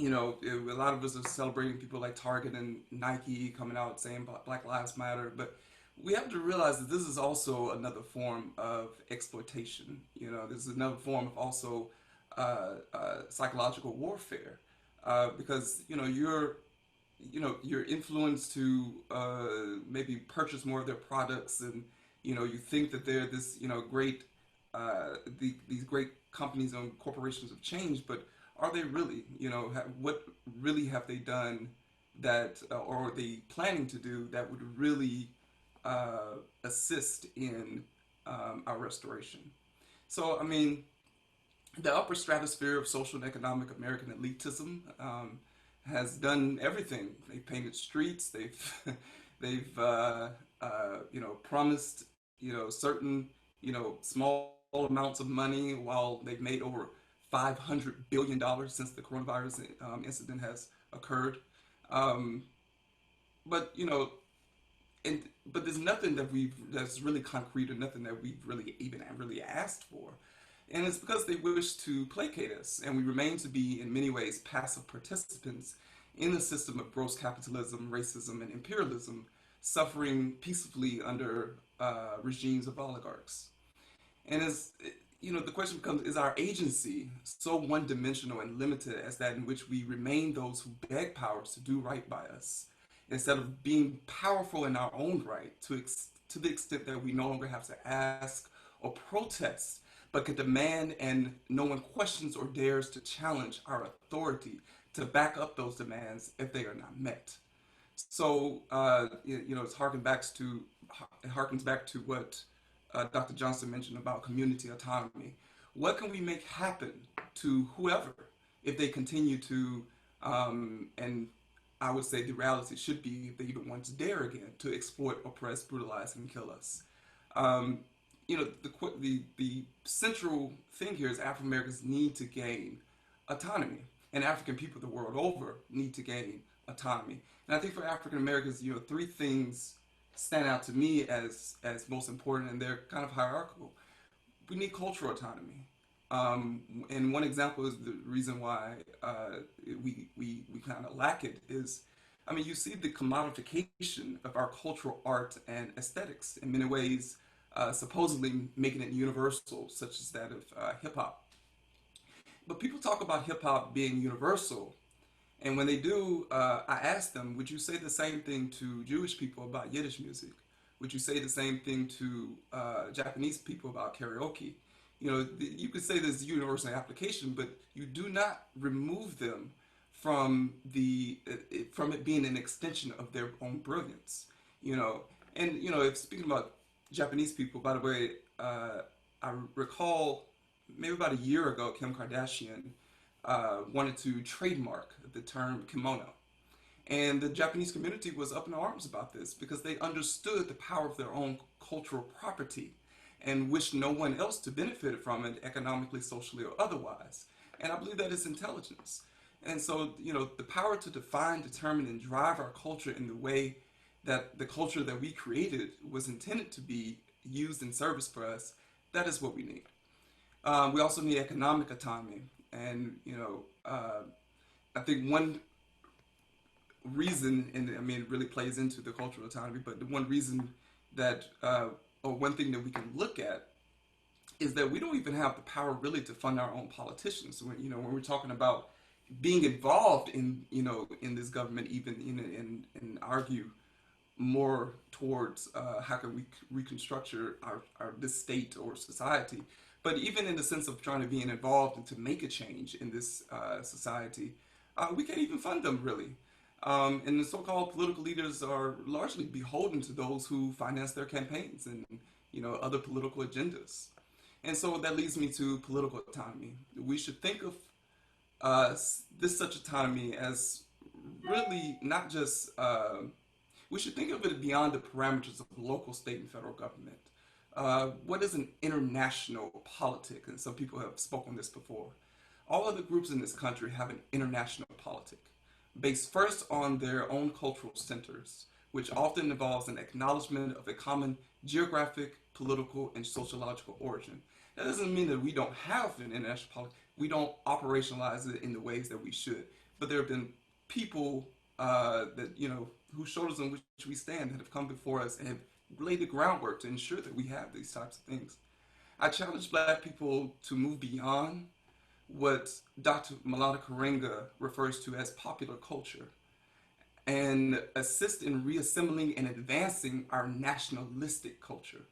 a lot of us are celebrating people like Target and Nike coming out saying Black Lives Matter, but we have to realize that this is also another form of exploitation. This is another form of also psychological warfare, because you're influenced to maybe purchase more of their products, and you think that they're this great these great companies and corporations have changed, but are they really? What really have they done that, or are they planning to do that would really assist in our restoration? So, I mean, the upper stratosphere of social and economic American elitism has done everything. They've painted streets. They've promised certain small amounts of money, while they've made over $500 billion since the coronavirus incident has occurred. Um, but but there's nothing that's really concrete, or nothing that we've really asked for. And it's because they wish to placate us, and we remain to be, in many ways, passive participants in the system of gross capitalism, racism, and imperialism, suffering peacefully under regimes of oligarchs. And the question becomes: is our agency so one-dimensional and limited as that in which we remain those who beg powers to do right by us, instead of being powerful in our own right, to the extent that we no longer have to ask or protest, but can demand, and no one questions or dares to challenge our authority to back up those demands if they are not met? So, it harkens back to what Dr. Johnson mentioned about community autonomy. What can we make happen to whoever if they continue to, and I would say the reality should be, if they even want to dare again to exploit, oppress, brutalize, and kill us? Um, the central thing here is African Americans need to gain autonomy, and African people the world over need to gain autonomy. And I think for African Americans, three things stand out to me as most important, and they're kind of hierarchical. We need cultural autonomy. And one example is the reason why we kind of lack it is, I mean, you see the commodification of our cultural art and aesthetics in many ways, supposedly making it universal, such as that of hip hop. But people talk about hip hop being universal, and when they do, I ask them, would you say the same thing to Jewish people about Yiddish music? Would you say the same thing to Japanese people about karaoke? You could say there's universal application, but you do not remove them from from it being an extension of their own brilliance. If speaking about Japanese people, by the way, I recall maybe about a year ago, Kim Kardashian wanted to trademark the term kimono. And the Japanese community was up in arms about this because they understood the power of their own cultural property and wished no one else to benefit from it economically, socially, or otherwise. And I believe that is intelligence. And so, the power to define, determine, and drive our culture in the way that the culture that we created was intended to be used in service for us, that is what we need. We also need economic autonomy. And, I think one reason, and I mean, it really plays into the cultural autonomy, but the one reason that, or one thing that we can look at is that we don't even have the power really to fund our own politicians. When we're talking about being involved in this government, even and argue more towards how can we reconstruct this state or society. But even in the sense of trying to be involved and to make a change in this society, we can't even fund them really. And the so-called political leaders are largely beholden to those who finance their campaigns and other political agendas. And so that leads me to political autonomy. We should think of this such autonomy as really not just, we should think of it beyond the parameters of local, state, and federal government. What is an international politic? And some people have spoken this before. All other groups in this country have an international politic based first on their own cultural centers, which often involves an acknowledgement of a common geographic, political, and sociological origin. That doesn't mean that we don't have an international policy. We don't operationalize it in the ways that we should. But there have been people that, whose shoulders on which we stand that have come before us and have laid the groundwork to ensure that we have these types of things. I challenge Black people to move beyond what Dr. Malana Karenga refers to as popular culture and assist in reassembling and advancing our nationalistic culture.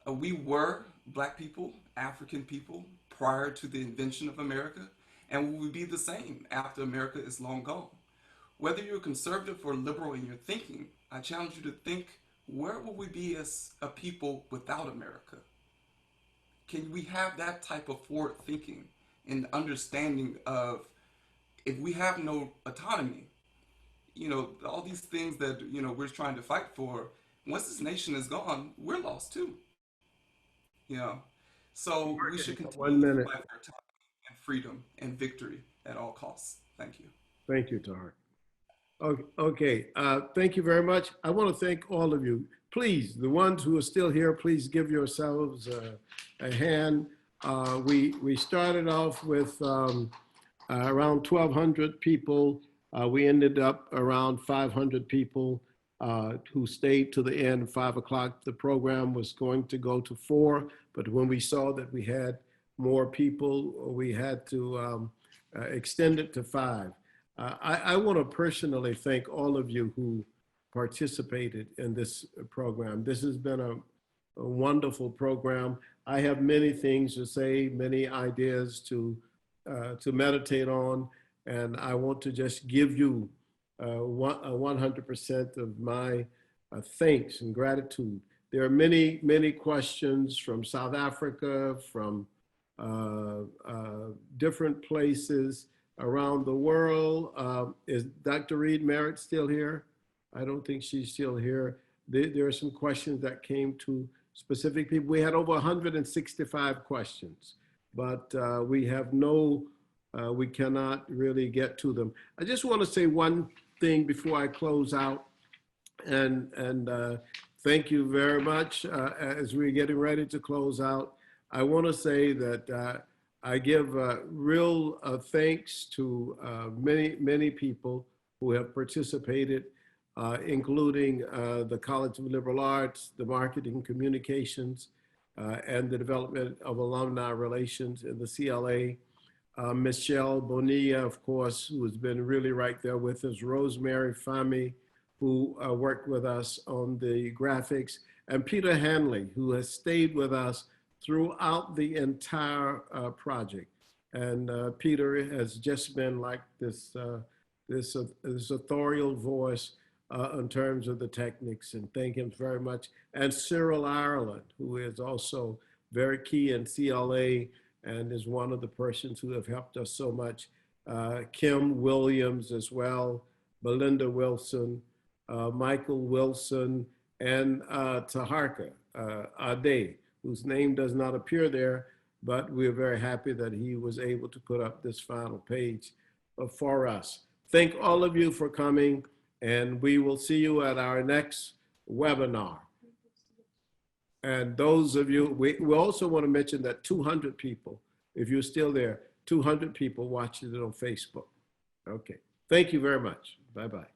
We were Black people, African people, prior to the invention of America, and we will be the same after America is long gone. Whether you're conservative or liberal in your thinking, I challenge you to think, where will we be as a people without America? Can we have that type of forward thinking and understanding of, if we have no autonomy, all these things that, we're trying to fight for, once this nation is gone, we're lost too. So we should continue to fight for autonomy and freedom and victory at all costs. Thank you. Thank you, Tahar. Okay, thank you very much. I want to thank all of you. Please, the ones who are still here, please give yourselves a hand. We started off with around 1,200 people. We ended up around 500 people who stayed to the end. 5 o'clock, the program was going to go to 4, but when we saw that we had more people, we had to extend it to 5. I want to personally thank all of you who participated in this program. This has been a wonderful program. I have many things to say, many ideas to meditate on, and I want to just give you 100% of my thanks and gratitude. There are many, many questions from South Africa, from different places around the world. Is Dr. Reed Merritt still here? I don't think she's still here. There are some questions that came to specific people. We had over 165 questions, but we cannot really get to them. I just want to say one thing before I close out, and thank you very much. As we're getting ready to close out, I want to say that I give real thanks to many, many people who have participated, including the College of Liberal Arts, the Marketing Communications, and the Development of Alumni Relations in the CLA. Michelle Bonilla, of course, who has been really right there with us. Rosemary Fami, who worked with us on the graphics. And Peter Hanley, who has stayed with us throughout the entire project. And Peter has just been like this authorial voice in terms of the techniques, and thank him very much. And Cyril Ireland, who is also very key in CLA and is one of the persons who have helped us so much. Kim Williams as well, Belinda Wilson, Michael Wilson, and Taharka Ade, whose name does not appear there, but we're very happy that he was able to put up this final page for us. Thank all of you for coming, and we will see you at our next webinar. And those of you, we also want to mention that 200 people, if you're still there, 200 people watched it on Facebook. Okay, thank you very much. Bye-bye.